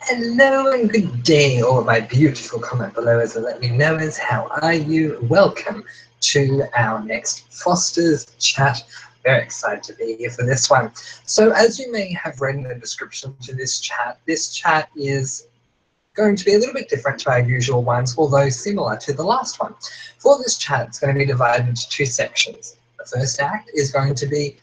Hello and good day, all of my beautiful comment below-ers and let me know-ers. How are you? Welcome to our next Foster's Chat. Very excited to be here for this one. So as you may have read in the description to this chat is going to be a little bit different to our usual ones, although similar to the last one. For this chat, it's going to be divided into two sections. The first act is going to be,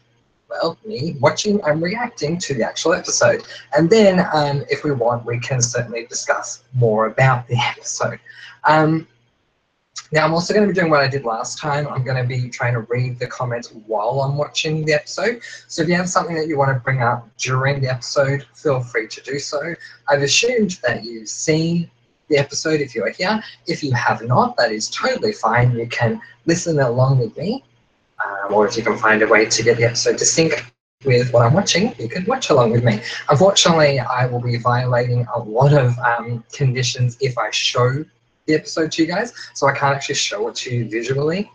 well, me watching and reacting to the actual episode. And then if we want, we can certainly discuss more about the episode. Now, I'm also going to be doing what I did last time. I'm going to be trying to read the comments while I'm watching the episode. So if you have something that you want to bring up during the episode, feel free to do so. I've assumed that you've seen the episode if you are here. If you have not, that is totally fine. You can listen along with me. Or if you can find a way to get the episode to sync with what I'm watching, you can watch along with me. Unfortunately, I will be violating a lot of conditions if I show the episode to you guys, so I can't actually show it to you visually,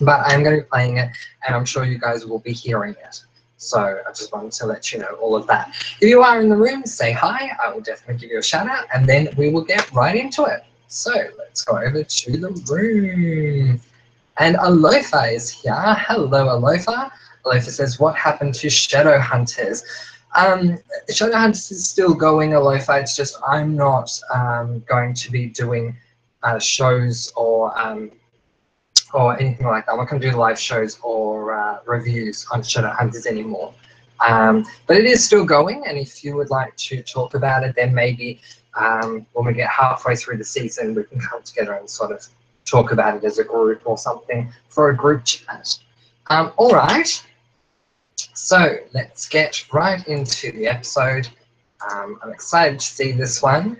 but I'm going to be playing it and I'm sure you guys will be hearing it. So I just wanted to let you know all of that. If you are in the room, say hi. I will definitely give you a shout out and then we will get right into it. So let's go over to the room. And Alofa is here. Hello, Alofa. Alofa says, what happened to Shadow Hunters? Shadow Hunters is still going, Alofa. It's just I'm not going to be doing shows or anything like that. I'm not going to do live shows or reviews on Shadow Hunters anymore. But it is still going, and if you would like to talk about it, then maybe when we get halfway through the season, we can come together and sort of talk about it as a group or something for a group chat. All right, so let's get right into the episode. I'm excited to see this one.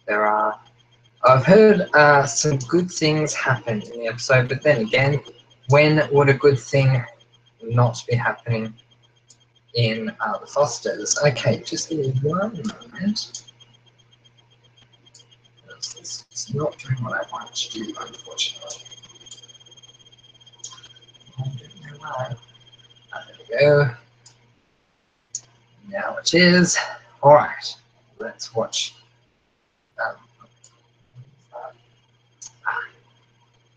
I've heard some good things happen in the episode, but then again, when would a good thing not be happening in the Fosters? Okay, just give me one moment. It's not doing what I want to do, unfortunately. I don't know why. There we go. Now it is. All right, let's watch.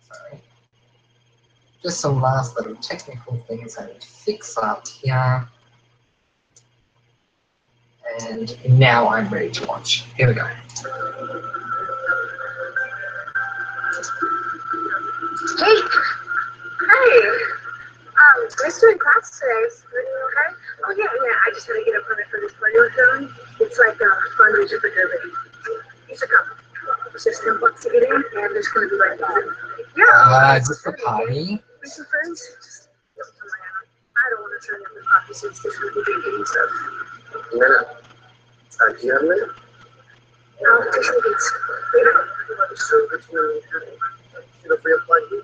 Sorry. Just some last little technical things I need to fix up here. And now I'm ready to watch. Here we go. Hey, hi. We're still in class today. Are you okay? Oh yeah. I just had to get a permit for this party we're throwing. It's like a fundraiser for everybody. You should come. It's just $10 to get in, and there's going to be like Is this for party? With some friends. Just don't tell Marianna. I don't want to turn up the coffee since this would be drinking and stuff. No. Do you have a minute? No, just meetings. So which one free apply to?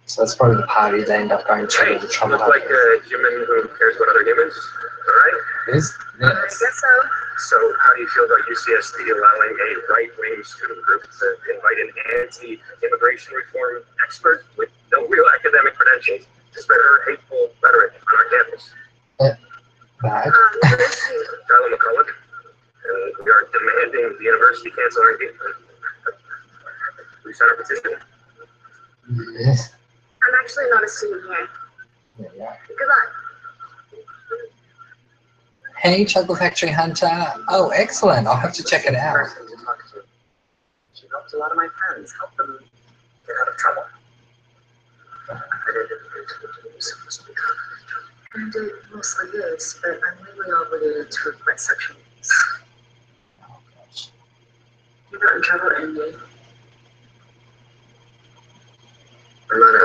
So that's probably the party they end up going to. Hey, The trouble look like a human who cares about other humans, alright? Is I this? guess so. So how do you feel about UCSD allowing a right-wing student group to invite an anti-immigration reform expert with no real academic credentials to spread her hateful rhetoric on our campus? Bad. Tyler McCulloch, and we are demanding the university cancel our engagement. We sign our petition. Yes. I'm actually not a student here. Yeah. Good luck. Hey, Chocolate Factory Hunter. Oh, excellent. I'll have to check it out. She helped a lot of my friends, helped them get out of trouble. And it mostly is, but I'm really obligated to regret sexual abuse. Oh, gosh. You got in trouble, Andy. I'm not a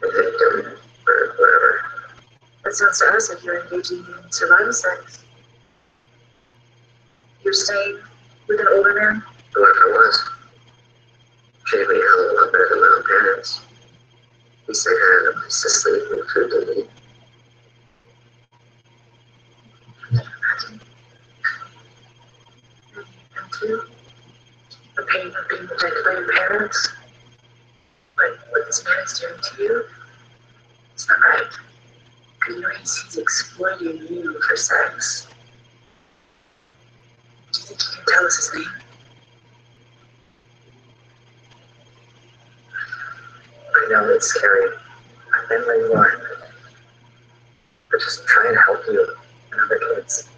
victim or whatever. That sounds to us like you're engaging in survival sex. You're staying with an older man? What if I was? Treated me a hell of a lot better than my own parents. He said I had a place to sleep and food to eat. And two, the pain of being rejected by your parents. But what this man is doing to you, it's not right. And you know he's exploiting you for sex. You can't tell us his name. I know it's scary. I've been where you are. But just trying to help you and other kids.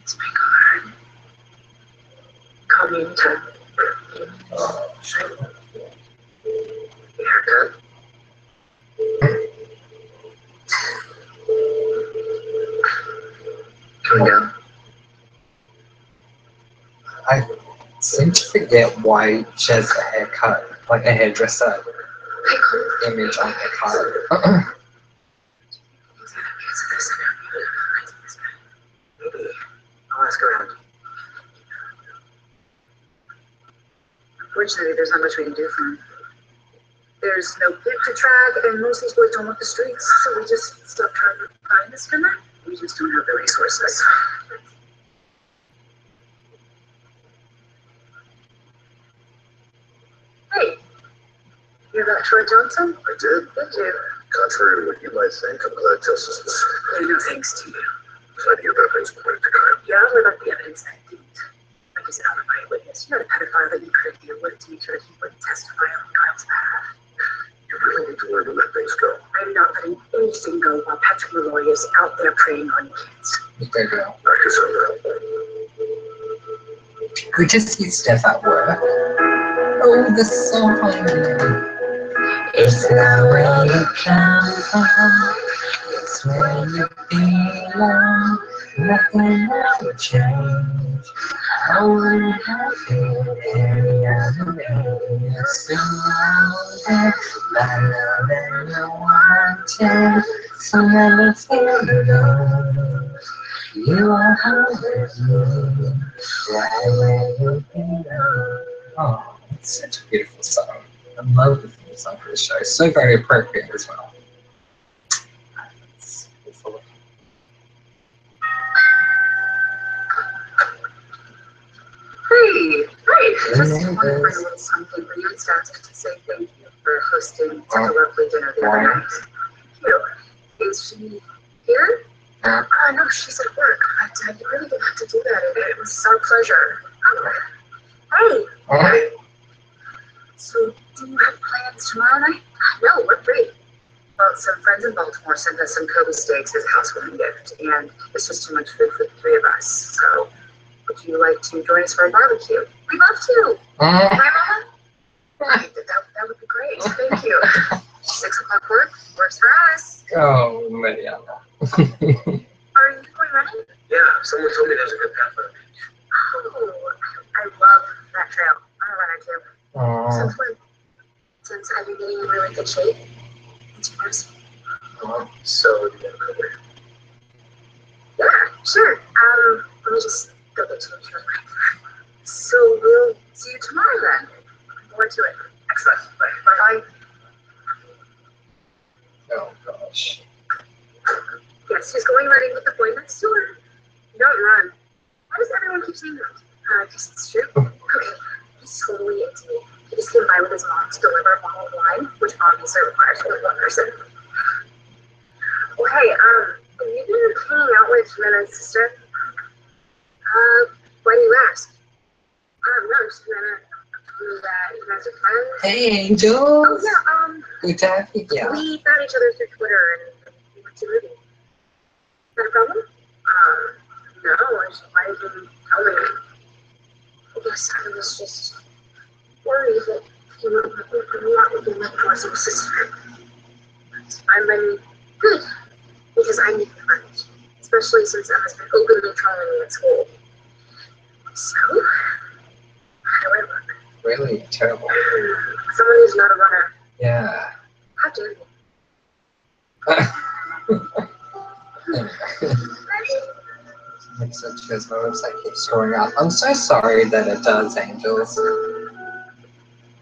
It's my car. Call me anytime. Haircut. Can we go? I seem to forget why she has a haircut, like a hairdresser image on her card. Maybe. I'll ask around. Unfortunately, there's not much we can do for him. There's no pit to track, and most of these boys don't want the streets, so we just stop trying to find this guy. We just don't have the resources. Hey, you hear about Troy Johnson? I did. Did you? Contrary to what you might think, I'm glad justice was. No thanks to you. Plenty of evidence pointed to Kyle. Yeah, what about the evidence that didn't? Like his alibi witness. You know, the pedophile that you could deal with to make sure that he wouldn't testify on Kyle's behalf. You really need to learn to let things go. I'm not letting anything go while Patrick Malloy is out there preying on kids. There you go. Knock yourself out. We just see Steph at work. Oh, the song. It's not where you come from. It's where you belong. Nothing will change. I wouldn't have it any other way. You're so older. My love and I wanted. So never feel alone. You are home. Right where you belong. Oh, it's such a beautiful song. I love the theme song for the show. So very appropriate as well. Hey, just Hey, wanted to bring a little something for you and Steph to say thank you for hosting such a lovely dinner the other night. Thank you. Is she here? No, she's at work, but you really didn't have to do that. It was our pleasure. Hey, so do you have plans tomorrow night? No, we're free. Well, some friends in Baltimore sent us some Kobe steaks as a housewarming gift, and it's just too much food for the three of us. So, would you like to join us for a barbecue? We'd love to. Right, Mama? Right, that would be great. Thank you. 6 o'clock works for us. Oh, Marianna. Are you going running? Yeah, someone told me there's a good path on the beach. Oh, I love that trail. I'm a runner too. Sounds fun. Since I've been getting in really good shape, it's yours. So, do you have a career? Yeah, sure. Let me just go get to it. So we'll see you tomorrow then. Looking forward to it. Excellent. Bye. Oh, gosh. Yes, who's going running with the boy next door? Don't run. Why does everyone keep saying that? Because it's true. Okay, he's totally into me. He just came by with his mom to deliver a bottle of wine, which obviously requires only one person. Well, hey, have you been hanging out with Hannah's sister? Why do you ask? No, just Hannah told me that you guys are friends. Hey, Angels. Oh, yeah, Good to have you here. we found each other through Twitter and we went to a movie. Is that a problem? No, why didn't you tell me? I guess I was just worried that you were not would be meant for us as a sister. I'm good, because I need friends, especially since Emma's been openly trolling me at school. So, how do I look? Really terrible. Someone who's not a runner. Yeah. How dare you? Makes sense because my website keeps scrolling up. I'm so sorry that it does, Angels.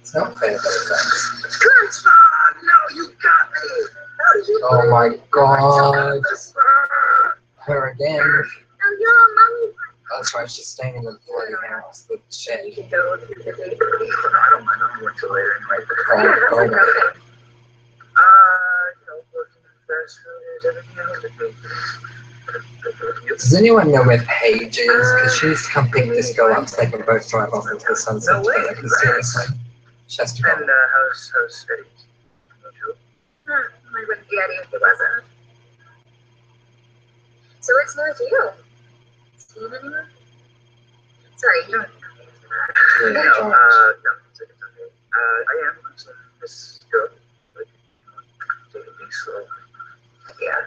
It's not fair that it does. Come on! No, you got me! Oh my god. Her again. Oh, yeah, Mommy. That's right, she's staying in the bloody house, the shed. You can go through the day. I don't mind. I'll work till later anyway. Oh, Yeah, that's oh, like no. nothing. Working in fast food, everything else. Does anyone know where Paige is? Because she needs to come pick this girl up so they can both drive off into the sunset No way. together. Because seriously, she has to go. And how's Eddie? I wouldn't be Eddie if he wasn't. So what's new with you? Seen anyone? Sorry, you don't. Yeah, No, George. no, it's okay. I am. So this girl, like, taking things slow. Yeah.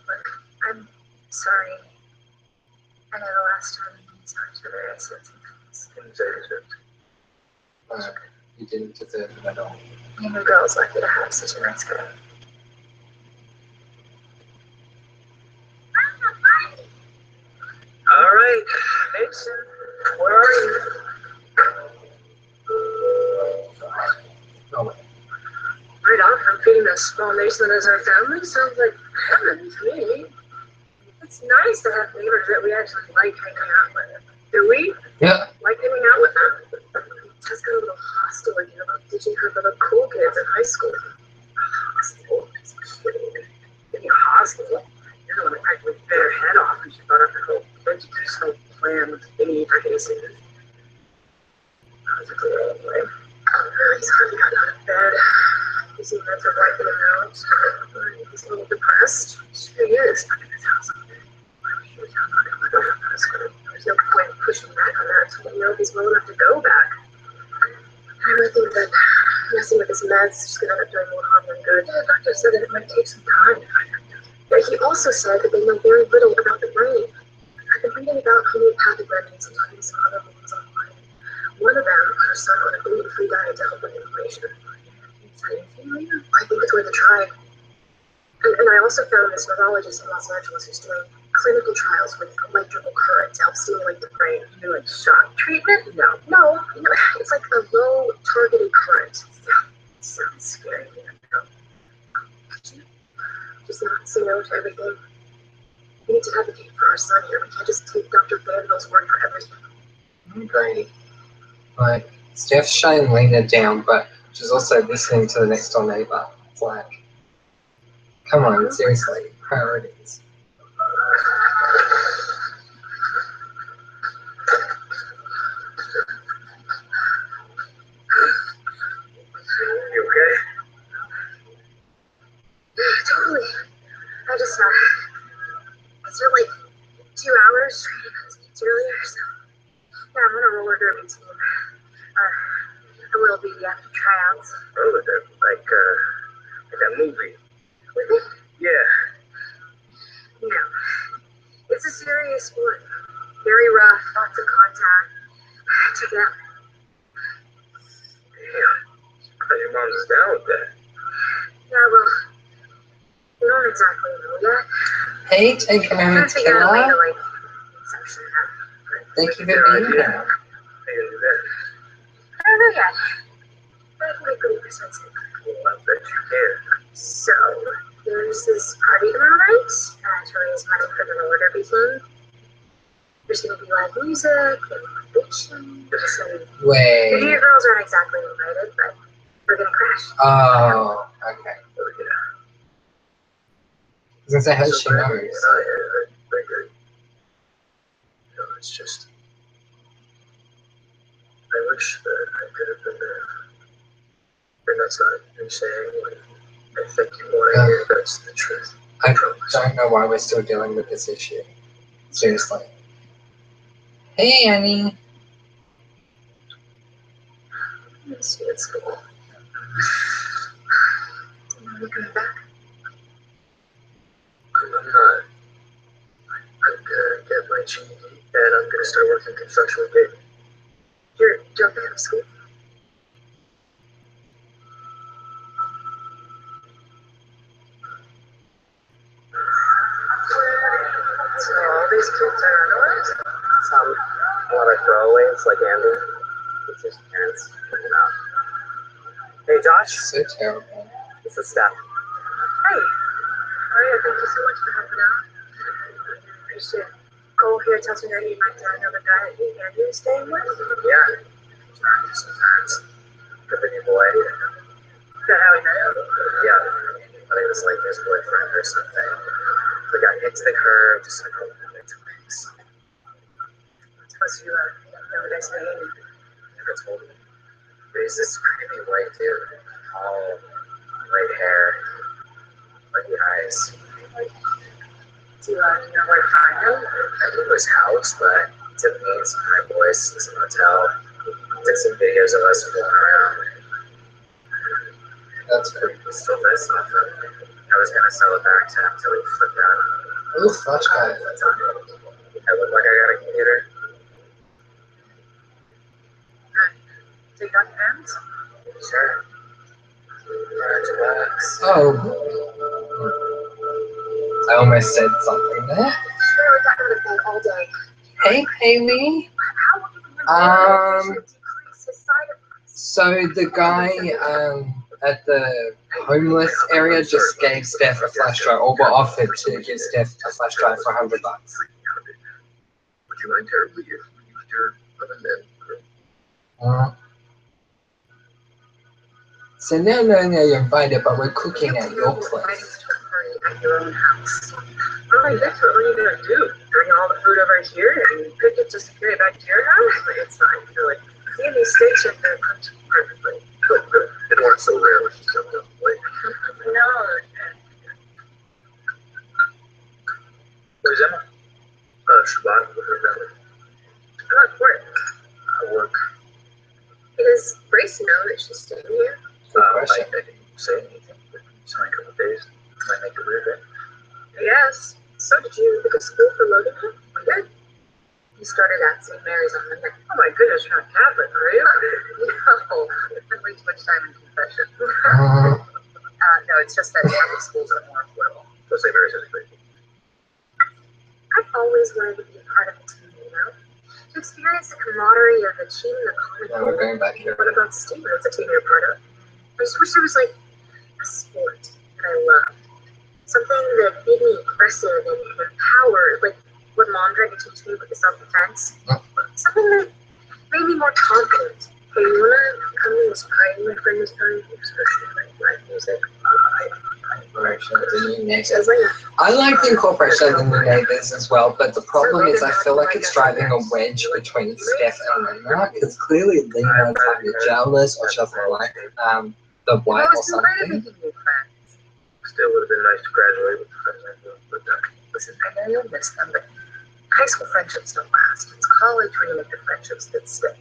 Look, I'm sorry. I know the last time we saw each other, I said some things. You didn't deserve it at all. You know, girls lucky to have such a nice guy. All right, Mason, where are you? Oh, Right off, I'm feeding a small Mason as our family. Sounds like heaven to me. It's nice to have neighbors that we actually like hanging out with. Do we? yeah. Like hanging out with them? Just got a little hostile again about ditching her for the cool kids in high school. Hostile? It's cute. In a hospital? You're the one that practically bit her head off and she brought up her whole educational plan with me for Mason. That was a good old way. He's hardly got out of bed. He's even for wiping him out. He's a little depressed. Sure he is. Stuck in his house all day. There's no point in pushing back on that until we know he's well enough to go back. I really think that messing with his meds is just going to end up doing more harm than good. The doctor said that it might take some time. But he also said that they know very little about the brain. I've been reading about homeopathic remedies and talking to some other women online. One of them put her son on a gluten-free diet to help with inflammation. I think it's worth a try. And I also found this neurologist in Los Angeles who's doing clinical trials with electrical current to help stimulate the brain. You mean like shock treatment? No, it's like a low targeted current. It sounds scary. Could you just not say no to everything? We need to advocate for our son here. We can't just take Dr. Vanderbilt's word for everything. Great. Like, Steph's shutting Lena down, but she's also listening to the next door neighbor. It's like, come on, seriously, priorities. You okay? Totally. I just, it's been like 2 hours training on speeds earlier, so yeah, I'm on a roller derby team. I will be after tryouts. Oh, like that movie. With it? Yeah. No. It's a serious sport. Very rough, lots of contact. Check it out. Damn. Your mom's down with that. Yeah, well, we don't exactly know yet. Hey, take a I'm trying moment, to figure out a way to, Killer. like, inception that. Thank you for Good being idea. here. How you gonna do that? I don't know yet. But I can be pretty persuasive. Well, I bet you can. So, there's this party tomorrow night to raise money for the roller derby team. There's going to be live music, fiction, some... Wait. The girls aren't exactly invited, but we're going to crash. Oh, okay. Oh, yeah. I was gonna say, how does she know? I agree. No, it's just, I wish that I could have been there. And that's not me saying what I think you want to hear, that's the truth. I don't know why we're still dealing with this issue. Seriously. Hey, Annie. I'll see you at school. When are you coming back? I'm not. I'm gonna get my GED and I'm gonna start working construction with Dave. You're jumping out of school? So all these kids are annoying. Some want to throwaways like Andy. It's his parents picking out. Hey Josh, So terrible. this is Steph. Hey, yeah, thank you so much for helping out. I should go here and tell you that you might know the guy that you were staying with. Yeah. Sometimes. The big boy. Is that how we met him? Yeah. I think it was like his boyfriend or something. We got hit to the curb just a couple minutes. Suppose you know the guy's name. Never told me. But he's this creepy white dude. All white hair. Lucky eyes. Do you know where to find him? I knew his house, but he took me and some of my boys to some hotel. Took some videos of us flying around. That's good. Still nice enough. I was gonna sell it back to him until he flipped out. Oh, flashback. I look like I got a computer. Take off your hands? Sure. Relax. Oh. I almost said something there. Sure, we got rid of that all day. Hey, Haley. How will you remember decrease his side effects? So the guy at the homeless area just gave Steph a flash drive, or were offered to give Steph a flash drive for $100. Would you mind terribly if we used your oven then? So now knowing that you're invited, but we're cooking at your place. At your own house. Oh, I guess what are you gonna do? Bring all the food over here and cook it just to carry it back to your house? It's fine. You're like, see, these steaks are gonna cook perfectly. Good, good. It weren't so rare when she jumped up the plate. No. Where's Emma? Shabbat with her family. I'm at work. I work. Does Grace know that she's staying here? I didn't say anything. It's only a couple days. Might make it weird, right? Yes. So did you go to school for loading her? We did. You started at St. Mary's on Monday. Oh my goodness, you're not Catholic, are you? No. I spent way too much time in confession. No, it's just that Catholic schools are more affordable. So St. Mary's is great. I've always wanted to be a part of a team, you know? To experience the camaraderie of achieving the common Now we're goal. going back here. What about Stephen? It's a team you're a part of. I just wish there was like a sport that I loved. Something that made me aggressive and empowered, like what Mom tried to teach me with the self-defense. Something that made me more confident. Hey, you wanna come to this party my friend was throwing? Especially like live music. I like the incorporation of the new neighbors as well, but the problem is I feel like it's driving a wedge between Steph and Lena, because clearly Lena's either jealous or she doesn't like the wife or something. Still would have been nice to graduate with the but Listen, I know you'll miss them, but high school friendships don't last. It's college where you make the friendships that stay.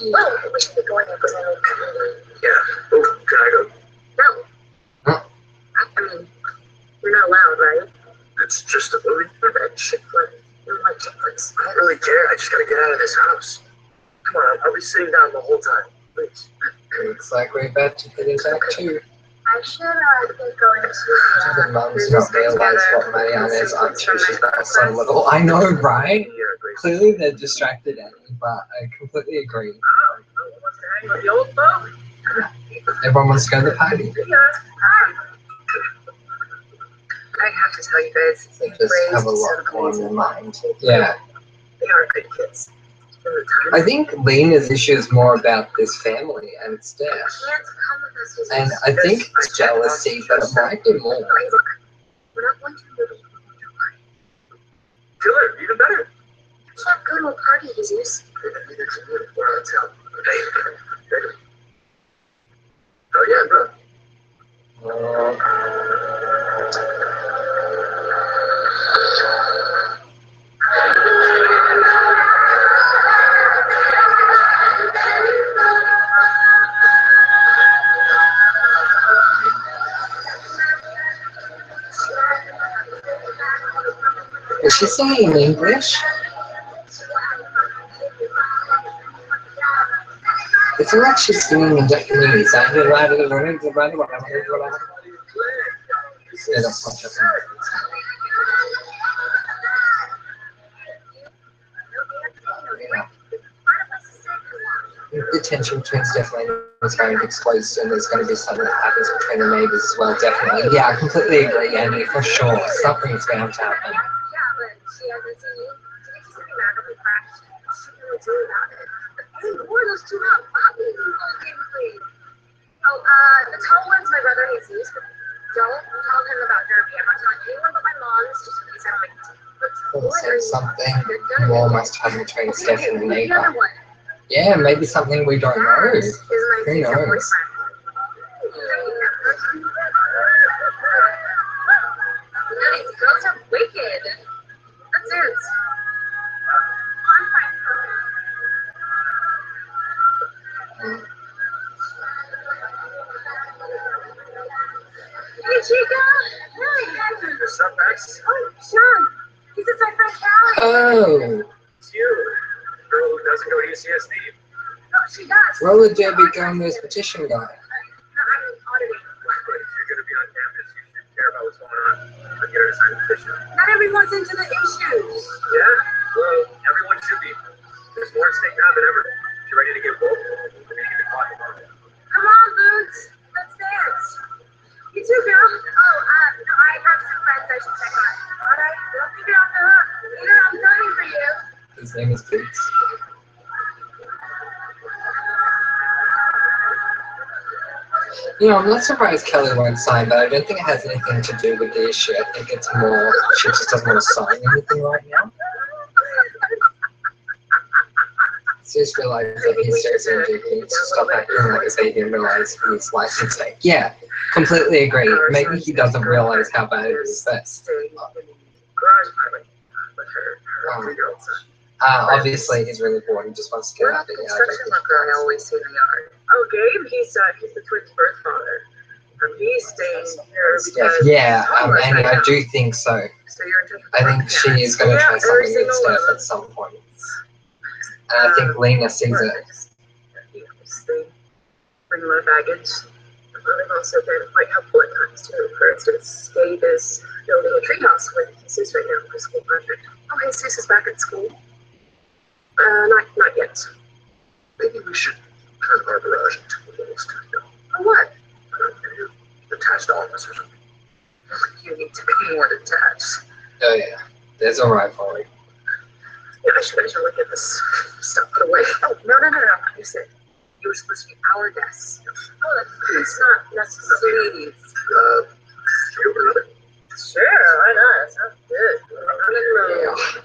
Well, we should be going up with my old community. yeah. Oh, can I go? No. Huh? I mean, you're not allowed, right? It's just a movie. Yeah, but at Chick-fil-A. You don't like Chick-fil-A's. I don't really care. I just gotta get out of this house. Come on, I'll be sitting down the whole time. Please. Looks like we're about to get into Act 2. I should get going to The mum's not realised what Marianna is up to. She's got so little. I know, right? Yeah, Grace. Clearly they're distracted at me, but I completely agree. Oh, wants to hang with the old folks? Everyone wants to go to the party. Yeah. I have to tell you guys, They just have a lot more in their mind. Yeah. They are good kids. I think Lena's issue is more about this family and Steph. And I think it's jealousy, but it might be more. We're not going to live in Killer, even better. You can't go to a party, Jesus. Oh yeah, bro. Is she saying in English? It feels like she's singing in Japanese. I hear that in the yeah, that's not Japanese. Yeah. It tension between Steph and Lena is going to be exposed, and there's going to be something that happens between the neighbours as well, definitely. Yeah, I completely agree, Andy, for sure. Something's bound to happen. Yeah, but she hasn't seen me. She gets to see me back up and crash. She can do about it. Hey, boy, those two hot puppies you all gave me. Oh, the tall one's my brother Jesus, but don't tell him about Derby. I'm not telling anyone but my mom. It's just in case I don't make it. Also, something more must happen between Steph and the The neighbour. other one. Yeah, maybe something we don't know. That is my Who future knows? boyfriend. Nice, girls are wicked. Let's dance. I'm fine. Hey, Chica. Hi. What's up, Max? Oh, Sean. This is my friend Callie. Oh, It's you. The girl who doesn't go to UCSD. Oh, she does. roller derby going this petition guy. I'm auditing. If you're going to be on campus, you should care about what's going on. I'll get her to sign the petition. Not everyone's into the issues. Yeah, well, everyone should be. There's more at stake now than ever. If you're ready to get woke, we need to talk about it. Come on, Boots. Let's dance. You too, girl. Oh, no, I have some friends I should check on. All right, don't think you're off the hook. Later, I'm coming for you. His name is Boots. You know, I'm not surprised Kelly won't sign, but I don't think it has anything to do with the issue. I think it's more she just doesn't want to sign anything right now. So just realised that he's seriously Duke needs to stop acting like as he didn't realise his life at stake. Yeah, completely agree. Maybe he doesn't realise how bad it is first. Garage apartment with her 3-year-old son. Obviously he's really bored and just wants to get out the yard. Construction worker I always see in the yard. Oh, Gabe, he's the twins' birth father. He's staying here because Yeah, Annie, I do think so. So you're in touch with I think she is going to try something with Steph at some point. And I think Lena sees it. They bring a lot of baggage. They've also been quite helpful at times too. For instance, Gabe is building a treehouse with Jesus right now for a school project. Oh, Jesus is back at school. Not yet. Maybe we should turn our garage into a little studio. For what? Attached office or something. You need to be more detached. Oh yeah, there's a rivalry. Yeah, I should look at this stuff put away. Oh, no. You said you were supposed to be our guest. Oh, that's not necessary. Should we open it? Sure, why not? Sounds good. Yeah.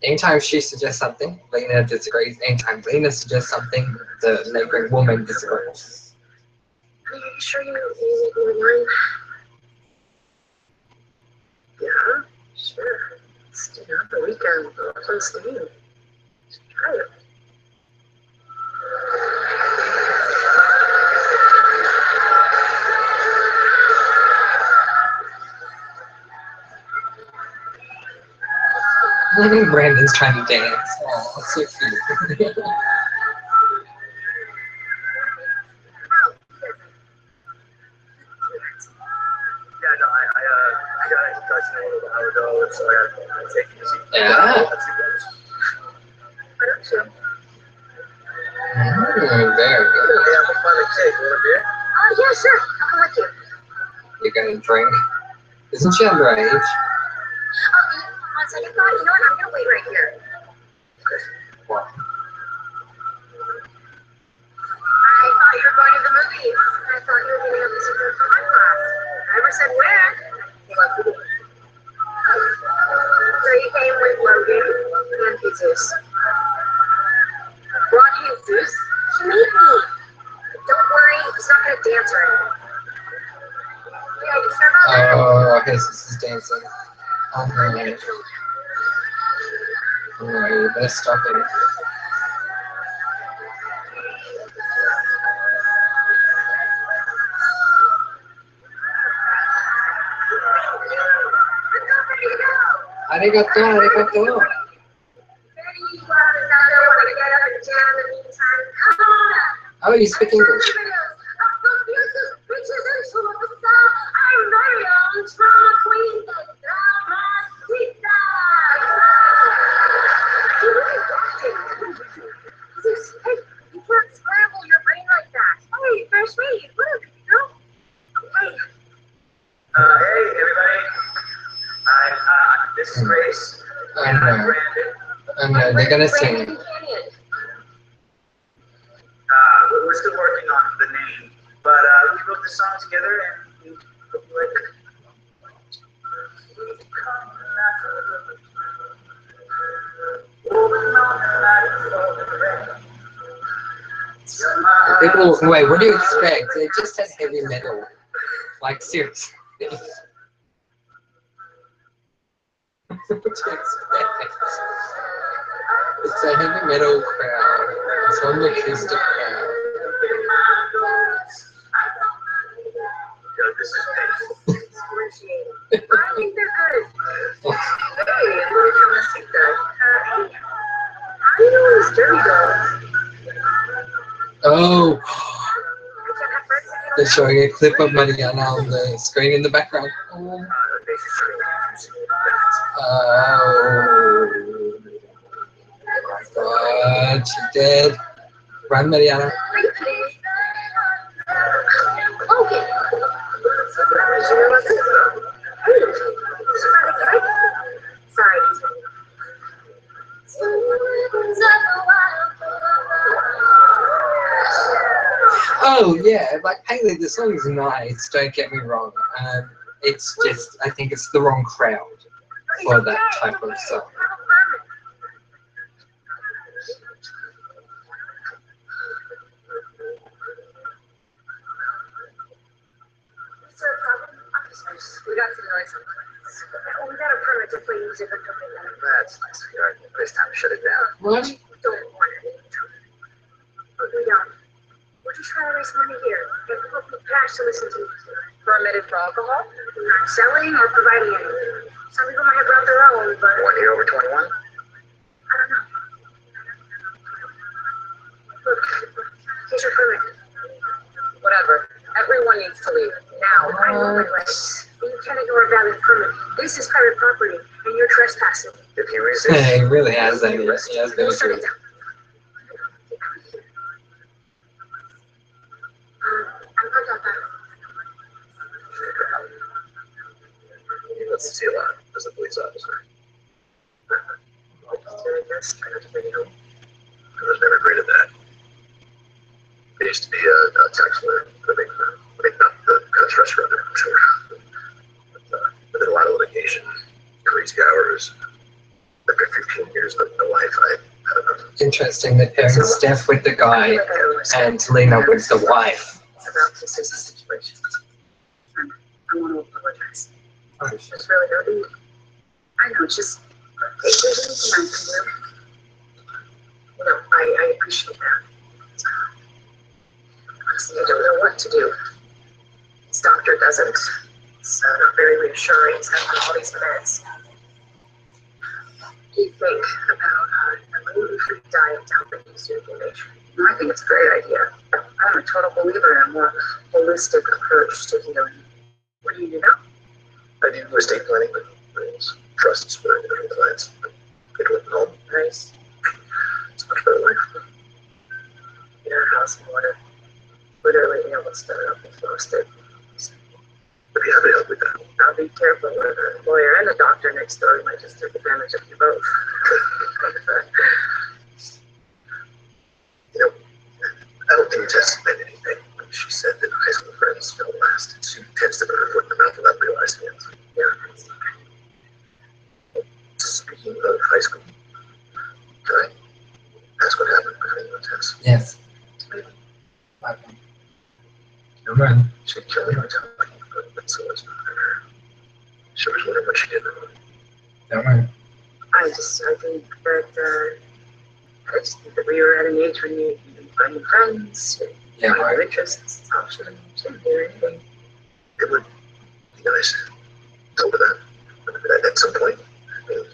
Anytime she suggests something, Lena disagrees. Anytime Lena suggests something, the neighboring woman disagrees. Are you sure you need wine? Yeah, sure. It's the weekend. I'm staying. Try it. I think Brandon's trying to dance. Oh, so cute. Yeah, no, I got a concussion a little while ago, so I had to take it easy. Yeah. Why don't you? Very good. Yeah, I'm a fun kid. You want a beer? Oh, yeah, sure. I'll come with you. You're gonna drink? Isn't she underage? Oh, on second thought, you know what? I'm going to wait right here. What? I thought you were going to the movies. I thought you were getting up to some class. I never said where. So you came with Logan and Jesus. Brought Jesus to meet me. Don't worry, he's not going to dance or anything. Yeah, you sure about that? Oh, Jesus is dancing. Oh no. Oh no, you better stop it. Arigato, arigato. Oh, you speak English. This is Grace. I know. I know, they're gonna sing. We're still working on the name, but we wrote the song together and we like. People walking away, what do you expect? They just had heavy metal. Like, seriously. What do you expect? It's a heavy metal crowd. It's an acoustic crowd. This is I think they're good. Hey, we're trying to see that. How do you know these dirty girls? Oh, they're showing a clip of Marianna on the screen in the background. Oh my God, she's dead. Run, Marianna. Okay. Sorry. Oh yeah, like Haley, the song is nice. Don't get me wrong. It's just, I think it's the wrong crowd for that type of song. We got some noise on the plans. We got a permit to play music or something like that. That's nice of you. This time to shut it down. What? We don't want it. But we don't. We're just trying to raise money here. Get people from cash to listen to music. Permitted for alcohol? Not selling or providing any. Some people might have brought their own, but... One here over 21? I don't know. Look, here's your permit. Whatever. Everyone needs to leave. Now. I know my rights. But you can't ignore a valid permit. This is private property, and you're trespassing. If you resist, He really has that. He has been We'll shut good. it down. I'm good on that. he doesn't see a lot as a police officer. Just trying to bring it home. I was never great at that. I used to be a tax lawyer for a big firm. I mean, not the kind of stress runner, I'm sure. But did a lot of litigation, crazy hours. After 15 years of my life, I don't know. Interesting, they're pairing Steph with the guy and Lena with the wife. About this is a situation. I want to apologize. It's really dirty. I know, it's just there's anything I can do. You know, I appreciate that. Honestly, I don't know what to do. This doctor doesn't. It's not very reassuring. He's got all these meds. What do you think about a gluten-free diet to help reduce your inflammation? I think it's a great idea. I'm a total believer in a more holistic approach to healing. What do you do now? I do estate planning with trusts for individual clients. Get with home. Nice. It's a much better life. Your house in order. Literally, you know, what's better up and frosted. I'd be happy to help with that. I'll be careful with a lawyer and a doctor next door. He might just take advantage of you both. You know, I don't think it has meant anything when she said that high school friends don't last. She tends to put her foot in the mouth without realizing it. Yeah. Speaking of high school, can I ask what happened between you and Tess? Yes. No man. She killed me on time, but so was not her. She was wondering what she did wrong. Don't worry. I think that we were at an age when you find friends, Yeah, find right. your interests, options, and do anything. It would be nice to over that at some point. I mean,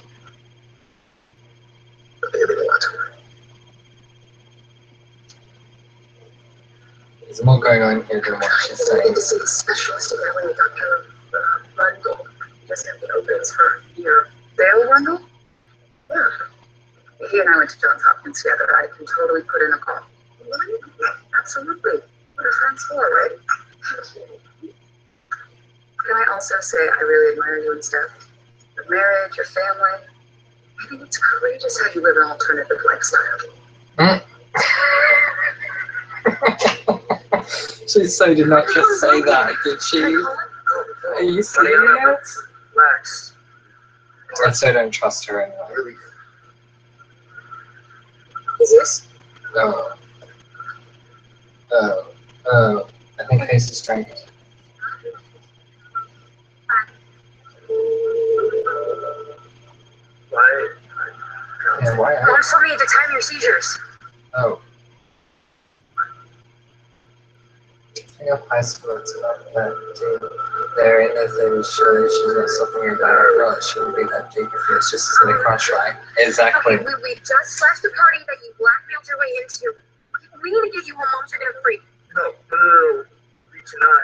I think I mean a lot to her. There's more going on here than what she's I need saying. to see the specialist in LA, Dr. Rundle. He doesn't have the opens for your Dale Rundle? Yeah. He and I went to Johns Hopkins together. I can totally put in a call. Absolutely. What are friends for, right? Can I also say I really admire you and Steph? marriage, your family. I think it's courageous how you live an alternative lifestyle. She so did not just say that, did she? Are you serious? Relax. I so don't trust her anyway. Really. Jesus? Oh. I think Ace is drank it. Why? Yeah, why? Mom told me to time your seizures. Oh. I think high school, it's not that deep. They're in as they were sure she's not something about it. Well, it shouldn't be that deep if it's just a crush, right? Exactly. Okay, we just left the party that you blackmailed your way into. We need to get you home. Moms are gonna freak. No. We cannot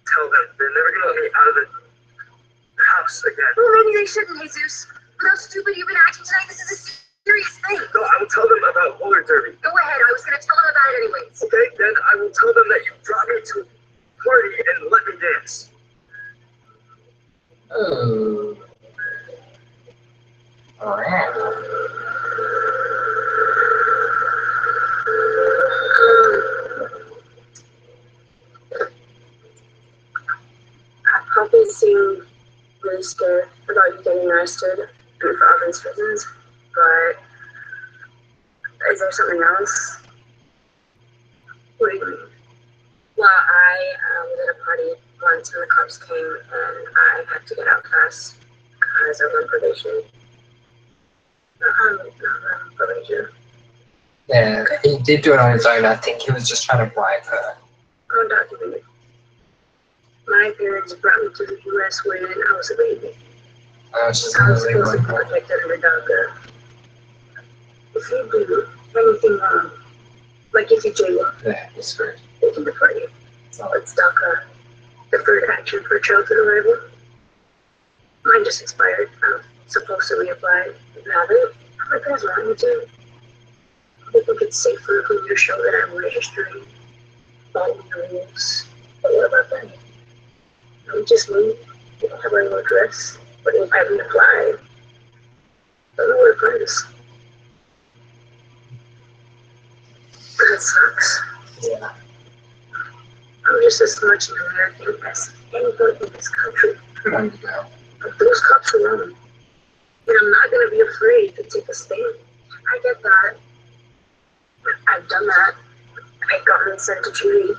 tell them. They're never gonna let me out of the house again. Well, maybe they shouldn't, Jesus. With how stupid you've been acting tonight, this is a serious thing. No, I will tell them about roller derby. Go ahead. I was gonna tell them about it anyways. Okay, then I will tell them that you brought me to a party and let me dance. Oh. Alright. I probably seem really scared about you getting arrested and for all these reasons, but is there something else? What do you mean? Well, I was at a party once when the cops came and I had to get out fast because I was on probation. Not on probation. Yeah, he did do it on his own. I think he was just trying to bribe her. Undocumented. My parents brought me to the U.S. when I was a baby. She's I gonna was leave supposed to like be that. protected under DACA. If you do anything wrong, like if you jail, Yeah, he's screwed. they can deport you. So, It's DACA, Deferred Action for Childhood Arrival. Mine just expired. I'm supposed to reapply. Now my parents want me to. They think it's safer for me to show that I'm registering, following the rules. But what about them? We just moved. We don't have our own address. But if I haven't applied, I don't know where to find us. That sucks. yeah. I'm just as much an American as anybody in this country. Good on you, girl. But those cops are wrong. And I'm not going to be afraid to take a stand. I get that. I've done that. I've gotten sent to jury.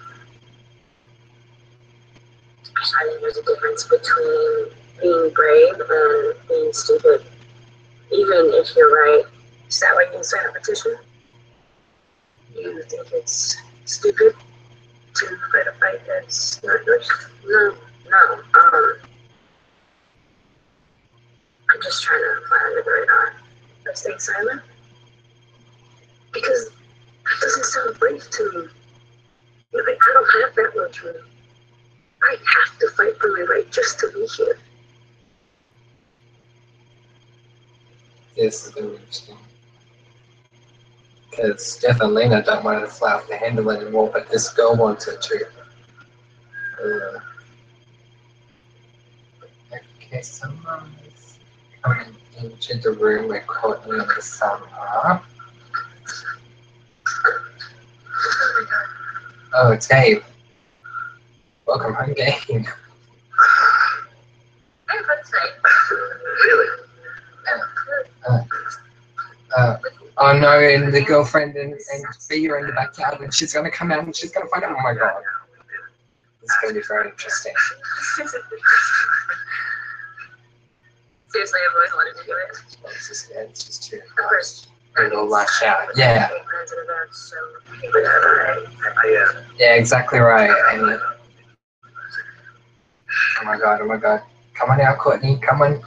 I think there's a difference between being brave and being stupid. Even if you're right. Is that why you can sign a petition? You think it's stupid to fight a fight that's not yours? No. I'm just trying to fly under the radar of staying silent. Because that doesn't sound brave to me. You know, I don't have that luxury. I have to fight for my right just to be here. This is gonna be interesting. Because Steph and Lena don't want to fly off the handle anymore, but this girl wants it too. Okay, someone's coming into the room where Courtney and the son are. Oh, it's Gabe. Welcome home, Gabe. I'm good today. Really? Oh no, and the girlfriend and B are in the backyard and she's going to come out and she's going to find out. Oh my god. It's going to be very interesting. Seriously, I've always wanted to do it. It's just too Of course. a little lash out. Yeah. Yeah, exactly right. And oh my god. Come on out, Courtney. Come on.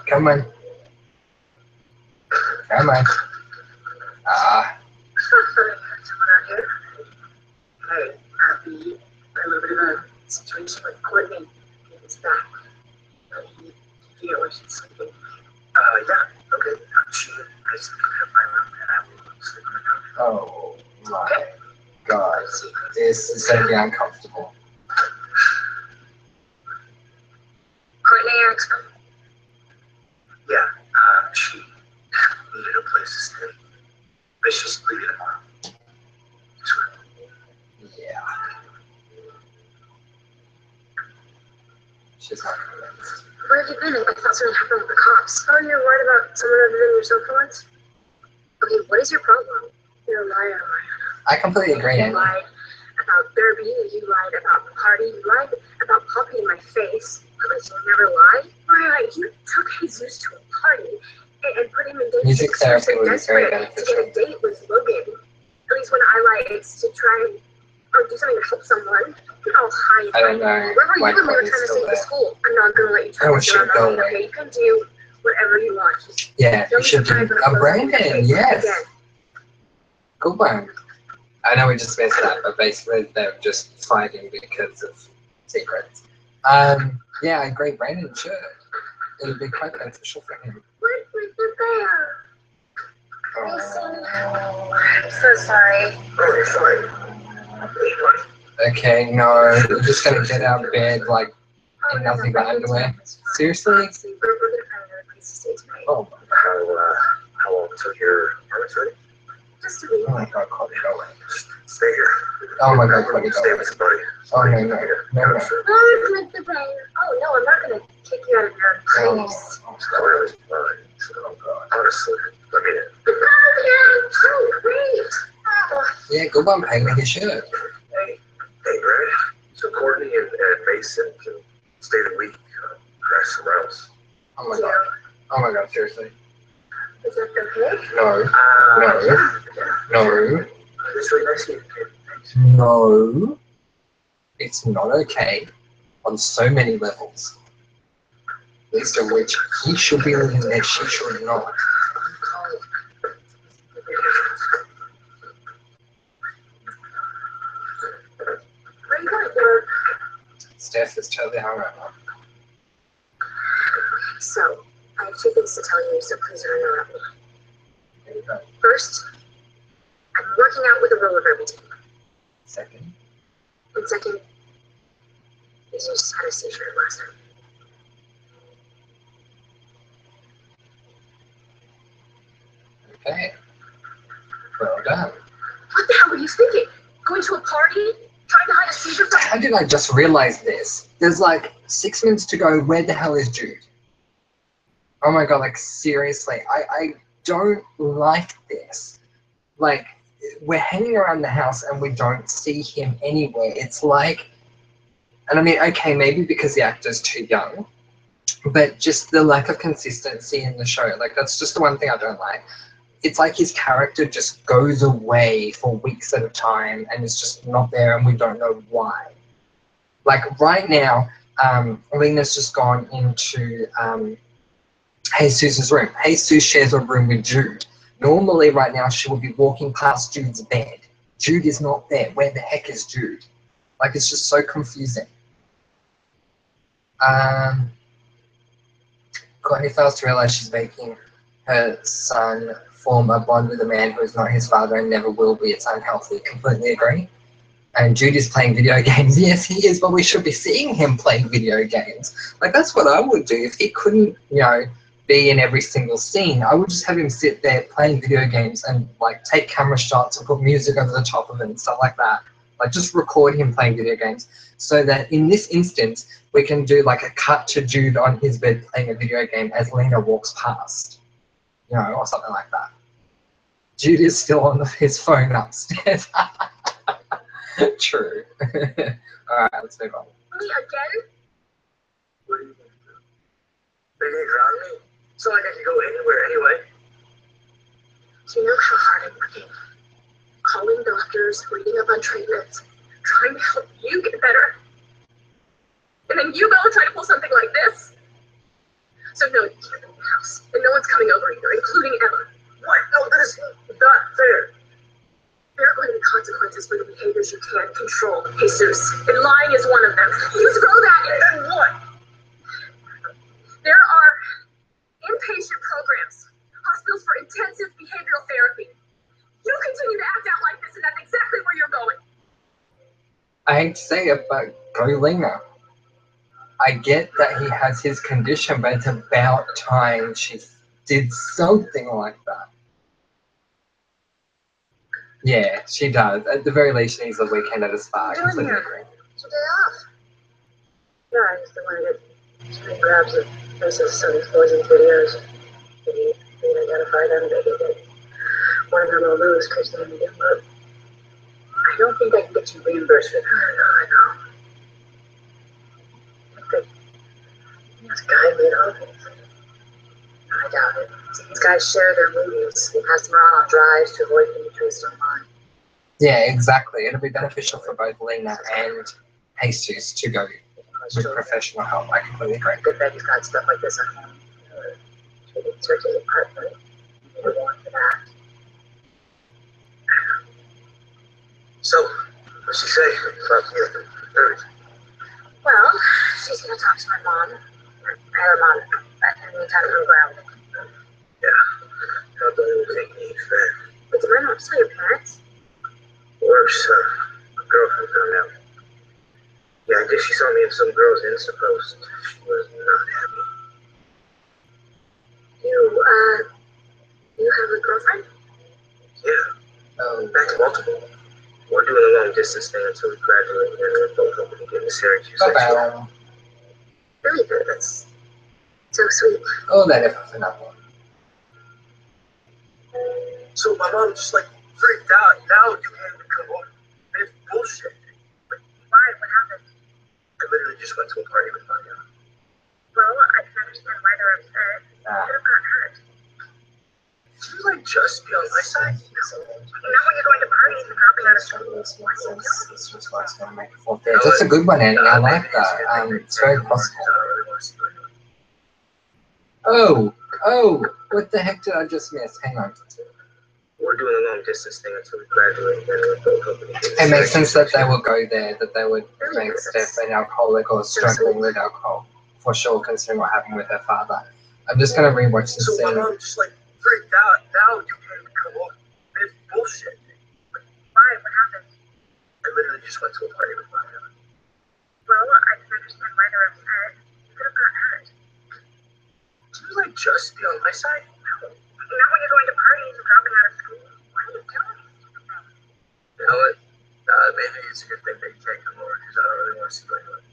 Hey, happy a little bit of a situation with Courtney. It's back. You know where she's sleeping. Yeah, okay. I just have my room and I will sleep on the couch. Oh my god. This is going to be uncomfortable. Courtney, you're excited. Yeah, she needed a place to stay. But she's leaving tomorrow. Yeah. She's not convinced. Where have you been? I thought something happened with the cops. Oh, you're worried about someone other than yourself for once? Okay, what is your problem? You're a liar, Marianna. I completely agree, You Amy. lied about Derby, you lied about the party, you lied about Poppy in my face. But you never lie? Marianna, you took Jesus to a party and put him in danger. Music therapy would be very To beneficial. get a date with Logan. At least when I lie, it's to try and do something to help someone. Get all high and I don't know Where were why you when we were Courtney's trying to still save the there. school? I'm not gonna let you try Oh, to shit, get go on my away. okay? You can do whatever you want. Just Yeah, you should do a Brandon, yes. Again. Good one. I know we just missed that, but basically they're just fighting because of secrets. Yeah, I agree, Brandon should. It would be quite beneficial for him. What with the bear? Oh. I'm so sorry. Oh, you're fine. Okay, no, we're just gonna get out of bed like in nothing but underwear. Seriously? We're gonna find another place to stay tonight. Oh, How long until your apartment's ready? Just a week. oh my god, Cody, go away. Just stay here. Oh my god, Cody, go Stay away. with somebody. Oh no, no, no, no. With the bear. Oh no, I'm not gonna kick you out of your Oh, place. It's not really fine. Oh, God. Honestly, let me in. Oh yeah, so great. Yeah, good one, Peggy, you should. Hey, Brad. So Courtney and Mason can stay the week, crash somewhere else. Oh my god. Oh my god, seriously. Is that okay? No. No. It's really nice of you. No. It's not okay on so many levels. Least of which he should be living there, she should not. Where are you going? Steph is totally hungover. So, I have two things to tell you, so please don't interrupt me. There you go. First, I'm working out with a roller derby team. Second. And second, you just had a seizure last night. Okay. Well done. What the hell were you thinking? Going to a party? Trying to hide a seizure from... How did I just realize this? There's like 6 minutes to go. Where the hell is Jude? Oh my god, like seriously, I don't like this. Like, we're hanging around the house and we don't see him anywhere. It's like, and I mean, okay, maybe because the actor's too young, but just the lack of consistency in the show, like that's just the one thing I don't like. It's like his character just goes away for weeks at a time and is just not there and we don't know why. Like right now, Lena's just gone into Jesus' room. Jesus shares a room with Jude. Normally right now she would be walking past Jude's bed. Jude is not there. Where the heck is Jude? Like it's just so confusing. Courtney fails to realize she's making her son form a bond with a man who is not his father and never will be. It's unhealthy. Completely agree. And Jude is playing video games. Yes, he is, but we should be seeing him playing video games. Like, that's what I would do. If he couldn't, you know, be in every single scene, I would just have him sit there playing video games and, like, take camera shots and put music over the top of it and stuff like that. Like, just record him playing video games so that in this instance, we can do, like, a cut to Jude on his bed playing a video game as Lena walks past, you know, or something like that. Jude is still on his phone upstairs. True. Alright, let's move on. Me again? What do you think? They didn't drown me? So I can go anywhere anyway. Do you know how hard I'm working? Calling doctors, reading up on treatments, trying to help you get better. And then you go and try to pull something like this? So no, you can't leave the house. And no one's coming over either, including Emma. What? No, that is not fair. There are going to be consequences for the behaviors you can't control, Jesus. And lying is one of them. You throw that in. And what? There are inpatient programs, hospitals for intensive behavioral therapy. You continue to act out like this, and that's exactly where you're going. I hate to say it, but go Lena. I get that he has his condition, but it's about time she did something like that. Yeah, she does. At the very least, she needs a weekend at a spa. I completely agree. It's your day off. Yeah, I just don't want to get screen grabs of faces some poison videos. Maybe identify them, maybe they one of them will lose Christine again, but I don't think I can get you reimbursed for that. I know. This guy made all of it. I doubt it. See, these guys share their movies. They pass them around on drives to avoid being traced online. Yeah, exactly. It'll be beneficial for both Lena and Jesus to go with professional help. I completely agree. Good that he's got stuff like this at home. Maybe search his apartment. Maybe one for that. So, what's she say about you? Well, she's gonna talk to my mom. Her mom. And we talk to her ground. Yeah. How do you think he's that? But did my mom tell your parents? Worse, a girlfriend found out. Yeah, I guess she saw me in some girl's Insta post. She was not happy. You have a girlfriend? Yeah. That's multiple. We're doing a long distance thing until we graduate, and we're both hoping to get into Syracuse. Really good. That's so sweet. Oh, that is another one. So my mom just like freaked out. Now you can't come home. It's bullshit. Why? What happened? I literally just went to a party with Marianna. Well, I can understand why they're upset. You could have gotten hurt. She was like just be on my side. Now when you're going to parties and dropping out of school, what are you doing? That's a good one, Annie. I like that. It's very possible. Oh, what the heck did I just miss? Hang on. We're doing a long distance thing until we graduate, and we're both hoping to get into It makes sense Syracuse. that they will go there, that they would make Steph an alcoholic or struggling with alcohol, for sure, considering what happened with her father. I'm just going to rewatch this So my scene. mom just like freaked out. Now you can't come home. It's bullshit. Why? What happened? I literally just went to a party with Marianna. Well, I can understand why they're upset. You could have gotten hurt. She was like just be on my side. Now when you're going to parties and dropping out of school, what are you doing? You know what? Maybe it's a good thing that you can't come over because I don't really want to see you anyway.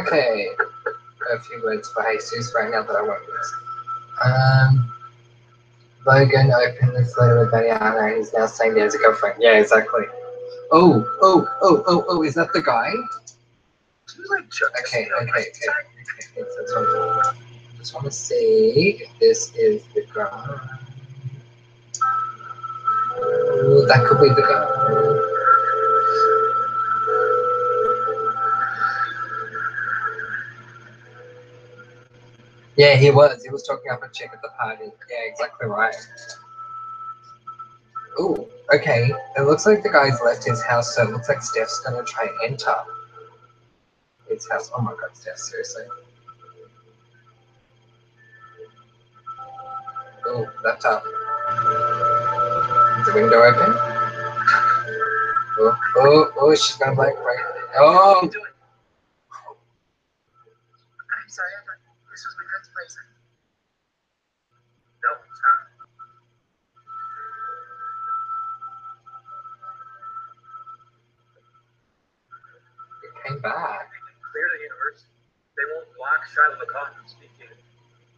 Okay. A few words for Jesus right now that I won't use. Logan opened this letter with Marianna and he's now saying there's a girlfriend. Yeah, exactly. Oh, is that the guy? She was like just Okay. be on my side. Just want to see if this is the guy. Ooh, that could be the guy. Yeah, he was. He was talking up a chick at the party. Yeah, exactly right. Ooh, okay. It looks like the guy's left his house, so it looks like Steph's gonna try and enter his house. Oh my god, Steph, seriously. Oh, laptop. Is the window open? Oh, she's gonna break right. Oh! I'm sorry, I thought this was my friend's place. No, it's not. It came back. Clear the universe. They won't block Shiloh McCall from speaking.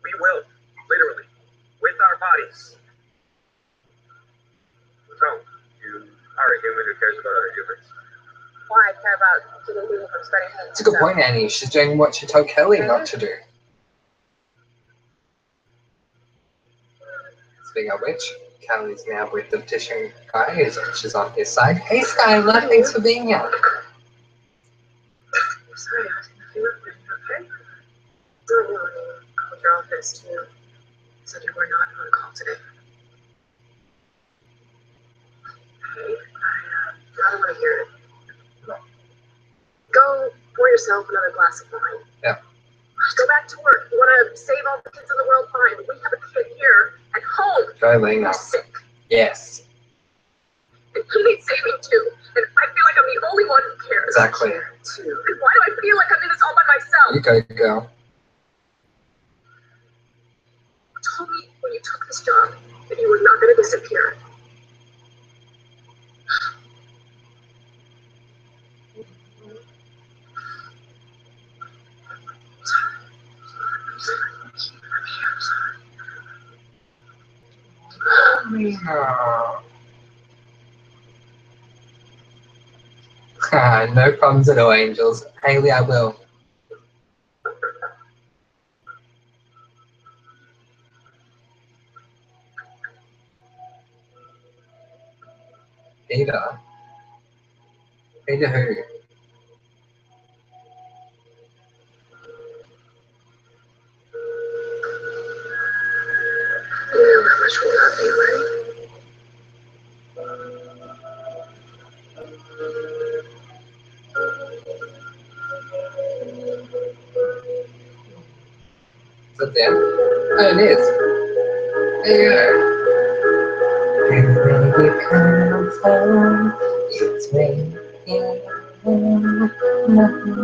We will, literally, with our bodies. So, you are a human who cares about other humans. Why I care about keeping people from spreading hate. It's a good point, Annie. She's doing what she told Callie not to do. Speaking of which, Callie's now with the petition guy. She's on his side. Hey, Skylar, thanks for being here. I'm sorry, I was in the field. Are you okay? No, I called your office too. Said you were not on call today. Hey, I don't want to hear it. Go pour yourself another glass of wine. Yeah. Go back to work. You want to save all the kids in the world? Fine. But we have a kid here at home. Go, Lena. Who's sick. Yes. And he needs saving too. And I feel like I'm the only one who cares. Exactly. Too. And why do I feel like I'm in this all by myself? You go, girl. You told me when you took this job that you were not going to disappear. No problems at all, angels. Haley, I will. Peter? Peter who? You know how much we love you, right? Is it there? Oh, it is. There you go. Where you come from, it's raining. Nothing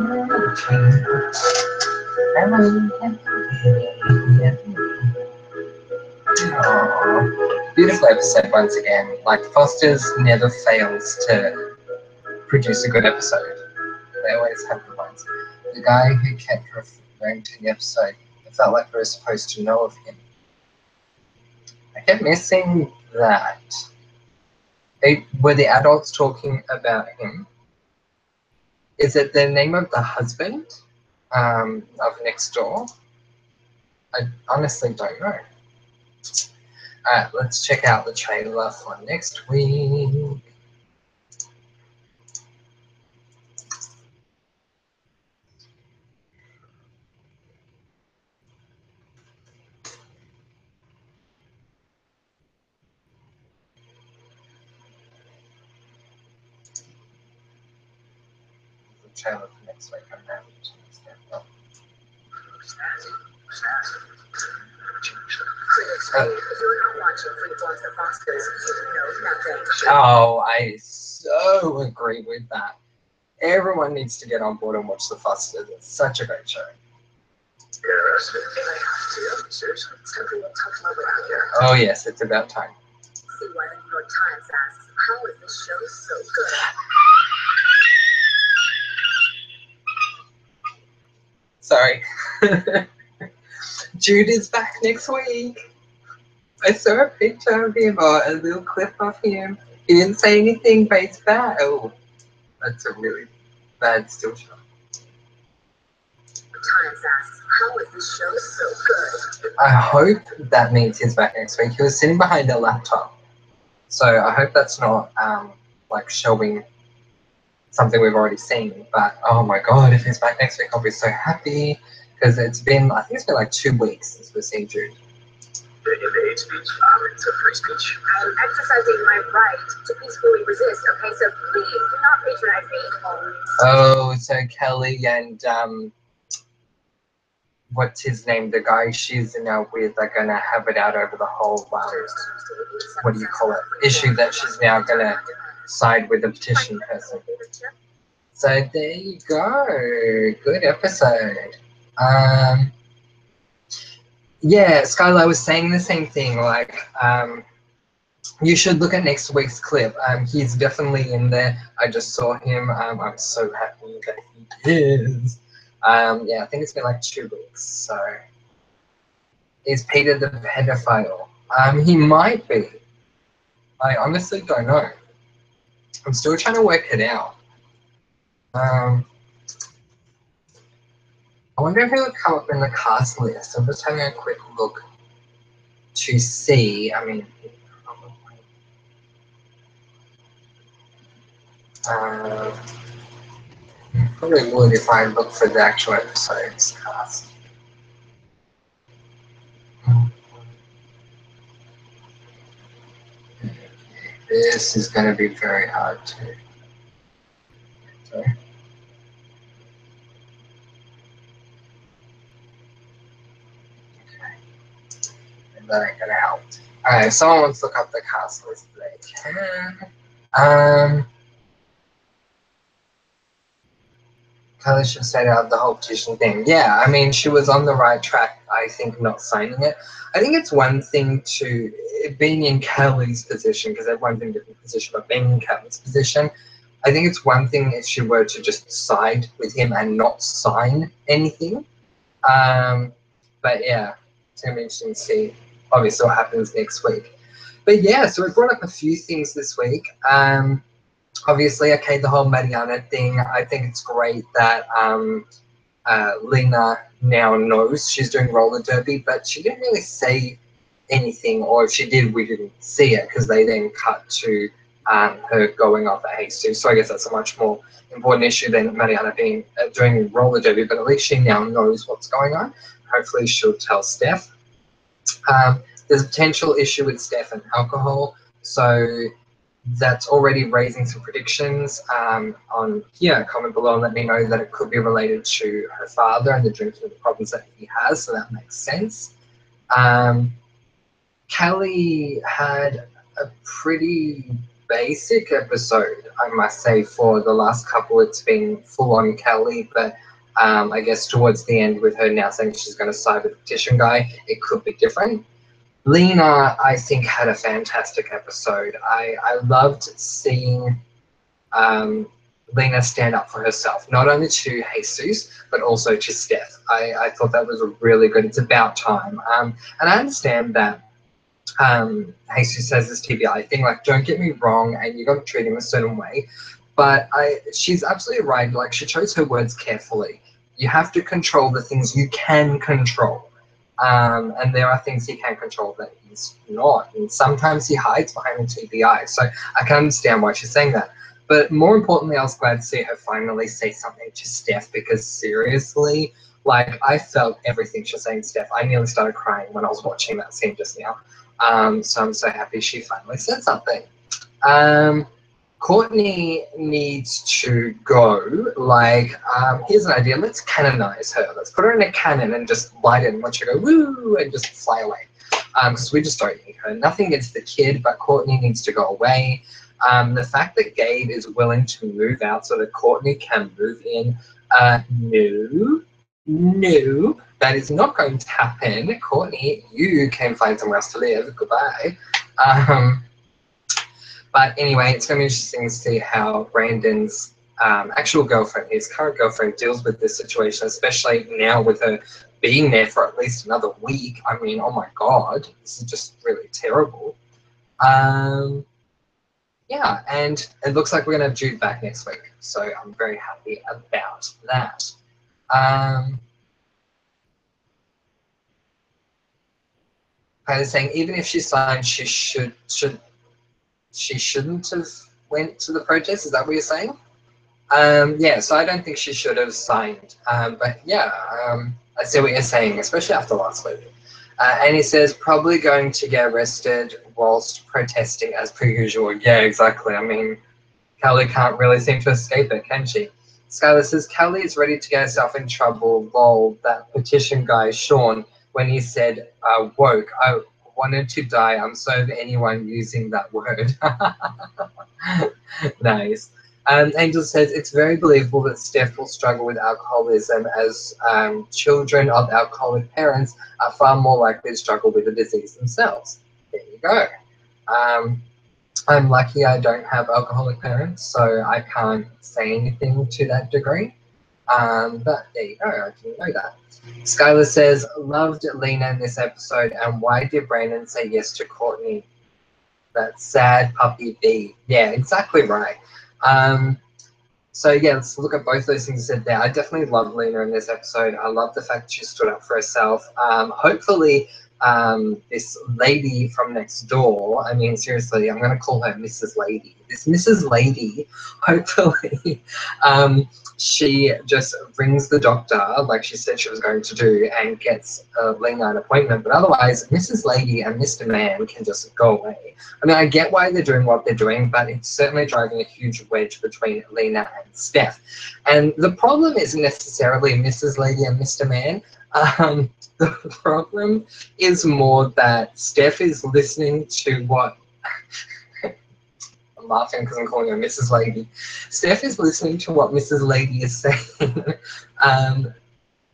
Aww. Beautiful episode once again. Like, Foster's never fails to produce a good episode. They always have the ones. The guy who kept referring to the episode, it felt like we were supposed to know of him. I kept missing that. Were the adults talking about him? Is it the name of the husband of next door? I honestly don't know. Alright, let's check out the trailer for next week. The trailer for next week. I'm now Oh, I so agree with that. Everyone needs to get on board and watch The Fosters. It's such a great show. Oh yes, it's about time. See why the New York Times asks, how is this show so good? Sorry. Jude is back next week. I saw a picture of him or a little clip of him. He didn't say anything, but he's back. Oh, that's a really bad still shot. Times asks, how is this show so good? I hope that means he's back next week. He was sitting behind a laptop. So I hope that's not like showing something we've already seen. But oh my god, if he's back next week, I'll be so happy. Because I think it's been like 2 weeks since we've seen Jude. In the hate speech, it's a free speech. I'm exercising my right to peacefully resist, okay? So please do not patronize me. Oh, so Callie and what's his name? The guy she's now with are gonna have it out over the whole what do you call it? Issue that she's now gonna side with the petition person. So there you go. Good episode. Yeah, Skylar was saying the same thing. Like, you should look at next week's clip. He's definitely in there. I just saw him. I'm so happy that he is. Yeah, I think it's been like 2 weeks. So, is Peter the pedophile? He might be. I honestly don't know. I'm still trying to work it out. I wonder if it would come up in the cast list. I'm just having a quick look to see. I mean, probably would if I look for the actual episodes cast. This is going to be very hard to. Okay. And that ain't going to help. Alright, if someone wants to look up the cast list, they can. Callie should have stayed out of the whole petition thing. Yeah, I mean, she was on the right track, I think, not signing it. I think it's one thing to being in Callie's position, because everyone's in a different position, but being in Callie's position, I think it's one thing if she were to just side with him and not sign anything. But yeah, it's going to be interesting to see, obviously, what happens next week. But yeah, so we brought up a few things this week. Obviously, okay, the whole Marianna thing, I think it's great that Lena now knows she's doing roller derby, but she didn't really say anything, or if she did, we didn't see it because they then cut to her going off at Jesus. So I guess that's a much more important issue than Marianna being doing roller derby, but at least she now knows what's going on. Hopefully she'll tell Steph. There's a potential issue with Steph and alcohol, so that's already raising some predictions on here. Comment below and let me know that it could be related to her father and the drinking problems that he has, so that makes sense. Callie had a pretty basic episode, I must say. For the last couple, it's been full on Callie, but I guess towards the end, with her now saying she's going to side with the petition guy, it could be different. Lena, I think, had a fantastic episode. I loved seeing Lena stand up for herself, not only to Jesus, but also to Steph. I thought that was really good. It's about time. And I understand that Jesus says this TBI thing, like, don't get me wrong, and you got to treat him a certain way. But she's absolutely right. Like, she chose her words carefully. You have to control the things you can control. And there are things he can't control that he's not. And sometimes he hides behind the TBI. So I can understand why she's saying that. But more importantly, I was glad to see her finally say something to Steph, because seriously, like, I felt everything she was saying to Steph. I nearly started crying when I was watching that scene just now. So I'm so happy she finally said something. Courtney needs to go. Like, here's an idea. Let's canonize her. Let's put her in a cannon and just light it and watch her go woo and just fly away. Because we just don't need her. Nothing against the kid, but Courtney needs to go away. The fact that Gabe is willing to move out so that Courtney can move in, no, that is not going to happen. Courtney, you can find somewhere else to live. Goodbye. But anyway, it's going to be interesting to see how Brandon's actual girlfriend, his current girlfriend, deals with this situation, especially now with her being there for at least another week. I mean, oh my God, this is just really terrible. Yeah, and it looks like we're going to have Jude back next week, so I'm very happy about that. Kind of saying, even if she signed, she shouldn't have went to the protest. Is that what you're saying? Yeah, so I don't think she should have signed. But yeah, I see what you're saying, especially after last week. And he says, probably going to get arrested whilst protesting as per usual. Yeah, exactly. I mean, Callie can't really seem to escape it, can she? Skylar says, Callie is ready to get herself in trouble. Lol, that petition guy, Sean, when he said, woke, I wanted to die. I'm so over anyone using that word. Nice. Angel says, it's very believable that Steph will struggle with alcoholism, as children of alcoholic parents are far more likely to struggle with the disease themselves. There you go. I'm lucky I don't have alcoholic parents, so I can't say anything to that degree. But there you go, I didn't know that. Skylar says, loved Lena in this episode, and why did Brandon say yes to Courtney? That sad puppy B. Yeah, exactly right. So yeah, let's look at both those things you said there. I definitely love Lena in this episode. I love the fact she stood up for herself. Hopefully, this lady from next door, I mean, seriously, I'm going to call her Mrs. Lady. This Mrs. Lady, hopefully, she just rings the doctor like she said she was going to do and gets Lena an appointment. But otherwise, Mrs. Lady and Mr. Man can just go away. I mean, I get why they're doing what they're doing, but it's certainly driving a huge wedge between Lena and Steph. And the problem isn't necessarily Mrs. Lady and Mr. Man. The problem is more that Steph is listening to what... I'm I'm laughing because I'm calling her Mrs. Lady. Steph is listening to what Mrs. Lady is saying,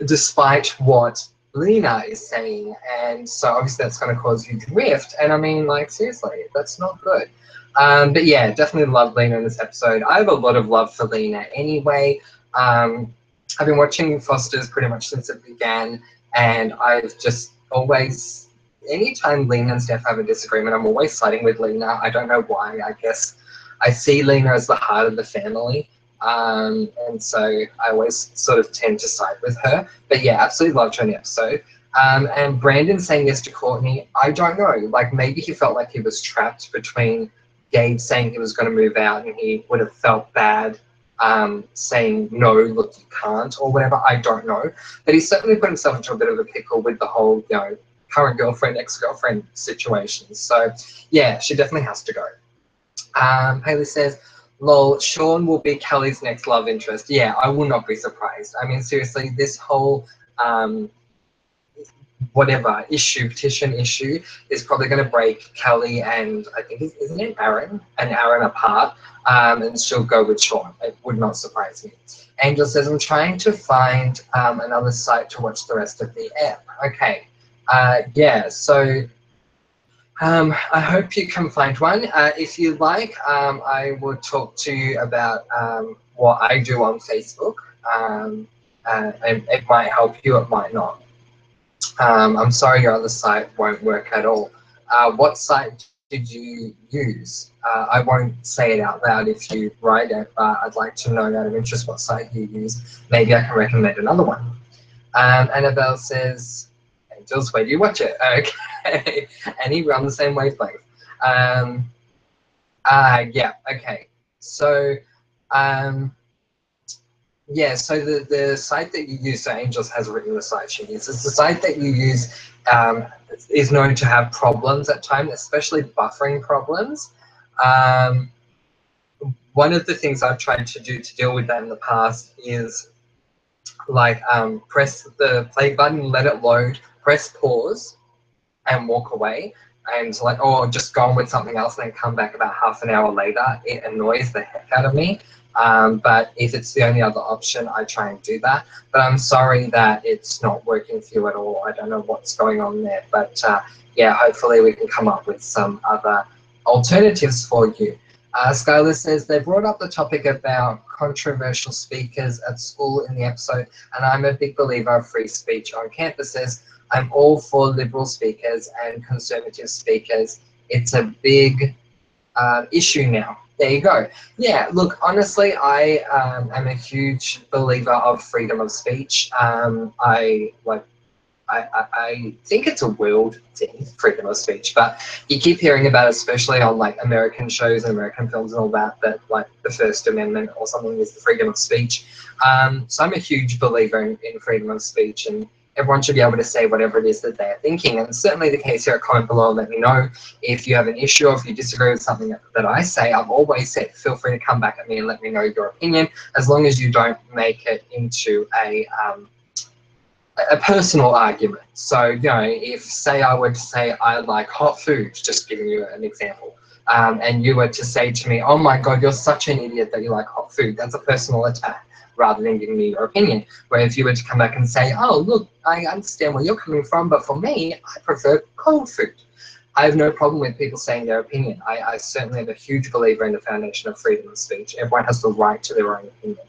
despite what Lena is saying, and so obviously that's going to cause huge rift. And I mean, like, seriously, that's not good. But yeah, definitely love Lena in this episode. I have a lot of love for Lena anyway. I've been watching Foster's pretty much since it began, and I've just always, anytime Lena and Steph have a disagreement, I'm always siding with Lena. I don't know why. I guess I see Lena as the heart of the family, and so I always sort of tend to side with her. But yeah, absolutely loved her in the episode. And Brandon saying yes to Courtney, I don't know. Like, maybe he felt like he was trapped between Gabe saying he was going to move out and he would have felt bad saying no, look, you can't, or whatever. I don't know, but he certainly put himself into a bit of a pickle with the whole, you know, current girlfriend, ex-girlfriend situation. So yeah, she definitely has to go. Haley says, lol, Sean will be Callie's next love interest. Yeah, I will not be surprised. I mean, seriously, this whole whatever petition issue is probably going to break Callie and I think isn't it Aaron apart, and she'll go with Sean. It would not surprise me. Angel says, I'm trying to find another site to watch the rest of the app. Okay, yeah, so I hope you can find one. If you like, I will talk to you about what I do on Facebook, and it might help you, it might not. I'm sorry your other site won't work at all. What site did you use? I won't say it out loud if you write it, but I'd like to know out of interest what site you use. Maybe I can recommend another one. Annabelle says, Angels, where do you watch it? Okay. Annie, we're on the same wavelength. Yeah, okay. So, yeah, so the site that you use, so Angels has written the site she uses. The site that you use is known to have problems at times, especially buffering problems. One of the things I've tried to do to deal with that in the past is like press the play button, let it load, press pause, and walk away, and like, or just go on with something else and then come back about half an hour later. It annoys the heck out of me. But if it's the only other option, I try and do that. But I'm sorry that it's not working for you at all. I don't know what's going on there. But yeah, hopefully we can come up with some other alternatives for you. Skylar says, they brought up the topic about controversial speakers at school in the episode, and I'm a big believer of free speech on campuses. I'm all for liberal speakers and conservative speakers. It's a big issue now. There you go. Yeah, look, honestly, I am a huge believer of freedom of speech. I think it's a world thing, freedom of speech, but you keep hearing about it, especially on like American shows and American films and all that, that like the First Amendment or something is the freedom of speech. So I'm a huge believer in freedom of speech, and everyone should be able to say whatever it is that they're thinking. And it's certainly the case here. Comment below and let me know if you have an issue or if you disagree with something that I say. I've always said, feel free to come back at me and let me know your opinion, as long as you don't make it into a personal argument. So, you know, if say I were to say I like hot food, just giving you an example, and you were to say to me, oh my God, you're such an idiot that you like hot food, that's a personal attack rather than giving me your opinion. Where if you were to come back and say, oh, look, I understand where you're coming from, but for me, I prefer cold food. I have no problem with people saying their opinion. I certainly am a huge believer in the foundation of freedom of speech. Everyone has the right to their own opinion.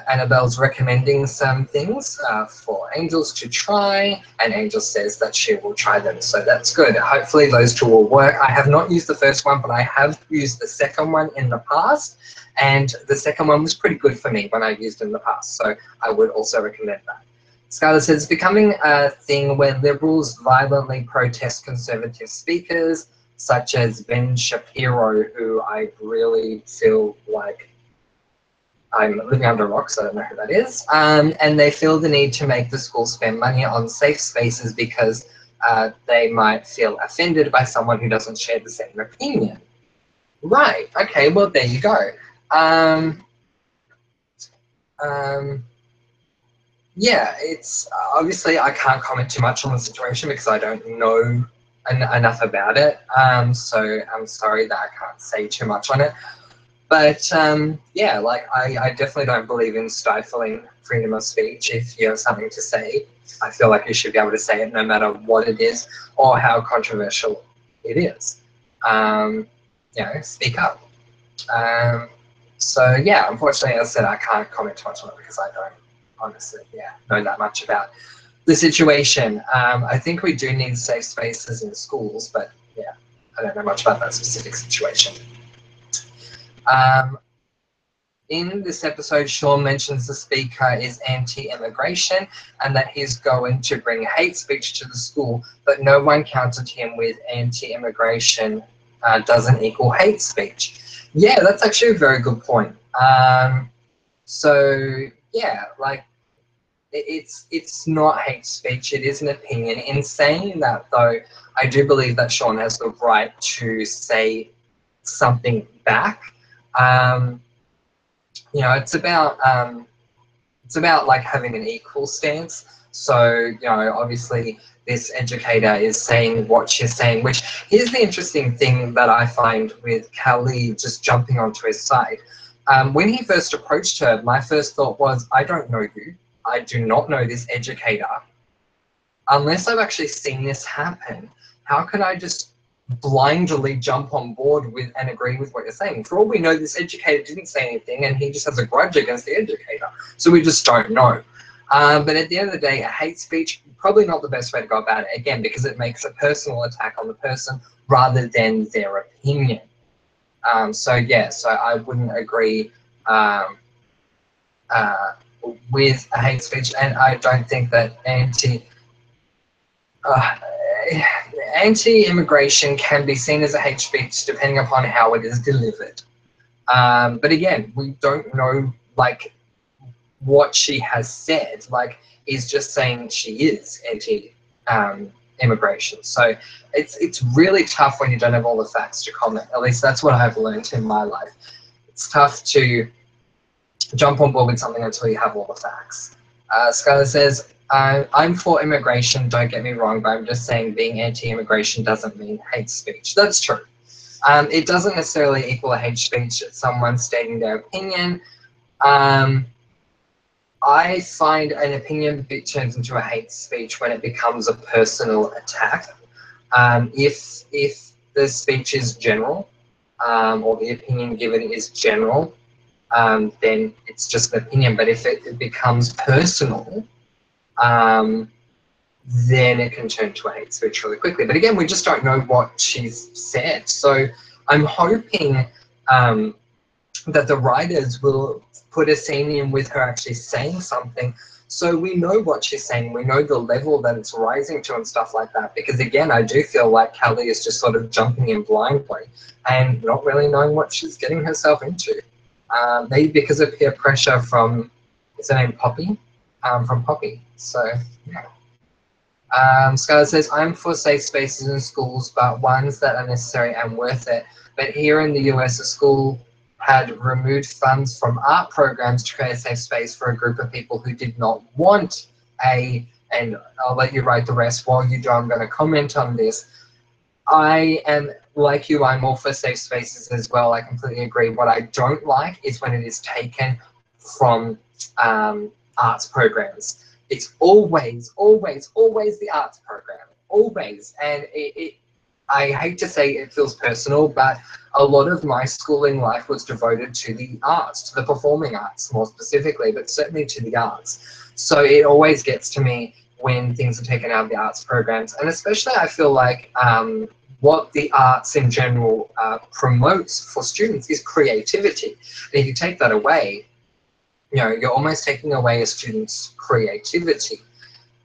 Annabelle's recommending some things for Angels to try, and Angel says that she will try them, so that's good. Hopefully those two will work. I have not used the first one, but I have used the second one in the past, and the second one was pretty good for me when I used it in the past, so I would also recommend that. Skylar says, it's becoming a thing where liberals violently protest conservative speakers, such as Ben Shapiro, who I really feel like I'm living under a rock, so I don't know who that is. And they feel the need to make the school spend money on safe spaces because they might feel offended by someone who doesn't share the same opinion. Right, okay, well, there you go. Yeah, it's obviously I can't comment too much on the situation because I don't know enough about it. So I'm sorry that I can't say too much on it. But yeah, like I definitely don't believe in stifling freedom of speech. If you have something to say, I feel like you should be able to say it no matter what it is or how controversial it is. You know, speak up. So yeah, unfortunately, as I said, I can't comment too much on it because I don't honestly, know that much about the situation. I think we do need safe spaces in schools, but yeah, I don't know much about that specific situation. In this episode, Sean mentions the speaker is anti-immigration and that he's going to bring hate speech to the school, but no one countered him with anti-immigration doesn't equal hate speech. Yeah, that's actually a very good point. So yeah, like it's not hate speech, it is an opinion. In saying that though, I do believe that Sean has the right to say something back. You know, it's about like having an equal stance. So, you know, obviously this educator is saying what she's saying, which here's the interesting thing that I find with Callie just jumping onto his side. When he first approached her, my first thought was, I don't know you. I do not know this educator. Unless I've actually seen this happen, how can I just blindly jump on board with and agree with what you're saying? For all we know, this educator didn't say anything and he just has a grudge against the educator. So we just don't know. But at the end of the day, a hate speech, probably not the best way to go about it, again, because it makes a personal attack on the person rather than their opinion. So yeah, so I wouldn't agree with a hate speech, and I don't think that anti-immigration can be seen as a hate speech depending upon how it is delivered. But again, we don't know like what she has said. Like, is just saying she is anti-immigration. So it's really tough when you don't have all the facts to comment. At least that's what I've learned in my life. It's tough to jump on board with something until you have all the facts. Skylar says, I'm for immigration, don't get me wrong, but I'm just saying being anti-immigration doesn't mean hate speech. That's true. It doesn't necessarily equal a hate speech, someone stating their opinion. I find an opinion turns into a hate speech when it becomes a personal attack. If the speech is general, or the opinion given is general, then it's just an opinion. But if it becomes personal, then it can turn to a hate speech really quickly. But again, we just don't know what she's said. So I'm hoping that the writers will put a scene in with her actually saying something, so we know what she's saying, we know the level that it's rising to and stuff like that. Because again, I do feel like Callie is just sort of jumping in blindly and not really knowing what she's getting herself into. Maybe because of peer pressure from, is her name Poppy? From Poppy. So yeah. Skylar says, I'm for safe spaces in schools, but ones that are necessary and worth it. But here in the US, a school had removed funds from art programs to create a safe space for a group of people who did not want and I'll let you write the rest. While you do, I'm going to comment on this. I am, like you, I'm all for safe spaces as well. I completely agree. What I don't like is when it is taken from arts programs. It's always the arts program, always. And I hate to say it feels personal, but a lot of my schooling life was devoted to the arts, to the performing arts more specifically, but certainly to the arts. So it always gets to me when things are taken out of the arts programs. And especially I feel like what the arts in general promotes for students is creativity. And if you take that away, you know, you're almost taking away a student's creativity.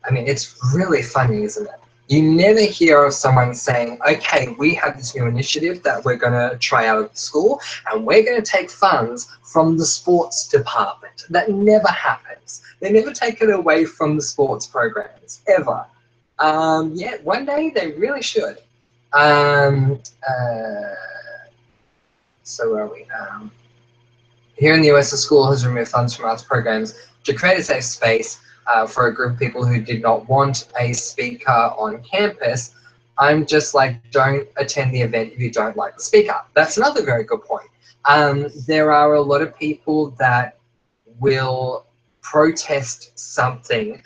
I mean, it's really funny, isn't it? You never hear of someone saying, okay, we have this new initiative that we're going to try out at school and we're going to take funds from the sports department. That never happens. They never take it away from the sports programs, ever. Yeah, one day they really should. So where are we? Here in the US, the school has removed funds from arts programs to create a safe space for a group of people who did not want a speaker on campus, I'm just like, don't attend the event if you don't like the speaker. That's another very good point. There are a lot of people that will protest something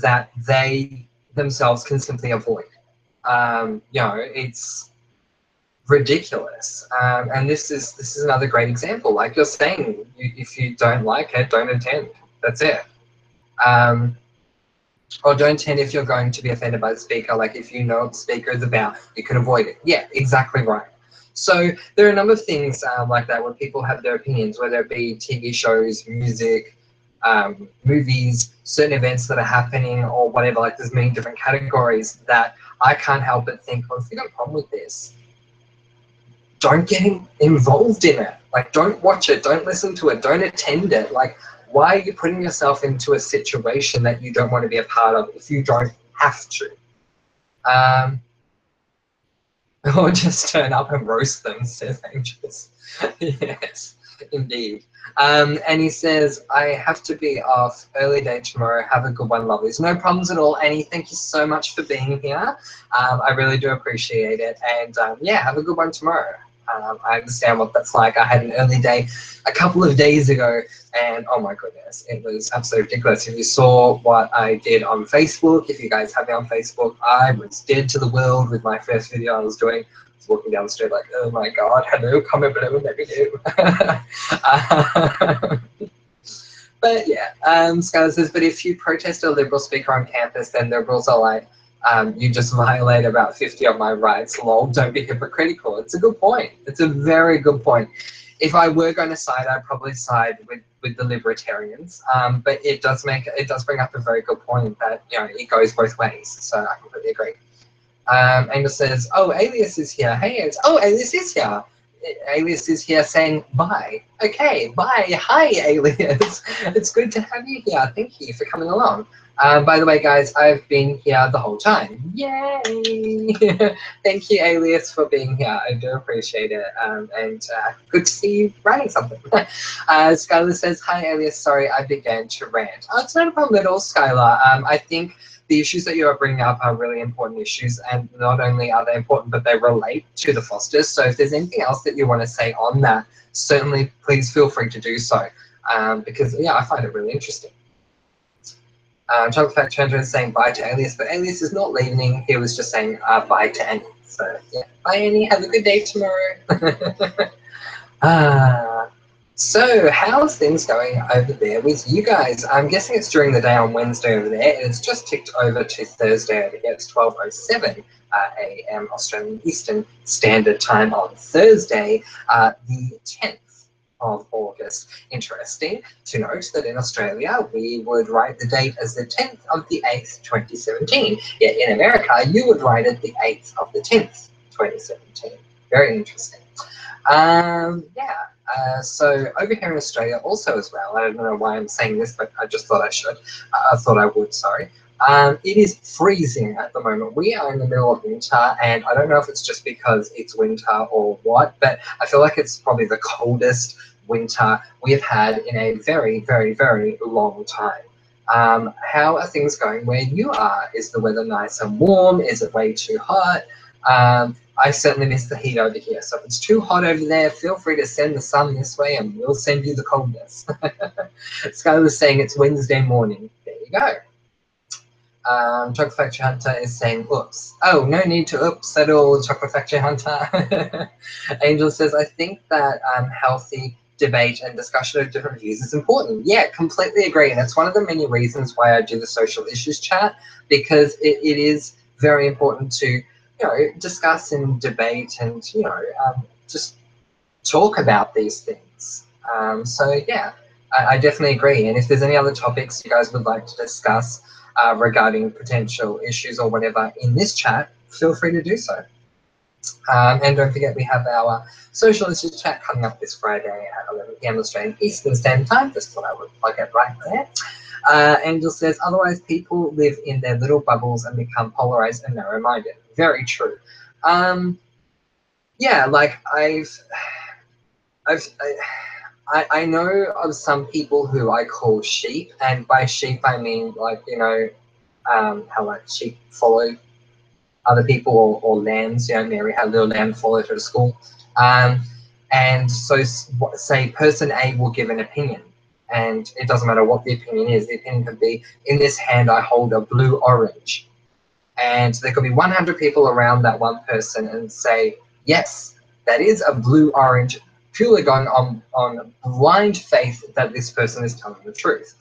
that they themselves can simply avoid. You know, it's ridiculous. And this is another great example. Like you're saying, if you don't like it, don't attend. That's it. Or don't attend if you're going to be offended by the speaker. Like if you know what the speaker is about, you can avoid it. Yeah, exactly right. So there are a number of things like that where people have their opinions, whether it be TV shows, music, movies, certain events that are happening or whatever. Like there's many different categories that I can't help but think, well, if you got a problem with this, don't get involved in it. Like don't watch it, don't listen to it, don't attend it. Like why are you putting yourself into a situation that you don't want to be a part of if you don't have to? Or just turn up and roast them, says Angels. Yes, indeed. And he says, I have to be off early day tomorrow. Have a good one, lovelies. No problems at all, Annie. Thank you so much for being here. I really do appreciate it. And yeah, have a good one tomorrow. I understand what that's like. I had an early day a couple of days ago, and oh my goodness, it was absolutely ridiculous. If you saw what I did on Facebook, if you guys have me on Facebook, I was dead to the world with my first video I was doing. I was walking down the street like, oh my god, hello, comment below and let me do. But yeah, Skylar says, but if you protest a Liberal speaker on campus, then Liberals are like, you just violate about 50 of my rights, lol, don't be hypocritical. It's a good point. It's a very good point. If I were going to side, I'd probably side with the libertarians. But it does bring up a very good point that, you know, it goes both ways. So I completely agree. Angel says, oh, Alias is here. Hey, Alias is here. Alias is here saying bye. Okay, bye. Hi, Alias. It's good to have you here. Thank you for coming along. By the way, guys, I've been here the whole time. Yay! Thank you, Alias, for being here. I do appreciate it. And good to see you writing something. Skylar says, hi, Alias. Sorry, I began to rant. Oh, it's not a problem at all, Skylar. I think the issues that you are bringing up are really important issues, and not only are they important, but they relate to the Fosters. So if there's anything else that you want to say on that, certainly please feel free to do so, because yeah, I find it really interesting. Chocolate Fact Chandra is saying bye to Alias, but Alias is not leaving. He was just saying bye to Annie. So yeah, bye Annie. Have a good day tomorrow. So how's things going over there with you guys? I'm guessing it's during the day on Wednesday over there, and it's just ticked over to Thursday over here. It's 12:07 a.m. Australian Eastern Standard Time on Thursday, the 10th of August. Interesting to note that in Australia we would write the date as the 10th of the 8th, 2017. Yet in America you would write it the 8th of the 10th, 2017. Very interesting. So over here in Australia also as well, I don't know why I'm saying this, but I just thought I should. I thought I would, sorry. It is freezing at the moment. We are in the middle of winter, and I don't know if it's just because it's winter or what, but I feel like it's probably the coldest winter we've had in a very, very, very long time. How are things going where you are? Is the weather nice and warm? Is it way too hot? I certainly miss the heat over here. So if it's too hot over there, feel free to send the sun this way and we'll send you the coldness. Skylar's saying it's Wednesday morning. There you go. Chocolate Factory Hunter is saying oops. Oh, no need to oops at all, Chocolate Factory Hunter. Angel says, I think that healthy debate and discussion of different views is important. Yeah, completely agree. And it's one of the many reasons why I do the social issues chat, because it is very important to, you know, discuss and debate and, you know, just talk about these things. So yeah, I definitely agree. And if there's any other topics you guys would like to discuss regarding potential issues or whatever in this chat, feel free to do so. And don't forget, we have our social issues chat coming up this Friday at 11 PM Australian Eastern Standard Time. Just thought I would plug it right there. Angel says, otherwise people live in their little bubbles and become polarized and narrow-minded. Very true. Yeah, like I know of some people who I call sheep, and by sheep I mean, like, you know, how like sheep follow other people or lambs. You know, Mary had a little lamb followed her to school. And so say person A will give an opinion, and it doesn't matter what the opinion is. The opinion could be, in this hand I hold a blue orange. And there could be 100 people around that one person and say, yes, that is a blue orange, purely going on blind faith that this person is telling the truth.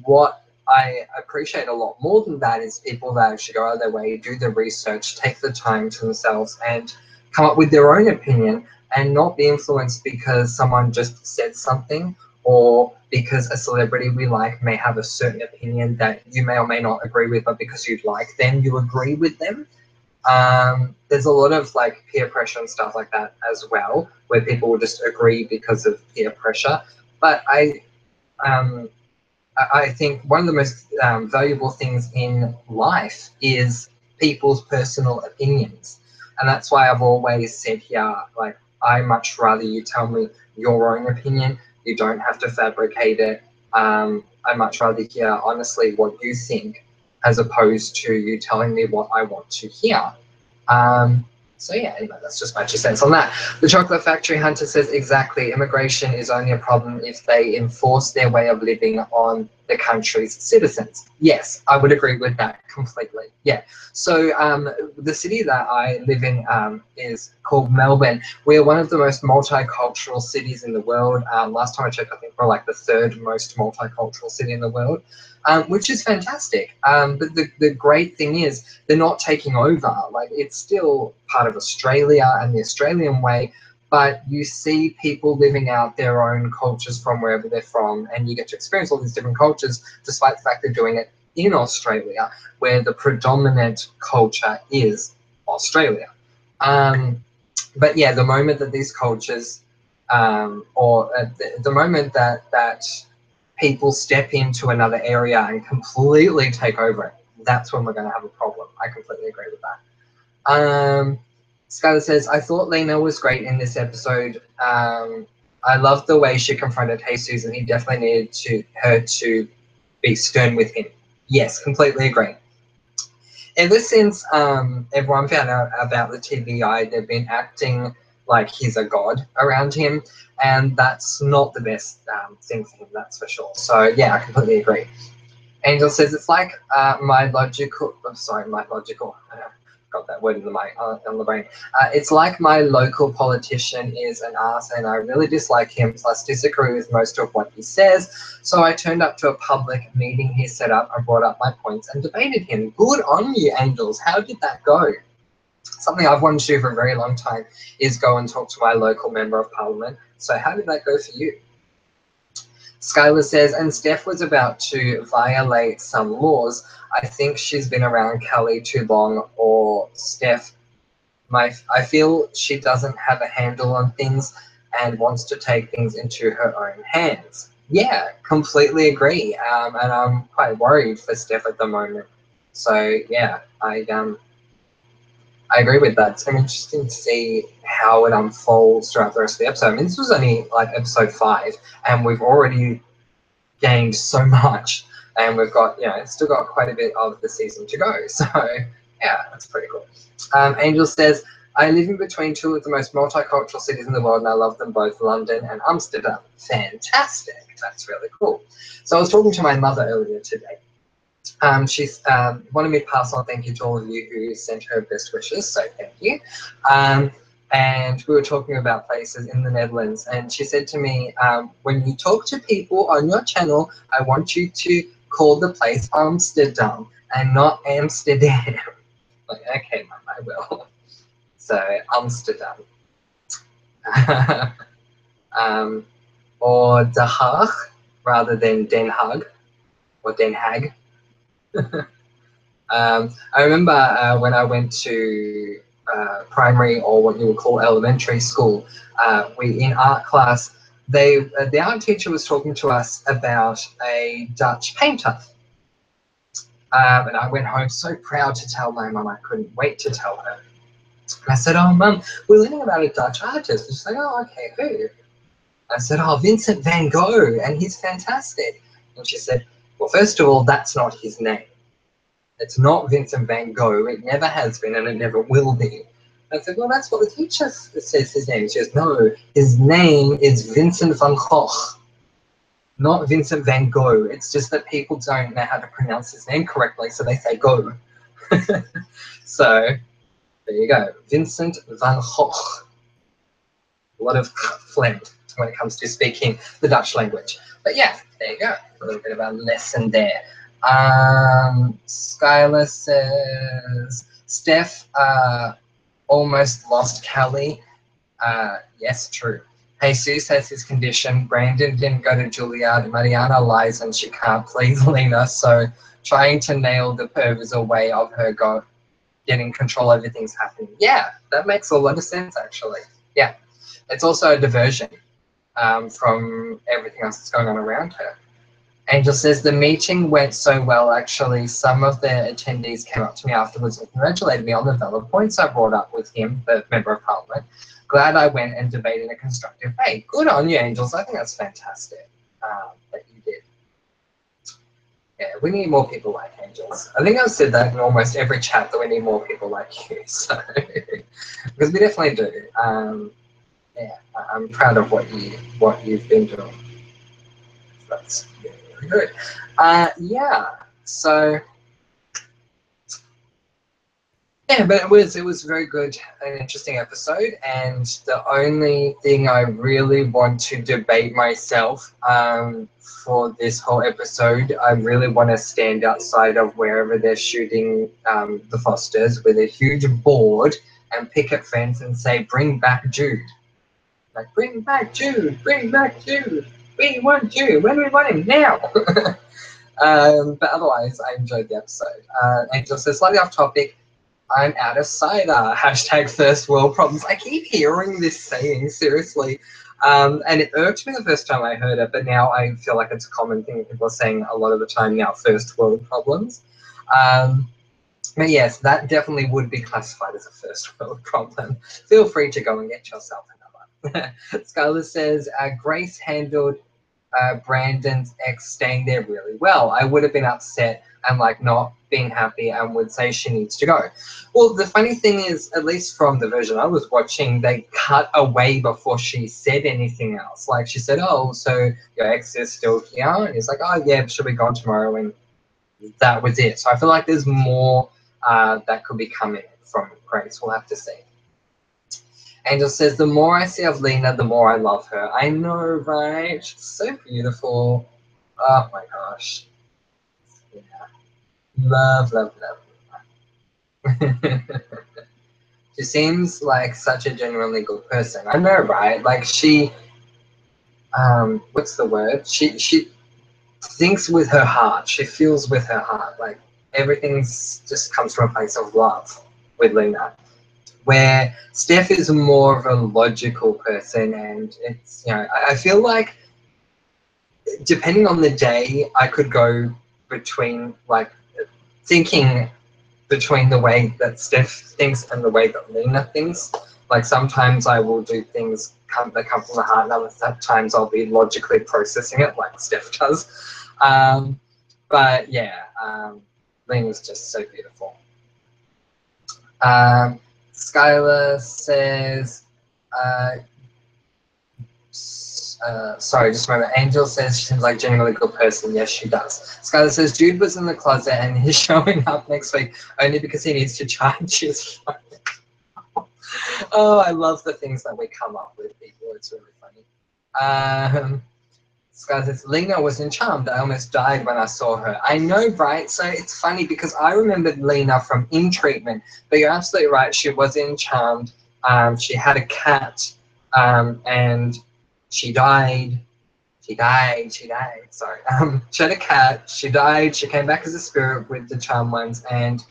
What I appreciate a lot more than that is people that actually go out of their way, do the research, take the time to themselves and come up with their own opinion and not be influenced because someone just said something, or because a celebrity we like may have a certain opinion that you may or may not agree with, but because you like them, you agree with them. There's a lot of like peer pressure and stuff like that as well, where people will just agree because of peer pressure. But I think one of the most valuable things in life is people's personal opinions. And that's why I've always said here, like, I much rather you tell me your own opinion. You don't have to fabricate it. I much rather hear honestly what you think, as opposed to you telling me what I want to hear. So yeah, anyway, that's just my 2 cents on that. The Chocolate Factory Hunter says, exactly, immigration is only a problem if they enforce their way of living on the country's citizens. Yes, I would agree with that completely. Yeah. So the city that I live in is called Melbourne. We're one of the most multicultural cities in the world. Last time I checked, I think we're like the 3rd most multicultural city in the world. Which is fantastic. But the great thing is they're not taking over. Like, it's still part of Australia and the Australian way, but you see people living out their own cultures from wherever they're from, and you get to experience all these different cultures, despite the fact they're doing it in Australia, where the predominant culture is Australia. But yeah, the moment that these cultures, the moment that people step into another area and completely take over it, that's when we're going to have a problem. I completely agree with that. Skylar says, I thought Lena was great in this episode. I loved the way she confronted Jesus, and he definitely needed her to be stern with him. Yes, completely agree. Ever since everyone found out about the TBI, they've been acting like he's a god around him, and that's not the best thing for him, that's for sure. So yeah, I completely agree. Angel says, it's like my logical, got that word in the brain. It's like my local politician is an arse, and I really dislike him, plus disagree with most of what he says. So I turned up to a public meeting he set up and brought up my points and debated him. Good on you, Angels. How did that go? Something I've wanted to do for a very long time is go and talk to my local member of parliament. So how did that go for you? Skylar says, and Steph was about to violate some laws. I think she's been around Callie too long, or Steph. I feel she doesn't have a handle on things and wants to take things into her own hands. Yeah, completely agree. And I'm quite worried for Steph at the moment. So yeah, I agree with that. It's going to be interesting to see how it unfolds throughout the rest of the episode. I mean, this was only like episode 5, and we've already gained so much, and we've got, still got quite a bit of the season to go. So yeah, that's pretty cool. Angel says, I live in between 2 of the most multicultural cities in the world, and I love them both, London and Amsterdam. Fantastic. That's really cool. So I was talking to my mother earlier today. She's wanted me to pass on thank you to all of you who sent her best wishes, so thank you. And we were talking about places in the Netherlands, and she said to me, when you talk to people on your channel, I want you to call the place Amsterdam and not Amsterdam. Like, okay, Mum, I will. So Amsterdam. Or De Haag rather than Den Haag or Den Haag. I remember when I went to primary, or what you would call elementary school, in art class, the art teacher was talking to us about a Dutch painter. And I went home so proud to tell my mum. I couldn't wait to tell her. And I said, oh, Mum, we're learning about a Dutch artist. And she's like, oh, okay, who? I said, oh, Vincent van Gogh, and he's fantastic. And she said, Well, first of all, that's not his name. It's not Vincent van Gogh. It never has been and it never will be. I said, well, that's what the teacher says his name is. She goes, no, his name is Vincent van Gogh, not Vincent van Gogh. It's just that people don't know how to pronounce his name correctly, so they say Go. So, there you go. Vincent van Gogh. A lot of phlegm when it comes to speaking the Dutch language. But yeah, there you go. A little bit of a lesson there. Skylar says, Steph almost lost Callie. Yes, true. Jesus has his condition. Brandon didn't go to Juilliard. Marianna lies and she can't please Lena. So trying to nail the perv is a way of her getting control over things happening. Yeah, that makes a lot of sense, actually. Yeah. It's also a diversion from everything else that's going on around her. Angel says, the meeting went so well, actually. Some of the attendees came up to me afterwards and congratulated me on the valid points I brought up with him, the Member of Parliament. Glad I went and debated in a constructive way. Good on you, Angels. I think that's fantastic that you did. Yeah, we need more people like Angels. I think I've said that in almost every chat that we need more people like you. So, because we definitely do. Yeah, I'm proud of what you've been doing. That's really good. Yeah, so yeah, but it was very good, an interesting episode, and the only thing I really want to debate myself for this whole episode, I really want to stand outside of wherever they're shooting the Fosters with a huge board and picket fence and say, bring back Jude. Like, bring back Jude, bring back Jude. We want Jude. When do we want him? Now. But otherwise, I enjoyed the episode. Angel says, slightly off topic, I'm out of cider. Hashtag first world problems. I keep hearing this saying, seriously. And it irked me the first time I heard it, but now I feel like it's a common thing people are saying a lot of the time now, first world problems. But yes, that definitely would be classified as a first world problem. Feel free to go and get yourself another. Skylar says, Grace handled Brandon's ex staying there really well. I would have been upset and like not being happy and would say she needs to go. Well, the funny thing is, at least from the version I was watching, they cut away before she said anything else. Like she said, oh, so your ex is still here? And he's like, oh yeah, she'll be gone tomorrow, and that was it. So I feel like there's more that could be coming from Grace. We'll have to see. Angel says, the more I see of Lena, the more I love her. I know, right? She's so beautiful. Oh my gosh. Yeah. Love, love, love. She seems like such a genuinely good person. I know, right? Like she, what's the word? She thinks with her heart. She feels with her heart. Like everything's just comes from a place of love with Lena. Where Steph is more of a logical person, and it's, you know, I feel like depending on the day, I could go between like thinking between the way that Steph thinks and the way that Lena thinks. Like sometimes I will do things that come from the heart, and other times I'll be logically processing it like Steph does. But yeah, Lena's just so beautiful. Skylar says, sorry, just a moment. Angel says she seems like a genuinely good person. Yes, she does. Skylar says, Jude was in the closet and he's showing up next week only because he needs to charge his phone. Oh, I love the things that we come up with, people. It's really funny. Skylar says, Lena was in Charmed. I almost died when I saw her. I know, right? So it's funny because I remembered Lena from In Treatment, but you're absolutely right. She was in Charmed. She had a cat, and she died. She died. Sorry. She had a cat. She died. She came back as a spirit with the Charmed ones, and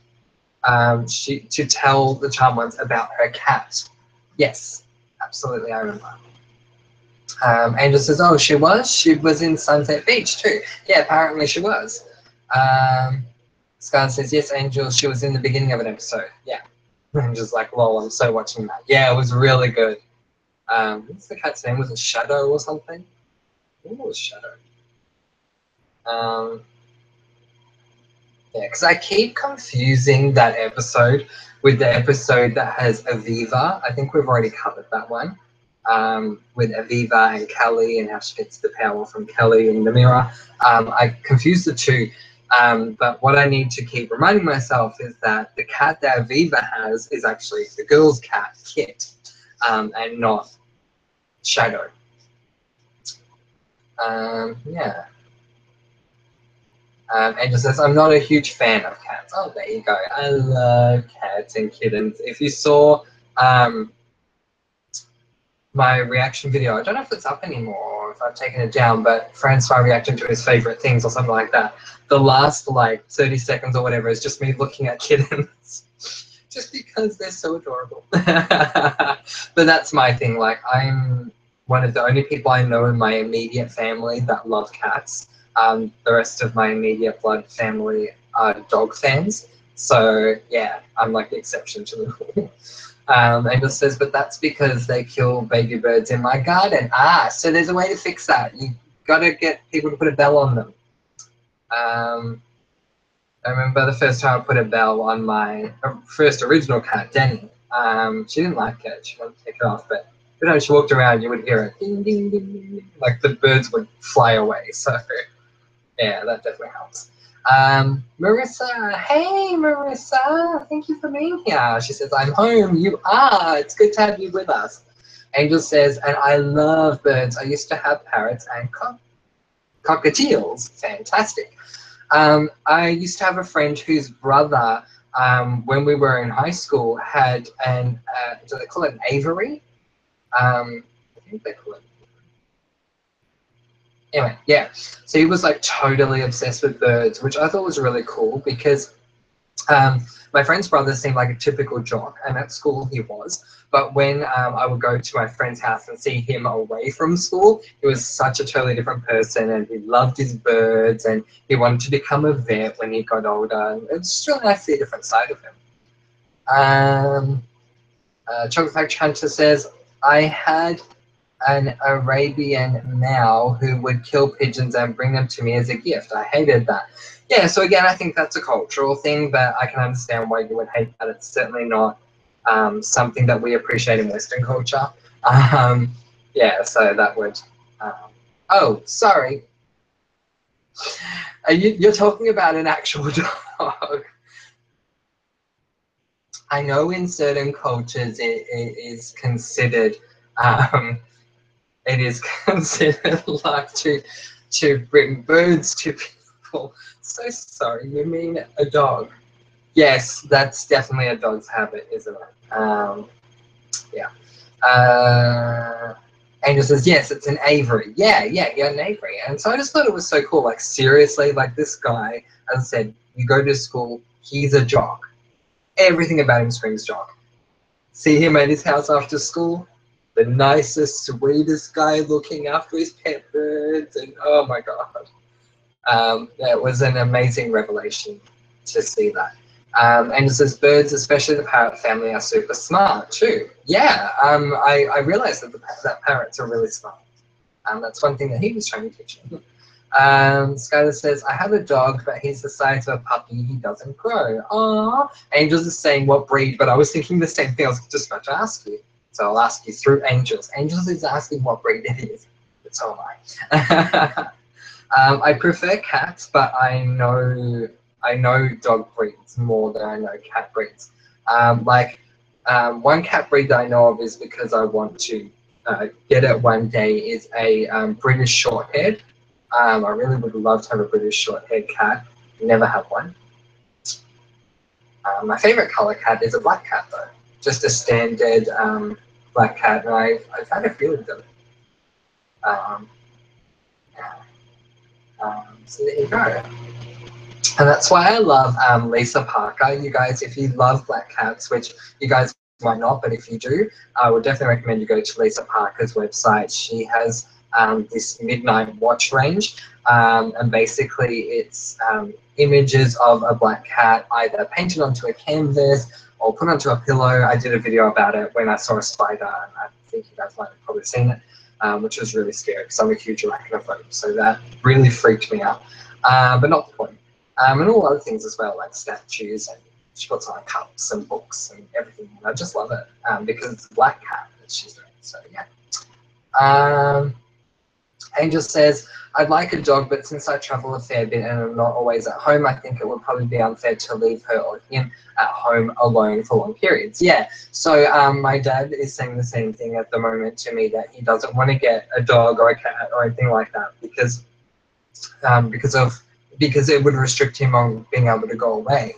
to tell the Charmed ones about her cat. Yes, absolutely, I remember. Angel says, oh, she was in Sunset Beach too. Yeah, apparently she was. Scar says, yes, Angel, she was in the beginning of an episode. Yeah. Angel's like, lol, I'm so watching that. Yeah, it was really good. What's the cat's name? Was it Shadow or something? I think it was Shadow. Yeah, because I keep confusing that episode with the episode that has Aviva. I think we've already covered that one. With Aviva and Callie and how she gets the power from Callie in the mirror. I confuse the two. But what I need to keep reminding myself is that the cat that Aviva has is actually the girl's cat, Kit, and not Shadow. Yeah. Angel says, I'm not a huge fan of cats. Oh, there you go. I love cats and kittens. If you saw my reaction video, I don't know if it's up anymore or if I've taken it down, but Francois reacting to his favorite things or something like that. The last like 30 seconds or whatever is just me looking at kittens just because they're so adorable. But that's my thing. Like, I'm one of the only people I know in my immediate family that love cats. The rest of my immediate blood family are dog fans. So yeah, I'm like the exception to the rule. Angel says, but that's because they kill baby birds in my garden. So there's a way to fix that. You gotta get people to put a bell on them. I remember the first time I put a bell on my first original cat, Denny. She didn't like it. She wanted to take it off, but every time she walked around, you would hear it ding, ding, ding, ding, ding. Like the birds would fly away. So yeah, that definitely helps. Marissa, hey Marissa, thank you for being here. She says, I'm home. You are. It's good to have you with us. Angel says, and I love birds. I used to have parrots and cockatiels. Fantastic. I used to have a friend whose brother, when we were in high school, had an, do they call it an aviary? I think they call it. Anyway, yeah. So he was like totally obsessed with birds, which I thought was really cool because my friend's brother seemed like a typical jock, and at school he was. But when I would go to my friend's house and see him away from school, he was such a totally different person, and he loved his birds, and he wanted to become a vet when he got older. And it's just really nice to see a different side of him. Chocolate Factory Hunter says, I had an Arabian Mao who would kill pigeons and bring them to me as a gift. I hated that. Yeah, so again, I think that's a cultural thing, but I can understand why you would hate that. It's certainly not something that we appreciate in Western culture. Yeah, so that would... oh, sorry. You're talking about an actual dog. I know in certain cultures it is considered... it is considered like to bring birds to people. So sorry, you mean a dog? Yes, that's definitely a dog's habit, isn't it? Yeah. Angel says, yes, it's an aviary. Yeah, an aviary. And so I just thought it was so cool. Like, seriously, like this guy, as I said, you go to school, he's a jock. Everything about him screams jock. See him at his house after school, the nicest, sweetest guy looking after his pet birds, and oh my god. That was an amazing revelation to see that. And it says birds, especially the parrot family, are super smart too. Yeah, I realized that parrots are really smart. That's one thing that he was trying to teach me. Skylar says, I have a dog, but he's the size of a puppy. He doesn't grow. Aww. Angels is saying what breed, but I was thinking the same thing. I was just about to ask you. So I'll ask you through Angels. Angels is asking what breed it is. But so am I. I prefer cats, but I know dog breeds more than I know cat breeds. One cat breed that I know of is because I want to get it one day is a British Shorthaired. I really would love to have a British Shorthaired cat. Never have one. My favorite color cat is a black cat though. Just a standard black cat, and I've had a few of them. So there you go. And that's why I love Lisa Parker. You guys, if you love black cats, which you guys might not, but if you do, I would definitely recommend you go to Lisa Parker's website. She has this midnight watch range, and basically it's images of a black cat either painted onto a canvas or put onto a pillow. I did a video about it when I saw a spider, and I think you guys might have probably seen it, which was really scary because I'm a huge arachnophobe, so that really freaked me out, but not the point. And all other things as well, like statues, and she puts on like, cups and books and everything. And I just love it because it's a black cat that she's doing. So yeah. Angel says, I'd like a dog, but since I travel a fair bit and I'm not always at home, I think it would probably be unfair to leave her or him at home alone for long periods. Yeah, so my dad is saying the same thing at the moment to me, that he doesn't want to get a dog or a cat or anything like that because it would restrict him on being able to go away.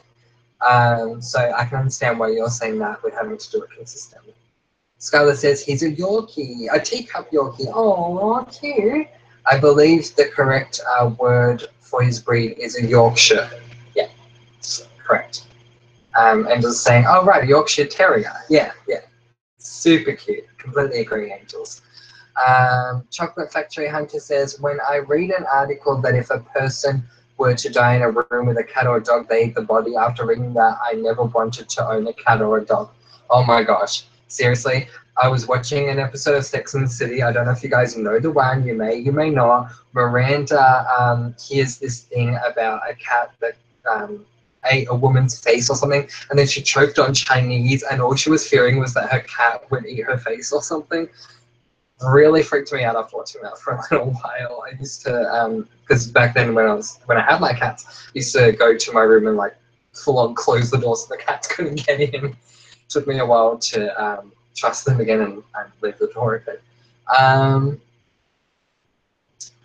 So I can understand why you're saying that with having to do it consistently. Skylar says he's a Yorkie, a teacup Yorkie. Oh, cute. I believe the correct word for his breed is a Yorkshire. Yeah, correct. And just saying, oh right, a Yorkshire Terrier. Yeah, yeah. Super cute. Completely agree, Angels. Chocolate Factory Hunter says, when I read an article that if a person were to die in a room with a cat or a dog, they eat the body. After reading that, I never wanted to own a cat or a dog. Oh my gosh. Seriously, I was watching an episode of Sex and the City. I don't know if you guys know the one. You may not. Miranda hears this thing about a cat that ate a woman's face or something, and then she choked on Chinese, and all she was fearing was that her cat would eat her face or something. Really freaked me out after watching that for a little while. I used to, because back then when I had my cats, I used to go to my room and like full on close the door so the cats couldn't get in. Took me a while to trust them again and leave the door open.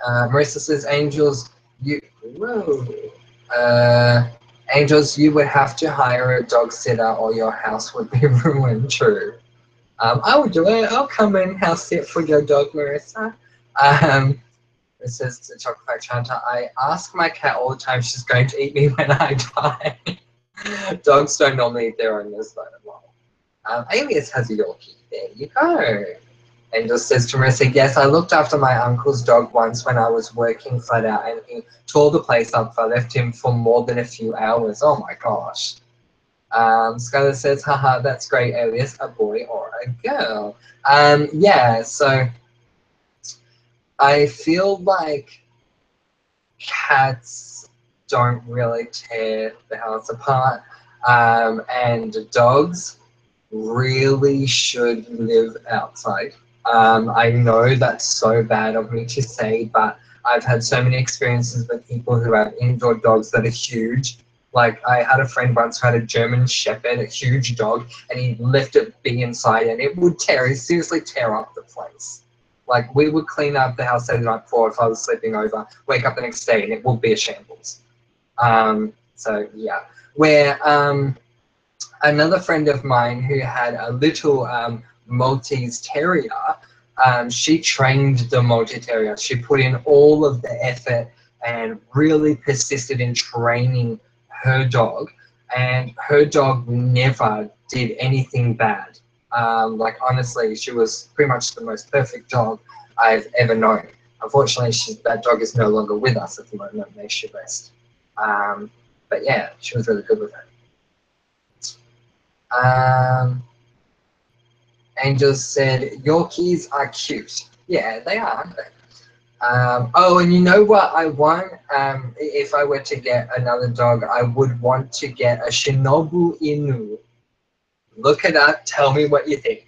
Marissa says, Angels, Angels, you would have to hire a dog sitter or your house would be ruined. True. I would do it. I'll come and house sit for your dog, Marissa. It says to Chocolate Factory Hunter, I ask my cat all the time she's going to eat me when I die. Dogs don't normally eat their owners though. AEST has a Yorkie. There you go. And just says to Marissa, yes, I looked after my uncle's dog once when I was working flat out and he tore the place up. I left him for more than a few hours. Oh my gosh. Skylar says, haha, that's great, Elias, a boy or a girl. Yeah, so I feel like cats don't really tear the house apart, and dogs really should live outside. I know that's so bad of me to say, but I've had so many experiences with people who have indoor dogs that are huge. Like I had a friend once who had a German Shepherd, a huge dog, and he left it be inside and it would seriously tear up the place. Like we would clean up the house the night before if I was sleeping over, wake up the next day and it would be a shambles. So yeah. Where another friend of mine who had a little Maltese Terrier, she trained the Maltese Terrier. She put in all of the effort and really persisted in training her dog, and her dog never did anything bad. Like honestly, she was pretty much the most perfect dog I've ever known. Unfortunately, that dog is no longer with us at the moment. May she rest. But yeah, she was really good with it. Angel said, Yorkies are cute. Yeah, they are, aren't they? Oh, and you know what I want? If I were to get another dog, I would want to get a Shinobu Inu. Look it up. Tell me what you think.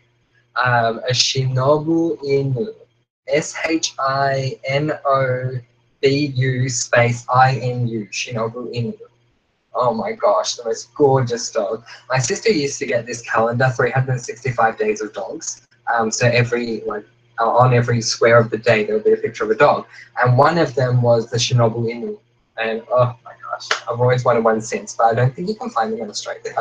A Shinobu Inu. SHINOBU space INU. Shinobu Inu. Oh my gosh, the most gorgeous dog. My sister used to get this calendar, 365 days of dogs. So on every square of the day, there would be a picture of a dog. And one of them was the Shinobu Inu. And oh my gosh, I've always wanted one since, but I don't think you can find them in Australia.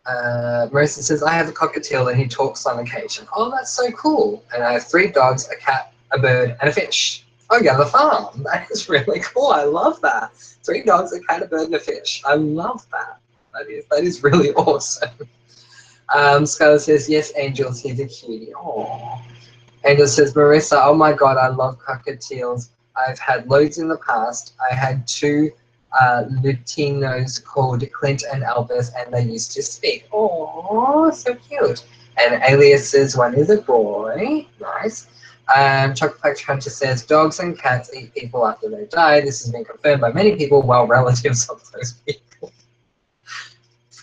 Marissa says, I have a cockatiel and he talks on occasion. Oh, that's so cool. And I have 3 dogs, a cat, a bird, and a fish. Oh, you have a farm. That is really cool. I love that. 3 dogs, a cat, a bird, and a fish. I love that. That is really awesome. Skylar says, yes, Angels, he's a cutie. Aww. Angel says, Marissa, oh my God, I love cockatiels. I've had loads in the past. I had 2 Lutinos called Clint and Albus, and they used to speak. Oh, so cute. And Alias says, one is a boy. Nice. Chocolate Factory Hunter says, dogs and cats eat people after they die. This has been confirmed by many people, while relatives of those people.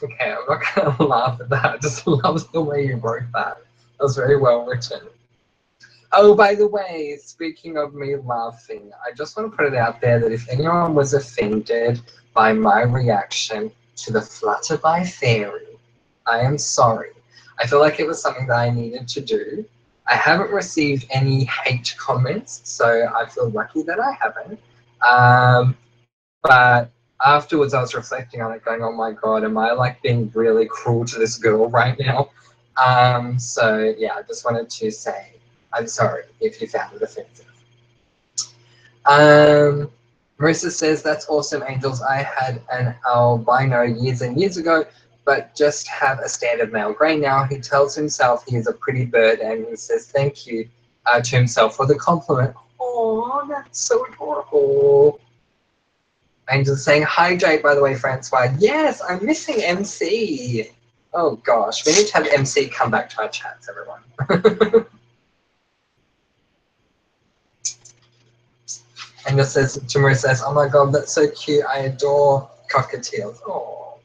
Okay, I'm not going to laugh at that. I just love the way you wrote that. That was very well written. Oh, by the way, speaking of me laughing, I just want to put it out there that if anyone was offended by my reaction to the Flutterby Fairy, I am sorry. I feel like it was something that I needed to do. I haven't received any hate comments, so I feel lucky that I haven't. But afterwards I was reflecting on it going, oh my god, am I like being really cruel to this girl right now? So yeah, I just wanted to say I'm sorry if you found it offensive. Marissa says, that's awesome, Angels. I had an albino years and years ago, but just have a standard male grey now. He tells himself he is a pretty bird, and he says thank you to himself for the compliment. Oh, that's so adorable. Angel's saying, hi, Jake, by the way, Francois. Yes, I'm missing MC. Oh, gosh. We need to have MC come back to our chats, everyone. Angel says, Tamara says, oh my god, that's so cute. I adore cockatiels. Oh.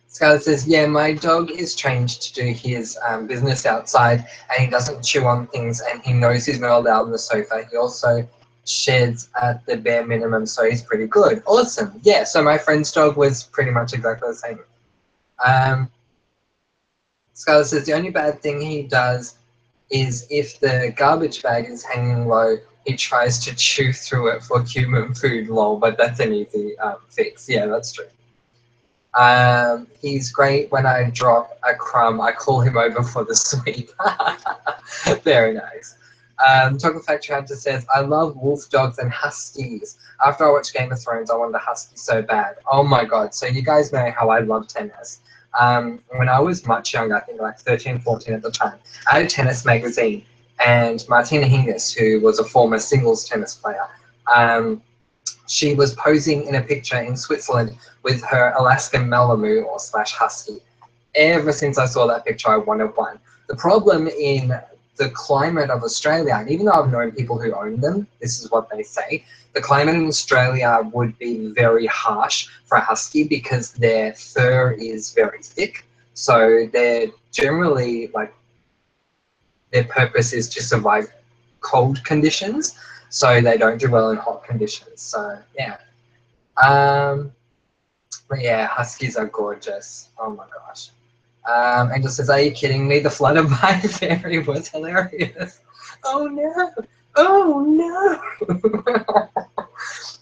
Scarlett says, yeah, my dog is trained to do his business outside, and he doesn't chew on things, and he knows he's not allowed on the sofa. He also sheds at the bare minimum, so he's pretty good. Awesome. Yeah, so my friend's dog was pretty much exactly the same. Scarlett says, the only bad thing he does is if the garbage bag is hanging low, he tries to chew through it for human food, lol, but that's an easy fix. Yeah, that's true. He's great when I drop a crumb. I call him over for the sweep. Very nice. Chocolate Factory Hunter says, I love wolf dogs and huskies. After I watched Game of Thrones, I wanted a husky so bad. Oh my god. So you guys know how I love tennis. When I was much younger, I think like 13, 14 at the time, I had a tennis magazine, and Martina Hingis, who was a former singles tennis player, she was posing in a picture in Switzerland with her Alaskan Malamute or / husky. Ever since I saw that picture, I wanted one. The problem in the climate of Australia, and even though I've known people who own them, this is what they say, the climate in Australia would be very harsh for a husky because their fur is very thick. So they're generally like, their purpose is to survive cold conditions, so they don't do well in hot conditions. So yeah. But yeah, huskies are gorgeous. Oh my gosh. Angel says, are you kidding me? The Flutterby Fairy was hilarious. Oh no. Oh no.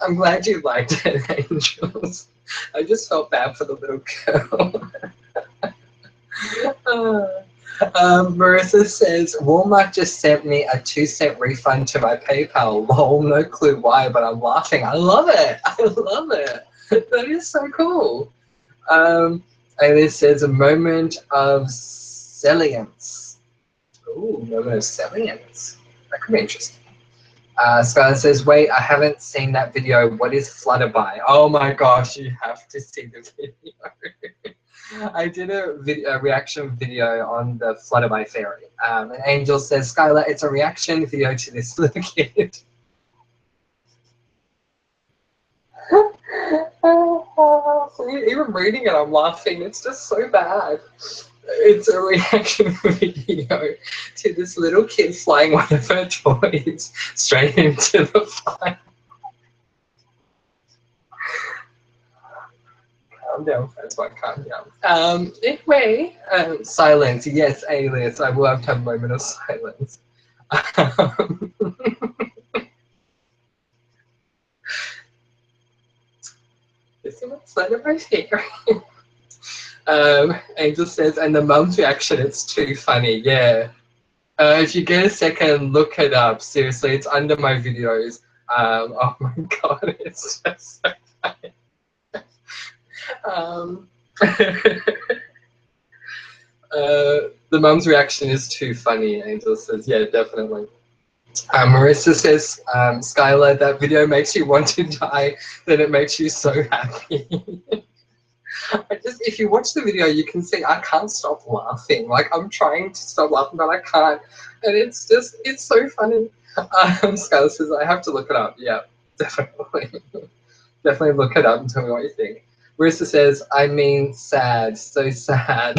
I'm glad you liked it, Angels. I just felt bad for the little girl. Marissa says, Walmart just sent me a 2-cent refund to my PayPal. Lol, no clue why, but I'm laughing. I love it. I love it. That is so cool. And it says a moment of salience. Ooh, moment of salience. That could be interesting. Skylar says, wait, I haven't seen that video. What is Flutterby? Oh my gosh, you have to see the video. I did a reaction video on the Flutterby Fairy. And Angel says, Skylar, it's a reaction video to this little kid. Even reading it, I'm laughing. It's just so bad. It's a reaction video to this little kid flying one of her toys straight into the fire. Calm down, Francois, calm down. Anyway, silence. Yes, Alias, I will have to have a moment of silence. This is what's out of my hair. Angel says, and the mum's reaction, it's too funny. Yeah. If you get a second, look it up. Seriously, it's under my videos. Oh my god, it's just so funny. The mum's reaction is too funny, Angel says. Yeah, definitely. Marissa says, Skylar, that video makes you want to die, then it makes you so happy. If you watch the video, you can see I can't stop laughing. Like, I'm trying to stop laughing, but I can't. And it's so funny. Skylar says, I have to look it up. Yeah, definitely. Definitely look it up and tell me what you think. Marissa says, I mean sad, so sad.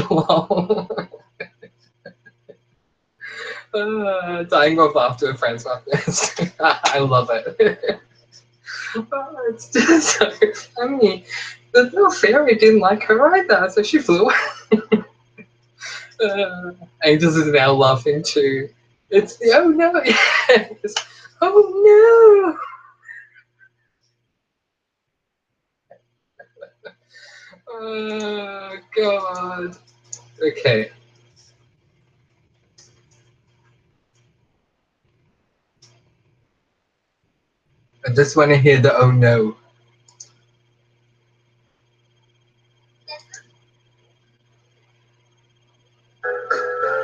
Dying of laughter with friends like this. I love it. Oh, it's just so funny. The little fairy didn't like her either, so she flew away. Angels is now laughing too. It's the oh no, yes. Oh no. Oh God. Okay. I just want to hear the oh no.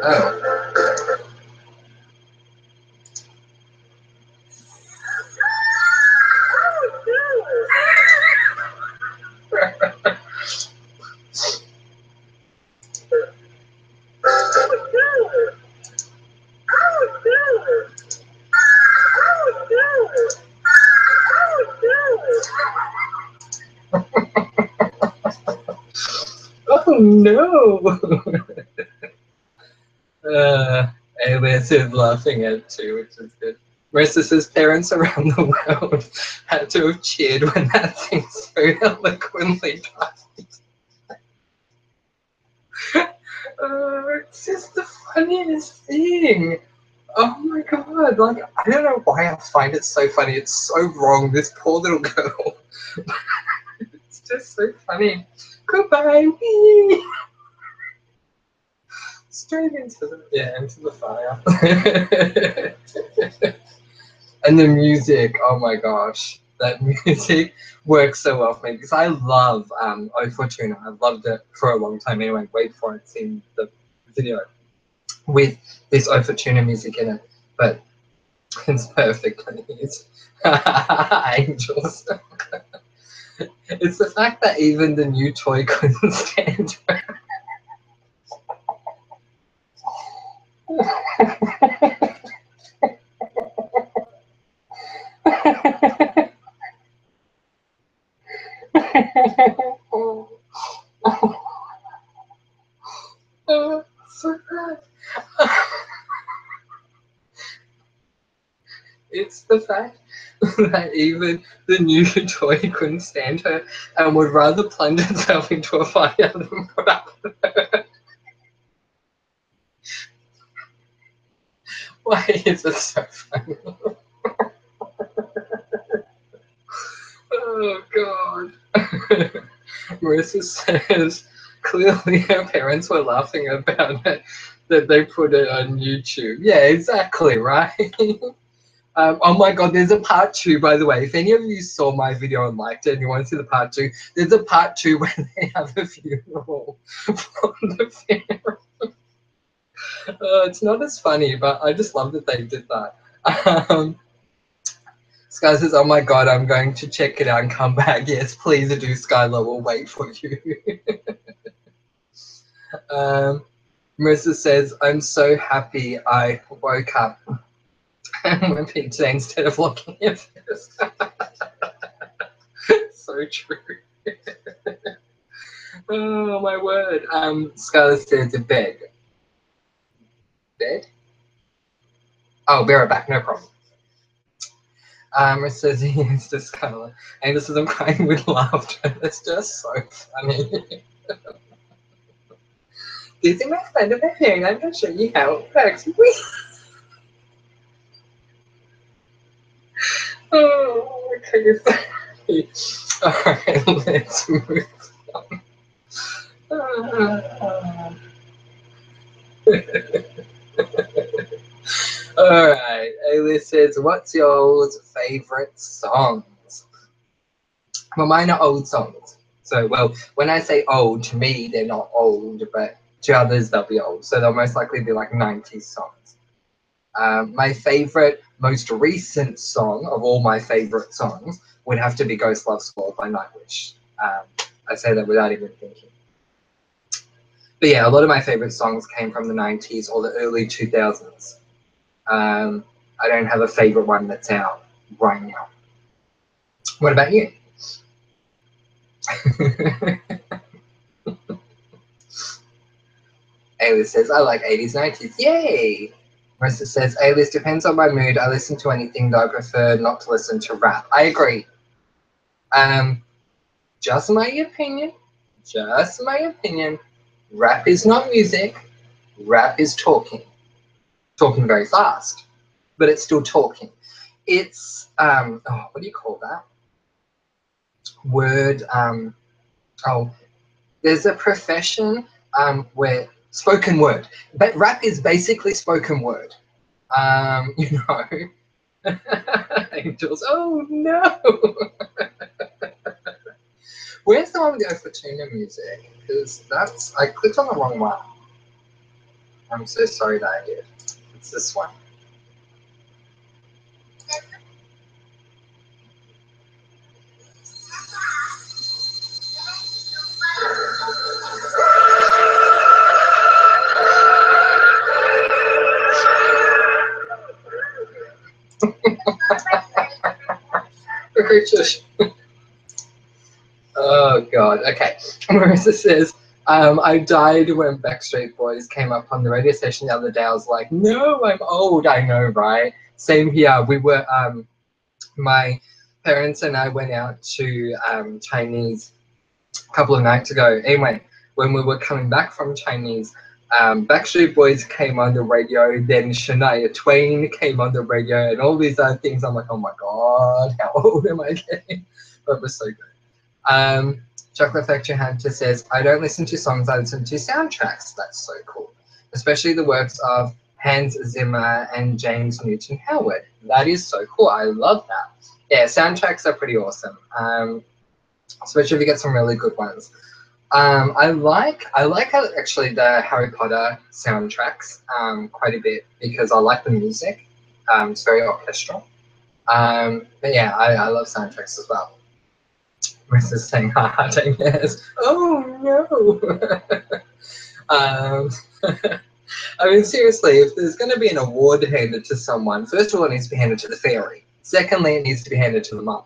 Oh. Oh no! AEST is laughing at it too, which is good. Marissa says parents around the world had to have cheered when that thing so eloquently died. It's just the funniest thing. Oh my God, like, I don't know why I find it so funny. It's so wrong, this poor little girl. It's just so funny. Goodbye, wee. Straight into the fire. And the music, oh my gosh, that music works so well for me because I love O Fortuna. I've loved it for a long time anyway. Wait for it, it's in the video with this O Fortuna music in it, but it's perfectly used. Angels. It's the fact that even the new toy couldn't stand her. So bad. It's the fact that even the new toy couldn't stand her and would rather plunge itself into a fire than put up with her. Why is it so funny? Oh God. Marissa says clearly her parents were laughing about it, that they put it on YouTube. Yeah, exactly, right? Oh my God, there's a part 2, by the way. If any of you saw my video and liked it and you want to see the part 2, there's a part 2 where they have a funeral for the fairy. It's not as funny, but I just love that they did that. Sky says, oh my God, I'm going to check it out and come back. Yes, please do, Skylar. We'll wait for you. Marissa says, I'm so happy I woke up and went pizza instead of looking at this. So true. Oh my word. Skylar says a bed. Bed? Oh, be right back, no problem. It says yes to Skylar. And this is I'm crying with laughter. It's just so funny. This is my friend of my hair and I'm gonna show you how it works. Oh, okay. Alright, let's move on. Alright, Alice says, what's your favorite songs? Well, mine are old songs. So, well, when I say old, to me, they're not old, but to others, they'll be old. So they'll most likely be like 90s songs. My favorite, most recent song of all my favorite songs would have to be Ghost Love Squall by Nightwish. I say that without even thinking. But yeah, a lot of my favorite songs came from the 90s or the early 2000s. I don't have a favorite one that's out right now. What about you? A-list says, I like 80s, 90s. Yay! Marissa says, A-list depends on my mood. I listen to anything, though I prefer not to listen to rap. I agree. Just my opinion. Just my opinion. Rap is not music. Rap is talking. Talking very fast. But it's still talking. It's, what do you call that? Word, there's a profession where spoken word. But rap is basically spoken word. You know. Angels, oh no! Where's the one with the Fortuna music? Because I clicked on the wrong one. I'm so sorry that I did. It's this one. Oh god, okay. Marissa says, I died when Backstreet Boys came up on the radio station the other day. I was like, no, I'm old. I know, right? Same here. We were, my parents and I went out to Chinese a couple of nights ago. Anyway, when we were coming back from Chinese, Backstreet Boys came on the radio, then Shania Twain came on the radio, and all these other things. I'm like, oh my god, how old am I getting? But it was so good. Chocolate Factory Hunter says, I don't listen to songs, I listen to soundtracks. That's so cool. Especially the works of Hans Zimmer and James Newton Howard. That is so cool. I love that. Yeah, soundtracks are pretty awesome. Especially if you get some really good ones. I like actually the Harry Potter soundtracks quite a bit because I like the music. It's very orchestral. But yeah, I love soundtracks as well. Mrs. saying, haha, 10 years. Oh no! I mean, seriously, if there's going to be an award handed to someone, first of all, it needs to be handed to the fairy. Secondly, it needs to be handed to the mum.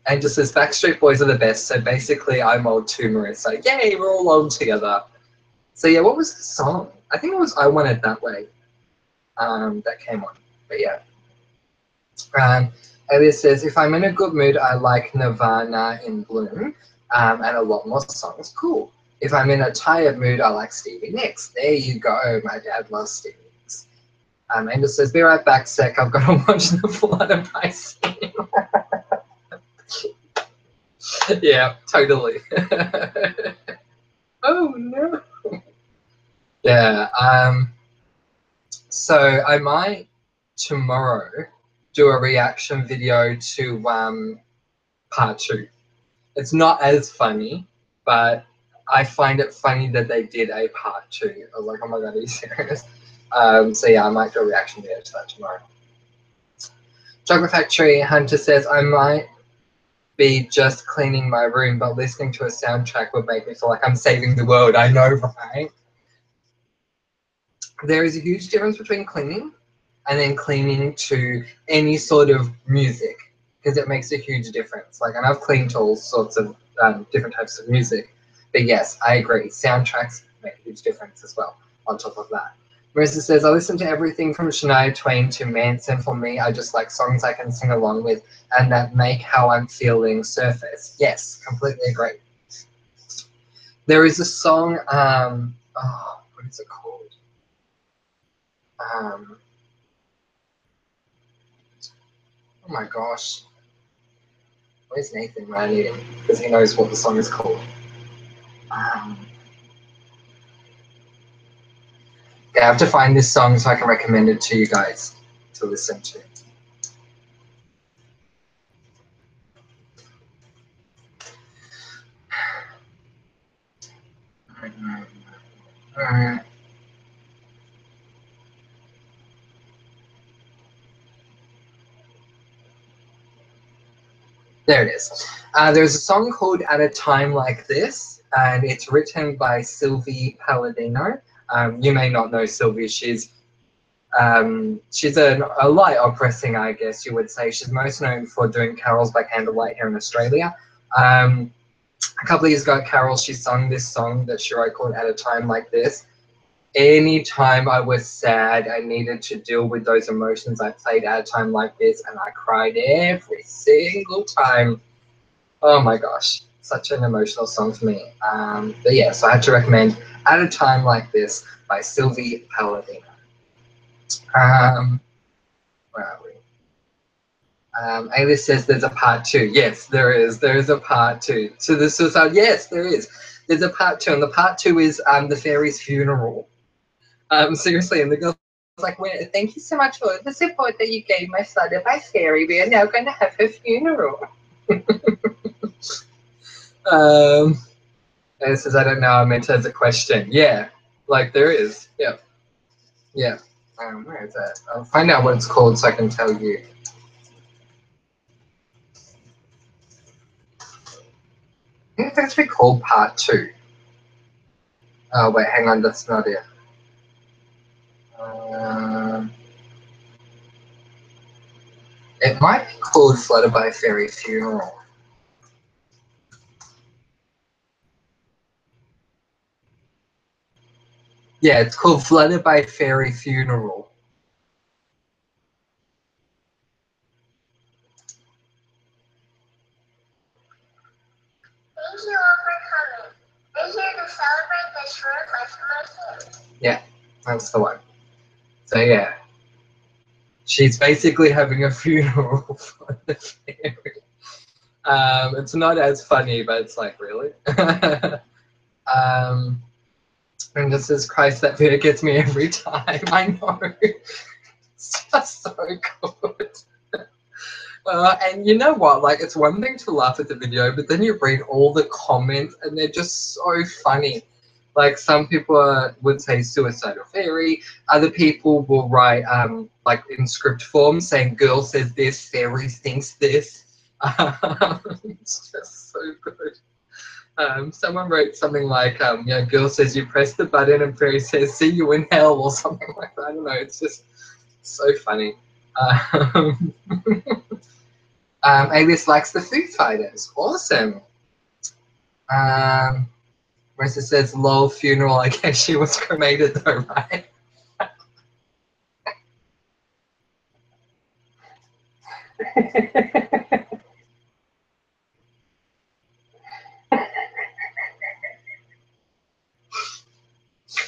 And just says, Backstreet Boys are the best, so basically I'm old too, Marissa. Yay, we're all old together. So yeah, what was the song? I think it was I Want It That Way that came on, but yeah. Elias says, if I'm in a good mood, I like Nirvana in Bloom and a lot more songs. Cool. If I'm in a tired mood, I like Stevie Nicks. There you go. My dad loves Stevie Nicks. Angel says, be right back, sec. I've got to watch the Flood of Ice. Yeah, totally. Oh, no. Yeah. So I might tomorrow do a reaction video to part 2. It's not as funny, but I find it funny that they did a part 2. I was like, oh my god, are you serious? So yeah, I might do a reaction video to that tomorrow. Chocolate Factory Hunter says, I might be just cleaning my room, but listening to a soundtrack would make me feel like I'm saving the world. I know, right? There is a huge difference between cleaning and then cleaning to any sort of music, because it makes a huge difference. Like, and I've cleaned to all sorts of different types of music, but yes, I agree. Soundtracks make a huge difference as well. On top of that, Marissa says, I listen to everything from Shania Twain to Manson. For me, I just like songs I can sing along with and that make how I'm feeling surface. Yes, completely agree. There is a song, what is it called? Oh my gosh. Where's Nathan when I need him? Because he knows what the song is called. Yeah, I have to find this song so I can recommend it to you guys to listen to. Alright. There it is. There's a song called At a Time Like This, and it's written by Sylvie Palladino. You may not know Sylvie. She's a light opera singer, I guess you would say. She's most known for doing carols by candlelight here in Australia. A couple of years ago at Carol, she sung this song that she wrote called At a Time Like This. Anytime I was sad, I needed to deal with those emotions, I played At a Time Like This, and I cried every single time. Oh my gosh, such an emotional song for me. But yeah, so I had to recommend At a Time Like This by Sylvie Palladino. Where are we? Alice says there's a part 2. Yes, there is. There is a part 2 to the suicide. Yes, there is. There's a part 2, and the part 2 is the fairy's funeral. Seriously, and the girl's like, well, thank you so much for the support that you gave my son and my fairy. We are now going to have her funeral. And it says, I don't know, I meant as a question. Yeah, like there is. Yeah. Yeah. Where is that? I'll find out what it's called so I can tell you. I think it's actually called part 2. Oh, wait, hang on, that's not it. It might be called Flooded by a Fairy Funeral. Yeah, it's called Flooded by a Fairy Funeral. Thank you all for coming. We're here to celebrate the short life of my king. Yeah, that's the one. So yeah, she's basically having a funeral for the fairy. It's not as funny, but it's like, really? And this is Christ, that video gets me every time. I know. It's just so good. And you know what? Like, it's one thing to laugh at the video, but then you read all the comments, and they're just so funny. Like, some people would say suicidal fairy. Other people will write, like, in script form, saying girl says this, fairy thinks this. It's just so good. Someone wrote something like, you know, girl says you press the button and fairy says see you in hell, or something like that. I don't know. It's just so funny. Alias likes the Foo Fighters. Awesome. Marissa says, lol, funeral. I guess she was cremated though, right?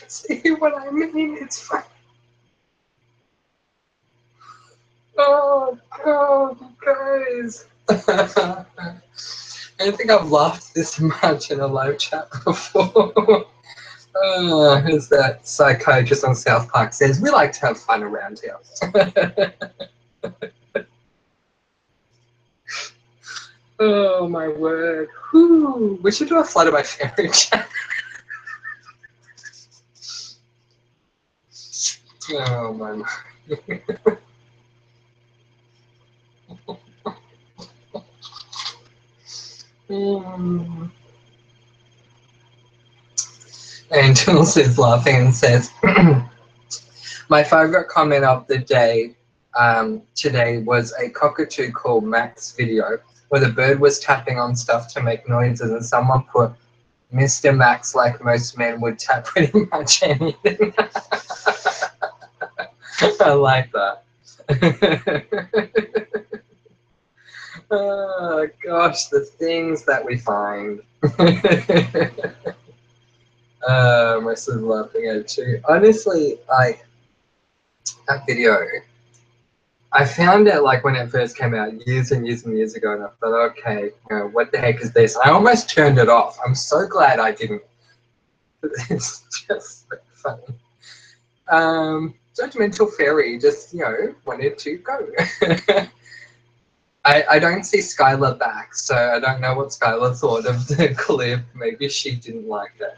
See what I mean? It's funny. Oh, God, you guys. I don't think I've laughed this much in a live chat before. As that psychiatrist on South Park says, we like to have fun around here. Oh, my word. Whew. We should do a Flooded by Fairy chat. Oh, my word. Angel says, laughing, and says, my favorite comment of the day today was a cockatoo called Max video where the bird was tapping on stuff to make noises, and someone put Mr. Max like most men would tap pretty much anything. I like that. Oh gosh, the things that we find. My son's laughing at it too. Honestly, like that video, I found it like when it first came out years and years and years ago, and I thought, okay, you know, what the heck is this? I almost turned it off. I'm so glad I didn't. It's just so funny. Judgmental fairy just, you know, wanted to go. I don't see Skylar back, so I don't know what Skylar thought of the clip. Maybe she didn't like it.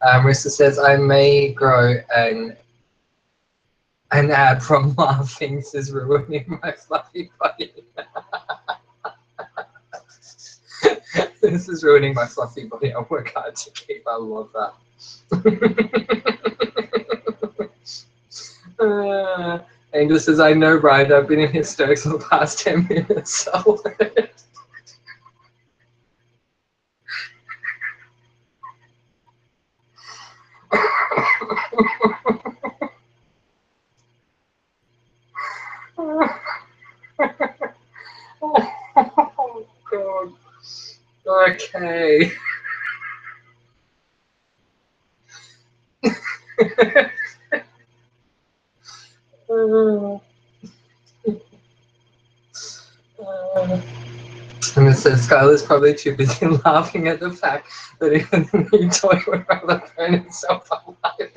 Marissa says, I may grow an An ad from laughing is ruining my fluffy body. This is ruining my fluffy body. I'll work hard to keep. I love that. Angel says, I know, right? I've been in hysterics for the past 10 minutes. So oh, God. Okay. And it says Skylar's probably too busy laughing at the fact that even the new toy would rather burn itself alive.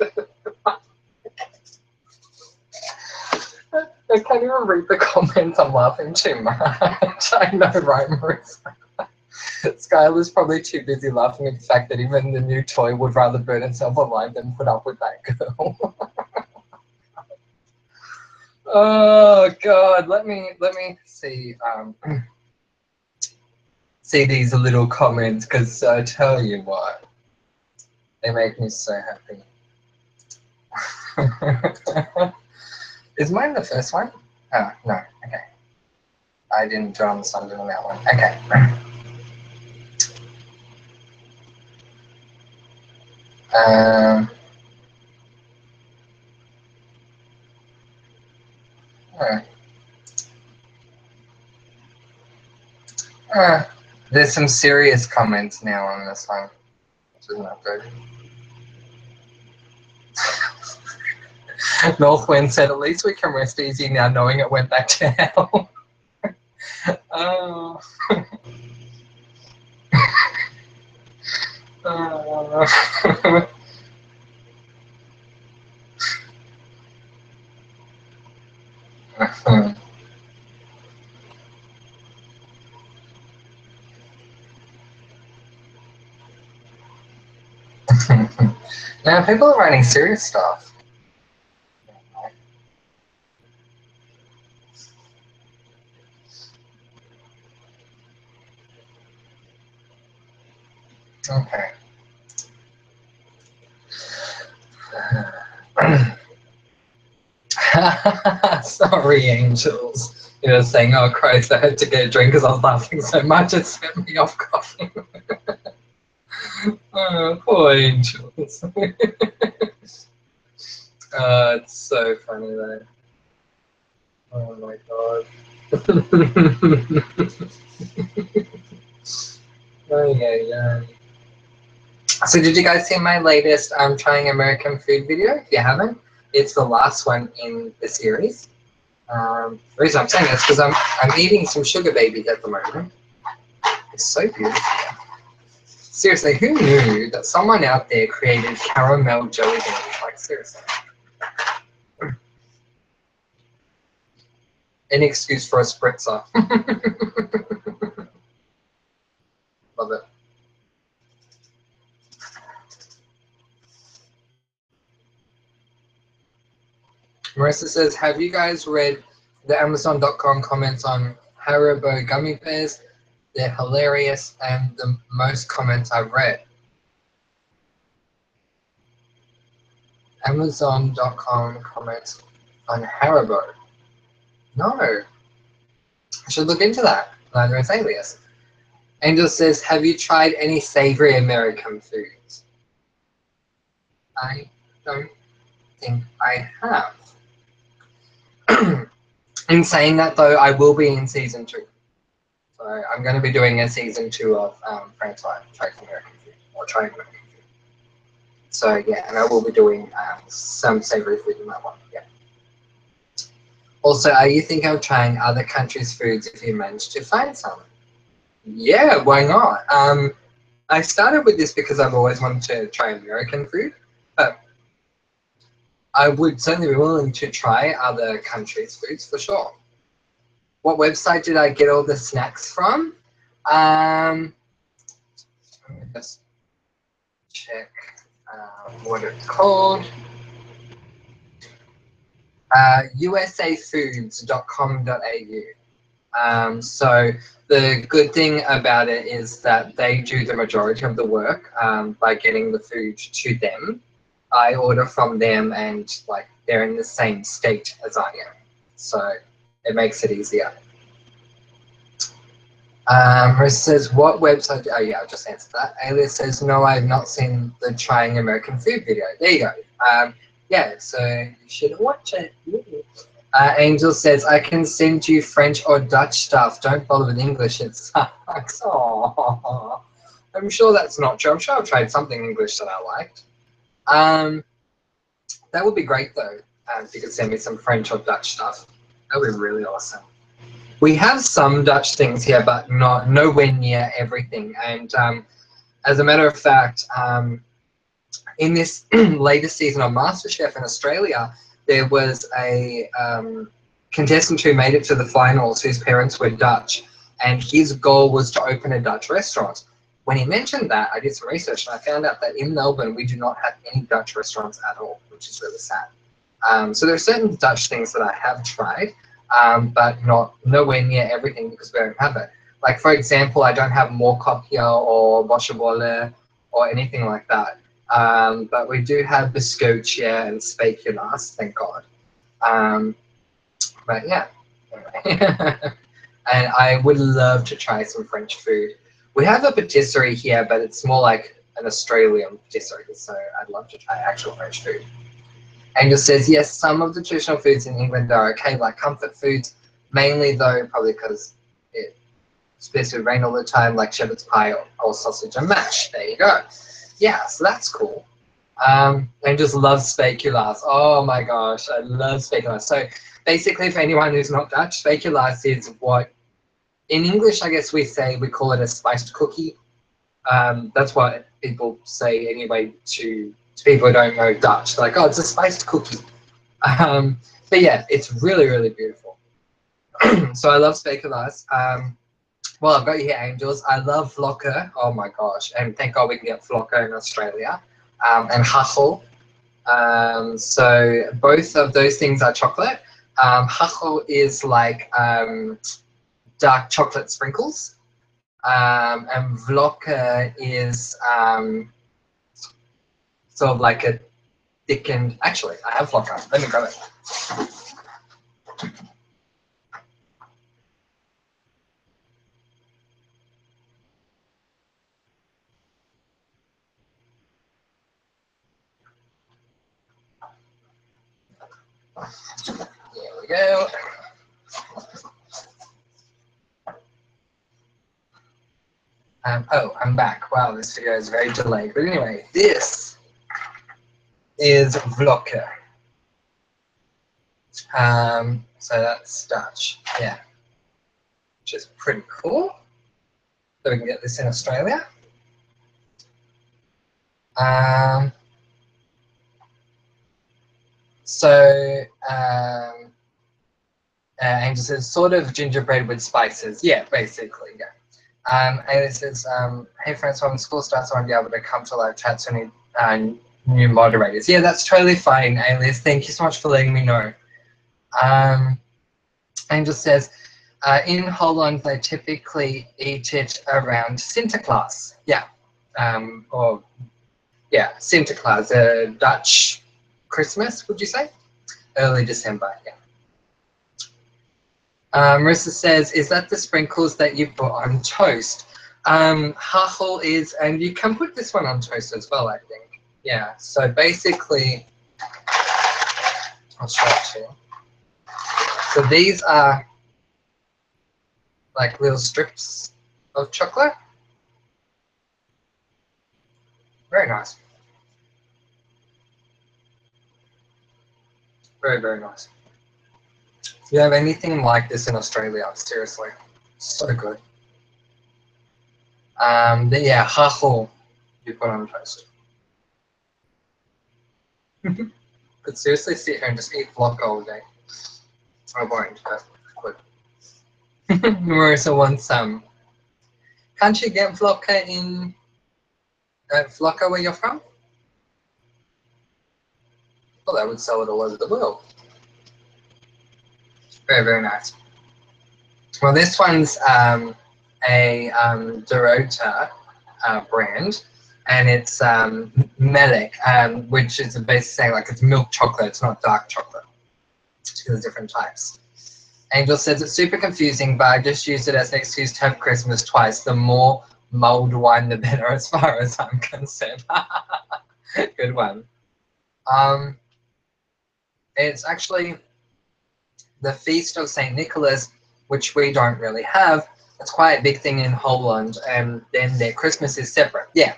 I can't even read the comments. I'm laughing too much. I know, right, Marissa? Skylar's probably too busy laughing at the fact that even the new toy would rather burn itself alive than put up with that girl. Oh God, let me see see these little comments, because I tell you what, they make me so happy. Is mine the first one? Oh no, okay. I didn't draw on the sun doing that one. Okay. There's some serious comments now on this one, which is not good. Northwind said, at least we can rest easy now knowing it went back to hell. Oh. Oh. Now people are writing serious stuff. Okay. Sorry, angels. You know, saying, oh Christ, I had to get a drink because I was laughing so much it set me off coughing. Oh, poor angels. It's so funny though. Oh my God. Oh, yeah. So did you guys see my latest trying American food video? If you haven't, it's the last one in the series. The reason I'm saying this is because I'm eating some sugar babies at the moment. It's so beautiful. Seriously, who knew that someone out there created caramel jelly babies? Like, seriously. Any excuse for a spritzer. Love it. Marissa says, have you guys read the Amazon.com comments on Haribo gummy bears? They're hilarious and the most comments I've read. Amazon.com comments on Haribo. No. I should look into that. Neither is Alias. Angel says, have you tried any savory American foods? I don't think I have. In saying that though, I will be in season 2. So I'm going to be doing a season 2 of Frank's Life, Trying American Food, or Trying American Food. So yeah, and I will be doing some savory food in that one, yeah. Also, are you thinking of trying other countries' foods if you manage to find some? Yeah, why not? I started with this because I've always wanted to try American food, but I would certainly be willing to try other countries' foods for sure. What website did I get all the snacks from? Let me just check what it's called. usafoods.com.au. So the good thing about it is that they do the majority of the work by getting the food to them. I order from them and like they're in the same state as I am. So it makes it easier. Marissa says, what website? Oh yeah, I'll just answer that. Alias says, no, I've not seen the Trying American Food video. There you go. Yeah, so you should watch it. Angel says, I can send you French or Dutch stuff. Don't bother with English. It sucks. Aww. I'm sure that's not true. I'm sure I've tried something English that I liked. That would be great though. If you could send me some French or Dutch stuff. That would be really awesome. We have some Dutch things here, but nowhere near everything. And as a matter of fact, in this latest season of MasterChef in Australia, there was a contestant who made it to the finals whose parents were Dutch, and his goal was to open a Dutch restaurant. When he mentioned that, I did some research and I found out that in Melbourne, we do not have any Dutch restaurants at all, which is really sad. So there are certain Dutch things that I have tried, but nowhere near everything because we don't have it. Like, for example, I don't have moorkop here or bosjebollen or anything like that. But we do have biscootje and speculaas, thank God. But yeah, anyway. And I would love to try some French food. We have a patisserie here, but it's more like an Australian patisserie, so I'd love to try actual French food. Angel says, yes, some of the traditional foods in England are okay, like comfort foods, mainly though, probably because it's supposed to rain all the time, like shepherd's pie or sausage and mash. There you go. Yeah, so that's cool. And just love speculaas. Oh my gosh, I love speculaas. So basically, for anyone who's not Dutch, speculaas is what, in English, I guess we call it a spiced cookie. That's what people say anyway to people who don't know Dutch. They're like, oh, it's a spiced cookie. But yeah, it's really, really beautiful. So I love speculaas. Well, I've got you here, Angels. I love vlokken. Oh my gosh. And thank God we can get vlokken in Australia. And hachel. So both of those things are chocolate. Hachel is like dark chocolate sprinkles. And vlokken is sort of like a thickened. Actually, I have vlokken. Let me grab it. There we go. Oh, I'm back. Wow, this video is very delayed. But anyway, this is vlokken. So that's Dutch, yeah, which is pretty cool. So we can get this in Australia. Angel says, sort of gingerbread with spices. Yeah, basically, yeah. And it says, hey friends, when school starts, I won't be able to come to live chats or need new moderators. Yeah, that's totally fine, Alias. Thank you so much for letting me know. Angel says, in Holland, they typically eat it around Sinterklaas. Yeah, or yeah, Sinterklaas, Dutch Christmas, would you say? Early December, yeah. Marissa says, is that the sprinkles that you put on toast? Hachel is, and you can put this one on toast as well, I think. Yeah, so basically, I'll show it to you. So these are like little strips of chocolate. Very nice. Very, very nice. If you have anything like this in Australia, seriously, so good. Then yeah, hachel you put on toast. Could seriously sit here and just eat vlog all day. I won't, but I could. Marissa wants some. Can't you get vlogger in vlogger where you're from? Well, that would sell it all over the world. Very, very nice. Well, this one's a Dorota brand, and it's Melek, which is basically saying like it's milk chocolate, it's not dark chocolate. There's different types. Angel says it's super confusing, but I just used it as an excuse to have Christmas twice. The more mulled wine, the better, as far as I'm concerned. Good one. It's actually the Feast of St. Nicholas, which we don't really have. It's quite a big thing in Holland, and then their Christmas is separate. Yeah,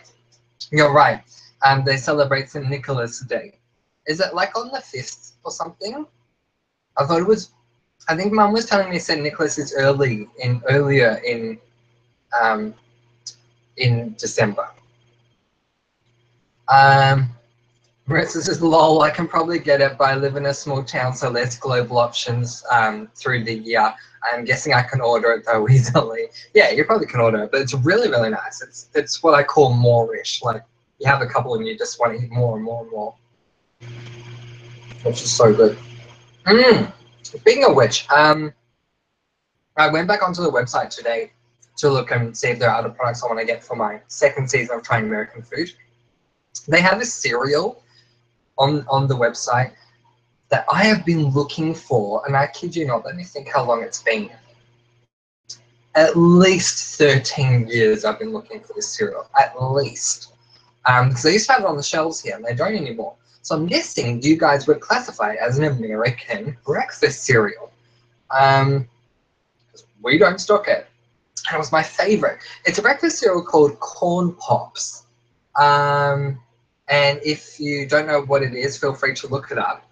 you're right. They celebrate St. Nicholas Day. Is it like on the 5th or something? I thought it was. I think Mum was telling me St. Nicholas is earlier in December. Marissa says, lol, I can probably get it, but I live in a small town, so less global options through the year. I'm guessing I can order it though easily. Yeah, you probably can order it, but it's really, really nice. It's what I call more-ish. Like you have a couple and you just want to eat more and more and more, which is so good. Speaking of which, I went back onto the website today to look and see if there are other products I want to get for my second season of trying American food. They have a cereal on the website that I have been looking for, and I kid you not, let me think how long it's been. At least 13 years I've been looking for this cereal, at least. Because they used to have it on the shelves here, and they don't anymore. So I'm guessing you guys would classify it as an American breakfast cereal. We don't stock it. And it was my favorite. It's a breakfast cereal called Corn Pops. And if you don't know what it is, feel free to look it up.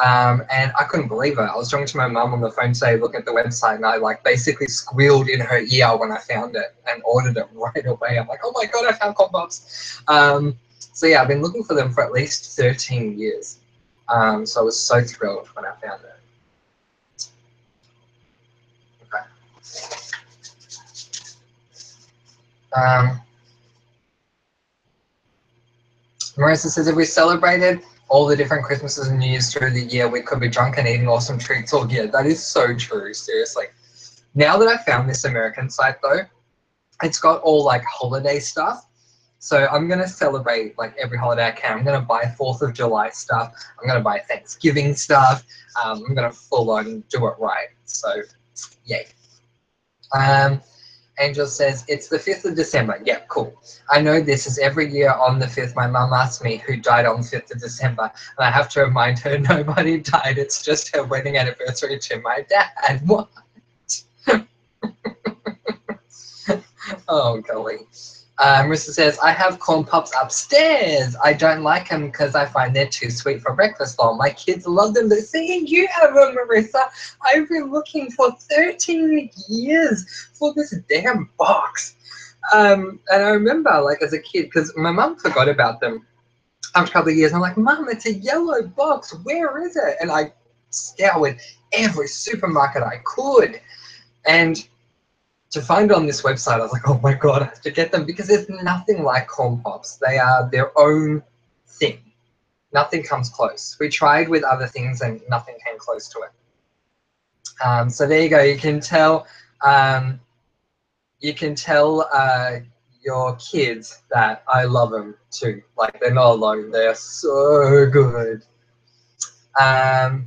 And I couldn't believe it. I was talking to my mum on the phone today, look at the website, and I like basically squealed in her ear when I found it and ordered it right away. I'm like, oh my God, I found Corn Pops. So yeah, I've been looking for them for at least 13 years. So I was so thrilled when I found it. Okay. Marissa says, if we celebrated all the different Christmases and New Year's through the year, we could be drunk and eating awesome treats all year. That is so true, seriously. Now that I found this American site though, it's got all like holiday stuff. So I'm going to celebrate like every holiday I can. I'm going to buy 4th of July stuff. I'm going to buy Thanksgiving stuff. I'm going to full on do it right. So, yay. Angel says, it's the 5th of December. Yeah, cool. I know this is every year on the 5th. My mum asked me who died on the 5th of December. And I have to remind her nobody died. It's just her wedding anniversary to my dad. What? Oh, golly. Marissa says, I have Corn Pops upstairs. I don't like them because I find they're too sweet for breakfast bowl. My kids love them. They're saying you have them, Marissa. I've been looking for 13 years for this damn box. And I remember, like, as a kid, because my mum forgot about them after a couple of years. I'm like, Mum, it's a yellow box. Where is it? And I scoured every supermarket I could. And to find it on this website, I was like, oh my God, I have to get them because there's nothing like Corn Pops. They are their own thing. Nothing comes close. We tried with other things and nothing came close to it. So there you go. You can tell your kids that I love them too. Like, they're not alone. They are so good. And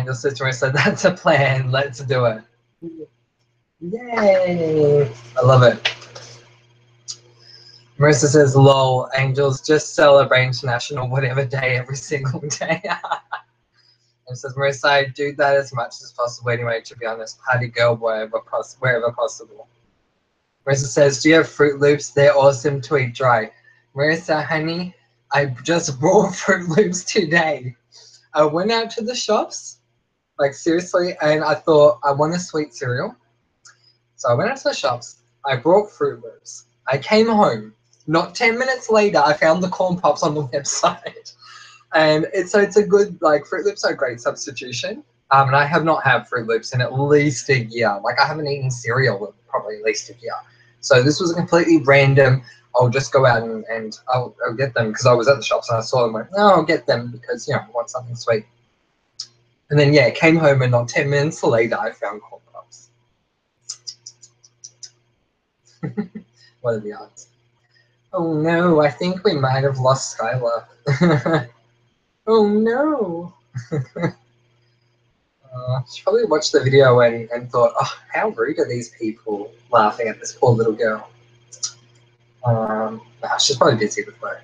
your sister said, that's a plan. Let's do it. Yay! I love it. Marissa says, lol, Angels just celebrate International whatever day every single day. And says, Marissa, I do that as much as possible anyway, to be honest. Party girl wherever possible. Marissa says, do you have Fruit Loops? They're awesome to eat dry. Marissa, honey, I just bought Fruit Loops today. I went out to the shops, like seriously, and I thought, I want a sweet cereal. So I went out to the shops, I brought Fruit Loops. I came home. Not 10 minutes later, I found the Corn Pops on the website. And it's a good, like, Fruit Loops are a great substitution. And I have not had Fruit Loops in at least a year. Like, I haven't eaten cereal in probably at least a year. So this was a completely random, I'll just go out and I'll get them because I was at the shops and I saw them. Like, no, I'll get them because, you know, I want something sweet. And then, yeah, came home and not 10 minutes later, I found corn pops. What are the odds? Oh no, I think we might have lost Skylar. Oh no. She probably watched the video and thought, oh, how rude are these people laughing at this poor little girl. Nah, she's probably busy with work.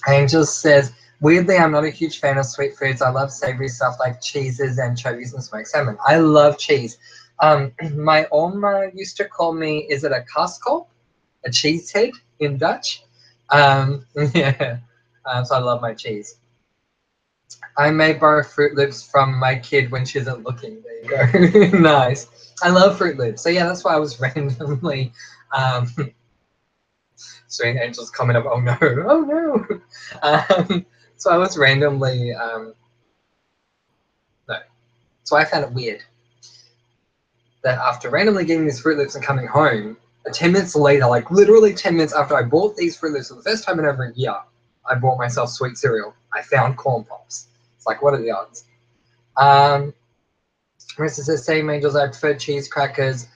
Angel says, weirdly, I'm not a huge fan of sweet foods. I love savory stuff like cheeses, anchovies, and smoked salmon. I love cheese. My oma used to call me, is it a kaskel? A cheese head in Dutch? Yeah. So I love my cheese. I may borrow Fruit Loops from my kid when she isn't looking. There you go. Nice. I love Fruit Loops. So yeah, that's why I was randomly seeing Angel's comment of, oh no, oh no. So I was randomly, no. So I found it weird that after randomly getting these Fruit Loops and coming home, 10 minutes later, like literally 10 minutes after I bought these Fruit Loops for the first time in over a year, I bought myself sweet cereal. I found corn pops. It's like, what are the odds? Marissa says, same Angels, I prefer cheese, crackers,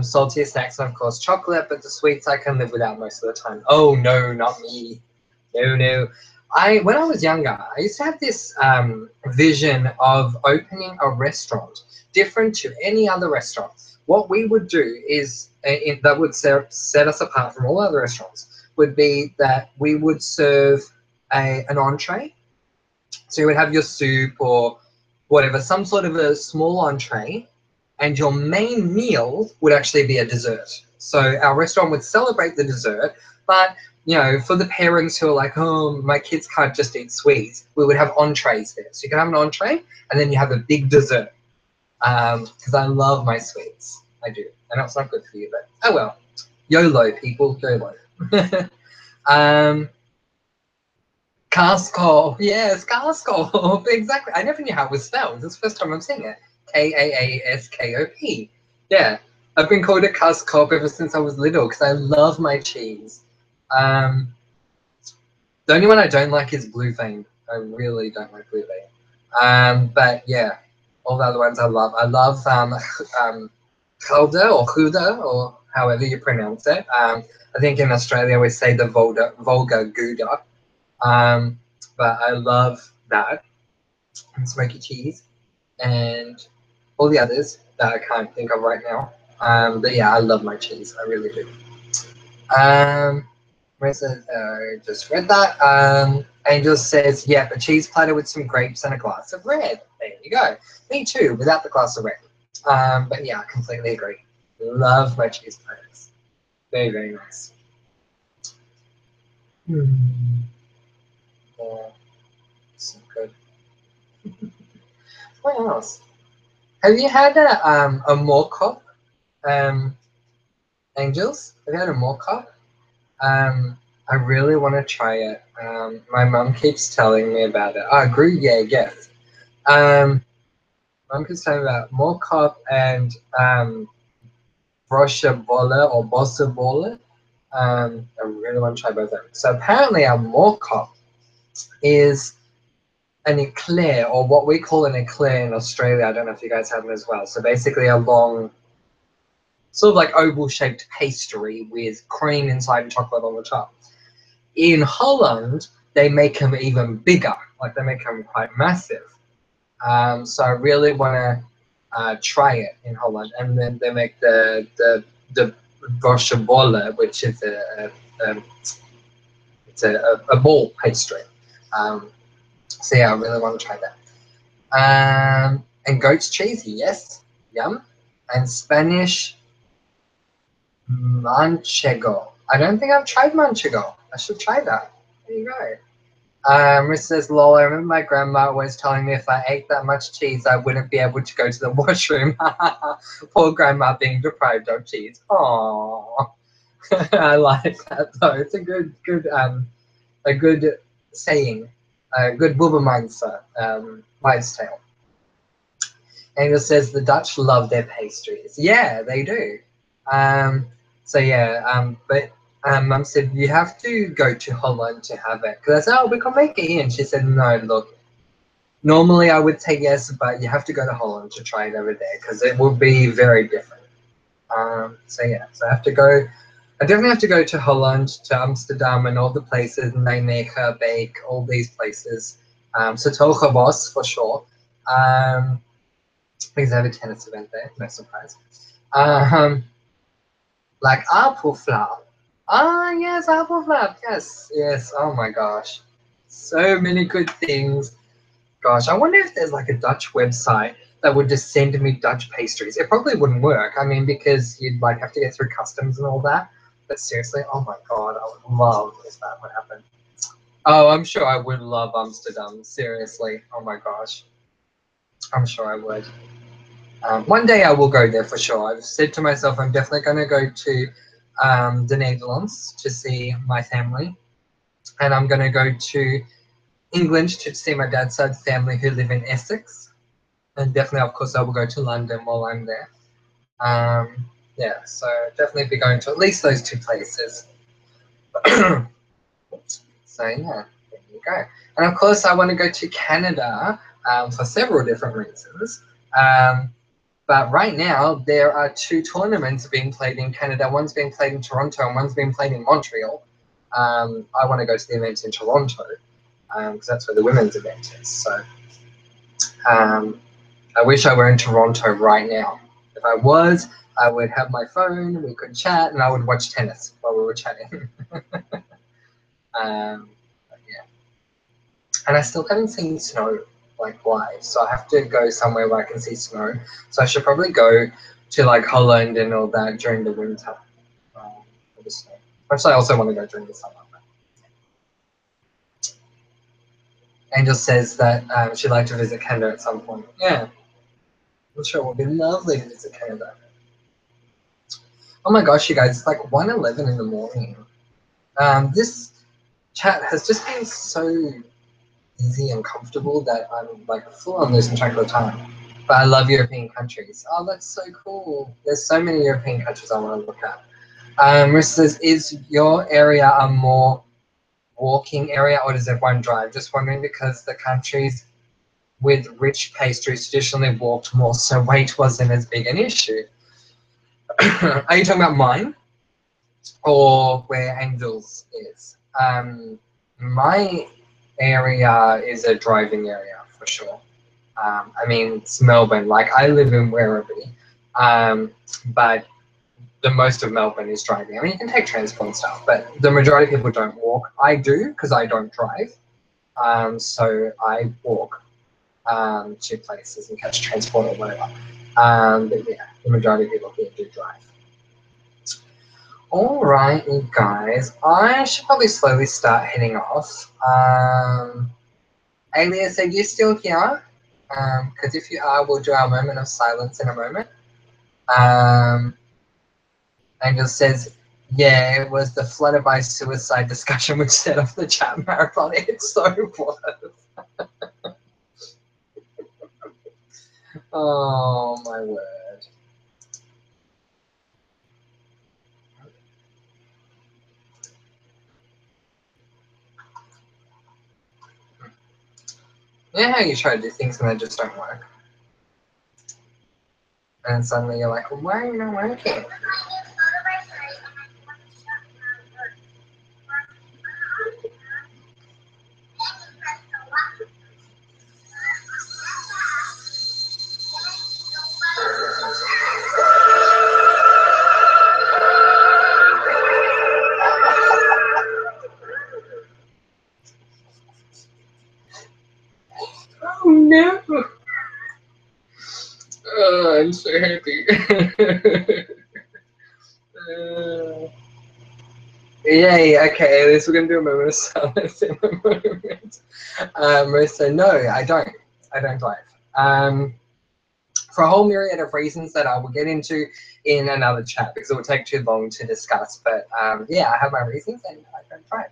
saltier snacks, and of course chocolate, but the sweets I can live without most of the time. Oh no, not me. No. When I was younger, I used to have this vision of opening a restaurant different to any other restaurant. What we would do is, that would set us apart from all other restaurants, would be that we would serve an entree. So you would have your soup or whatever, some sort of a small entree, and your main meal would actually be a dessert. So our restaurant would celebrate the dessert, but you know, for the parents who are like, oh, my kids can't just eat sweets, we would have entrees there. So you can have an entree, and then you have a big dessert. Because I love my sweets. I do. I know it's not good for you, but oh well. YOLO, people, YOLO. Casco. Yes, Casco. Exactly. I never knew how it was spelled. This is the first time I'm seeing it. Kaaskop. Yeah. I've been called a Casco ever since I was little because I love my cheese. The only one I don't like is Blue Vein. I really don't like Blue Vein. But yeah, all the other ones I love. I love Gouda or Gouda or however you pronounce it. I think in Australia we say the Volga Gouda. But I love that and smoky cheese and all the others that I can't think of right now. But yeah, I love my cheese. I really do. Just read that. Angel says, yeah, a cheese platter with some grapes and a glass of red. There you go. Me too, without the glass of red. But yeah, I completely agree. Love my cheese platters. Very, very nice. Yeah, so good. What else? Have you had a mocha, Angels? Have you had a mocha? I really want to try it. My mum keeps telling me about it. Yes. Mum keeps telling me about mocha and brosha bola or bossa bola. I really want to try both of them. So apparently a mocha is an eclair, or what we call an eclair in Australia. I don't know if you guys have them as well. So basically a long, sort of like oval-shaped pastry with cream inside and chocolate on the top. In Holland, they make them even bigger. Like they make them quite massive. So I really want to try it in Holland. And then they make the brosje bolle, which is a ball pastry. So yeah, I really want to try that. And goat's cheese, yes, yum. And Spanish manchego. I don't think I've tried manchego. I should try that. There you go. Rich says, lol, I remember my grandma always telling me if I ate that much cheese, I wouldn't be able to go to the washroom. Poor grandma being deprived of cheese. Aww. I like that though. It's a good saying. A good Bubbermeister wives' tale. Angel says the Dutch love their pastries. Yeah, they do. So yeah, but Mum said you have to go to Holland to have it. Because I said, oh, we can make it here. And she said, no, look, Normally I would say yes, but you have to go to Holland to try it over there because it will be very different. So yeah, so I definitely have to go to Holland, to Amsterdam and all the places, Nijmegen, Beek, all these places. So Togenbos for sure. Because I have a tennis event there, no surprise. Like Apelflap. Ah, yes, Apelflap. Yes, yes. Oh my gosh. So many good things. Gosh, I wonder if there's like a Dutch website that would just send me Dutch pastries. It probably wouldn't work. I mean, because you'd like have to get through customs and all that. But seriously, oh my god, I would love if that would happen. Oh, I'm sure I would love Amsterdam. Seriously, oh my gosh. I'm sure I would. One day I will go there for sure. I've said to myself I'm definitely going to go to the Netherlands to see my family. And I'm going to go to England to see my dad's side family who live in Essex. And definitely, of course, I will go to London while I'm there. Yeah, so definitely be going to at least those two places. So yeah, there you go. And of course, I want to go to Canada for several different reasons. But right now, there are 2 tournaments being played in Canada. One's being played in Toronto and one's being played in Montreal. I want to go to the event in Toronto because that's where the women's event is. So I wish I were in Toronto right now. If I was, I would have my phone, we could chat, and I would watch tennis while we were chatting. Yeah. And I still haven't seen snow like live, so I have to go somewhere where I can see snow. So I should probably go to like Holland and all that during the winter for the snow. Actually, I also want to go during the summer. Angel says that she'd like to visit Canada at some point. Yeah, I'm sure it would be lovely to visit Canada. Oh my gosh, you guys, it's like 1:11 in the morning. This chat has just been so easy and comfortable that I'm like full on losing track of the time. But I love European countries. Oh, that's so cool. There's so many European countries I want to look at. Marissa says, is your area a more walking area or does everyone drive? Just wondering because the countries with rich pastries traditionally walked more, so weight wasn't as big an issue. Are you talking about mine or where Angels is? My area is a driving area for sure. I mean, it's Melbourne. Like I live in Werribee, but the most of Melbourne is driving. I mean, you can take transport and stuff, but the majority of people don't walk. I do because I don't drive, so I walk to places and catch transport or whatever. But yeah, the majority of people here do drive. Alright, you guys, I should probably slowly start heading off. Alias, are you still here? Because if you are, we'll do our moment of silence in a moment. Angel says, yeah, it was the flooded by suicide discussion which set off the chat marathon. It so was. Oh, my word. You know how you try to do things and they just don't work? And suddenly you're like, why are you not working? Oh no! Oh, I'm so happy. Yay, okay, at least we're gonna do a moment of silence in a moment. Marissa, no, I don't drive. For a whole myriad of reasons that I will get into in another chat because it will take too long to discuss. But yeah, I have my reasons and I don't drive.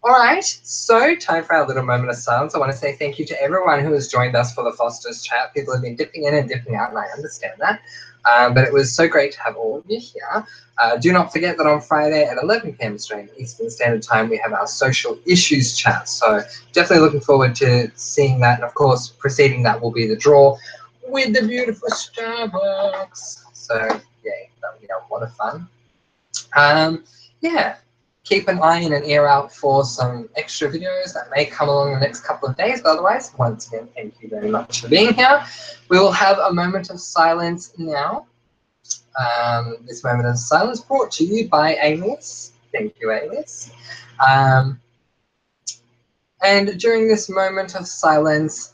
All right, so time for our little moment of silence. I want to say thank you to everyone who has joined us for the Foster's chat. People have been dipping in and dipping out, and I understand that. But it was so great to have all of you here. Do not forget that on Friday at 11 p.m. Australian Eastern Standard Time, we have our social issues chat. So definitely looking forward to seeing that. And of course, preceding that will be the draw with the beautiful Starbucks. So yeah, that'll be a lot of fun. Yeah, keep an eye and an ear out for some extra videos that may come along the next couple of days. But otherwise, once again, thank you very much for being here. We will have a moment of silence now. This moment of silence brought to you by AEST. Thank you, AEST. And during this moment of silence,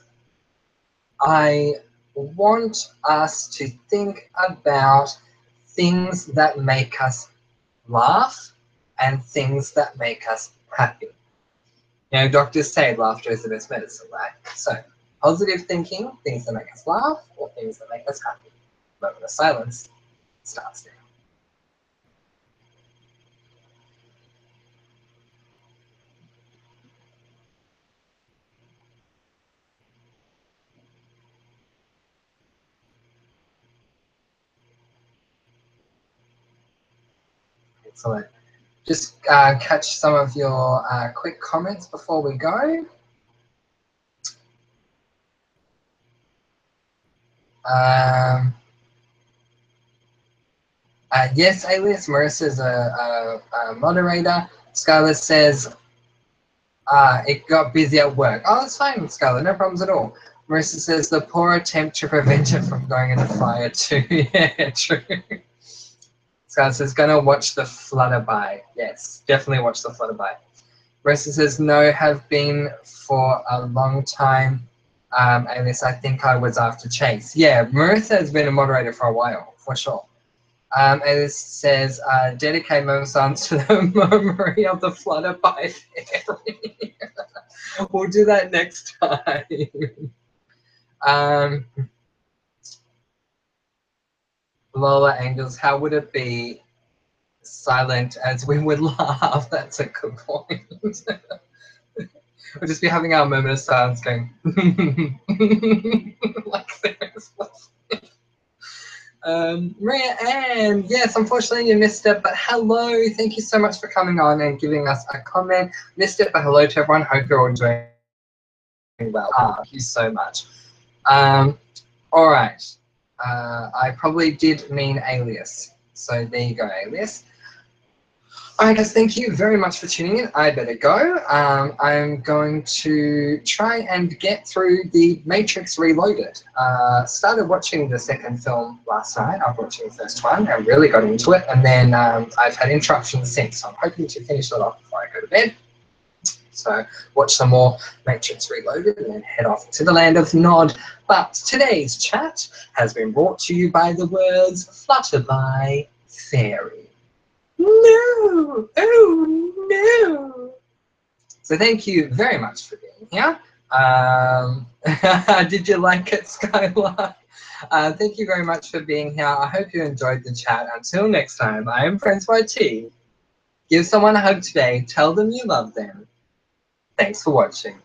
I want us to think about things that make us laugh and things that make us happy. You know, doctors say laughter is the best medicine, right? So, positive thinking, things that make us laugh, or things that make us happy. Moment of silence starts now. Excellent. Just catch some of your quick comments before we go. Yes, AEST, Marissa is a moderator. Skylar says, it got busy at work. Oh, that's fine, Skylar, no problems at all. Marissa says, the poor attempt to prevent it from going in the fire too. Yeah, true. Skylar says, gonna watch the Flutterby. Yes, definitely watch the Flutterby. Marissa says, no, have been for a long time. Alice, I think I was after Chase. Yeah, Marissa has been a moderator for a while, for sure. Alice says, dedicate moment of silence to the memory of the Flutterby fairy. We'll do that next time. Lola Angels, how would it be silent as we would laugh? That's a good point. We'll just be having our moment of silence going like seriously. Maria Ann, yes, unfortunately you missed it, but hello, thank you so much for coming on and giving us a comment. Missed it, but hello to everyone, hope you're all doing well. Thank you so much. All right, I probably did mean alias, so there you go, alias. All right, guys, thank you very much for tuning in. I better go. I'm going to try and get through the Matrix Reloaded. Started watching the second film last night after watching the first one and really got into it. And then I've had interruptions since, so I'm hoping to finish that off before I go to bed. So watch some more Matrix Reloaded and then head off to the land of Nod. But today's chat has been brought to you by the words Flutterby Fairy. No! Oh, no! So thank you very much for being here. Did you like it, Skylar? Thank you very much for being here. I hope you enjoyed the chat. Until next time, I am Francois T. Give someone a hug today. Tell them you love them. Thanks for watching.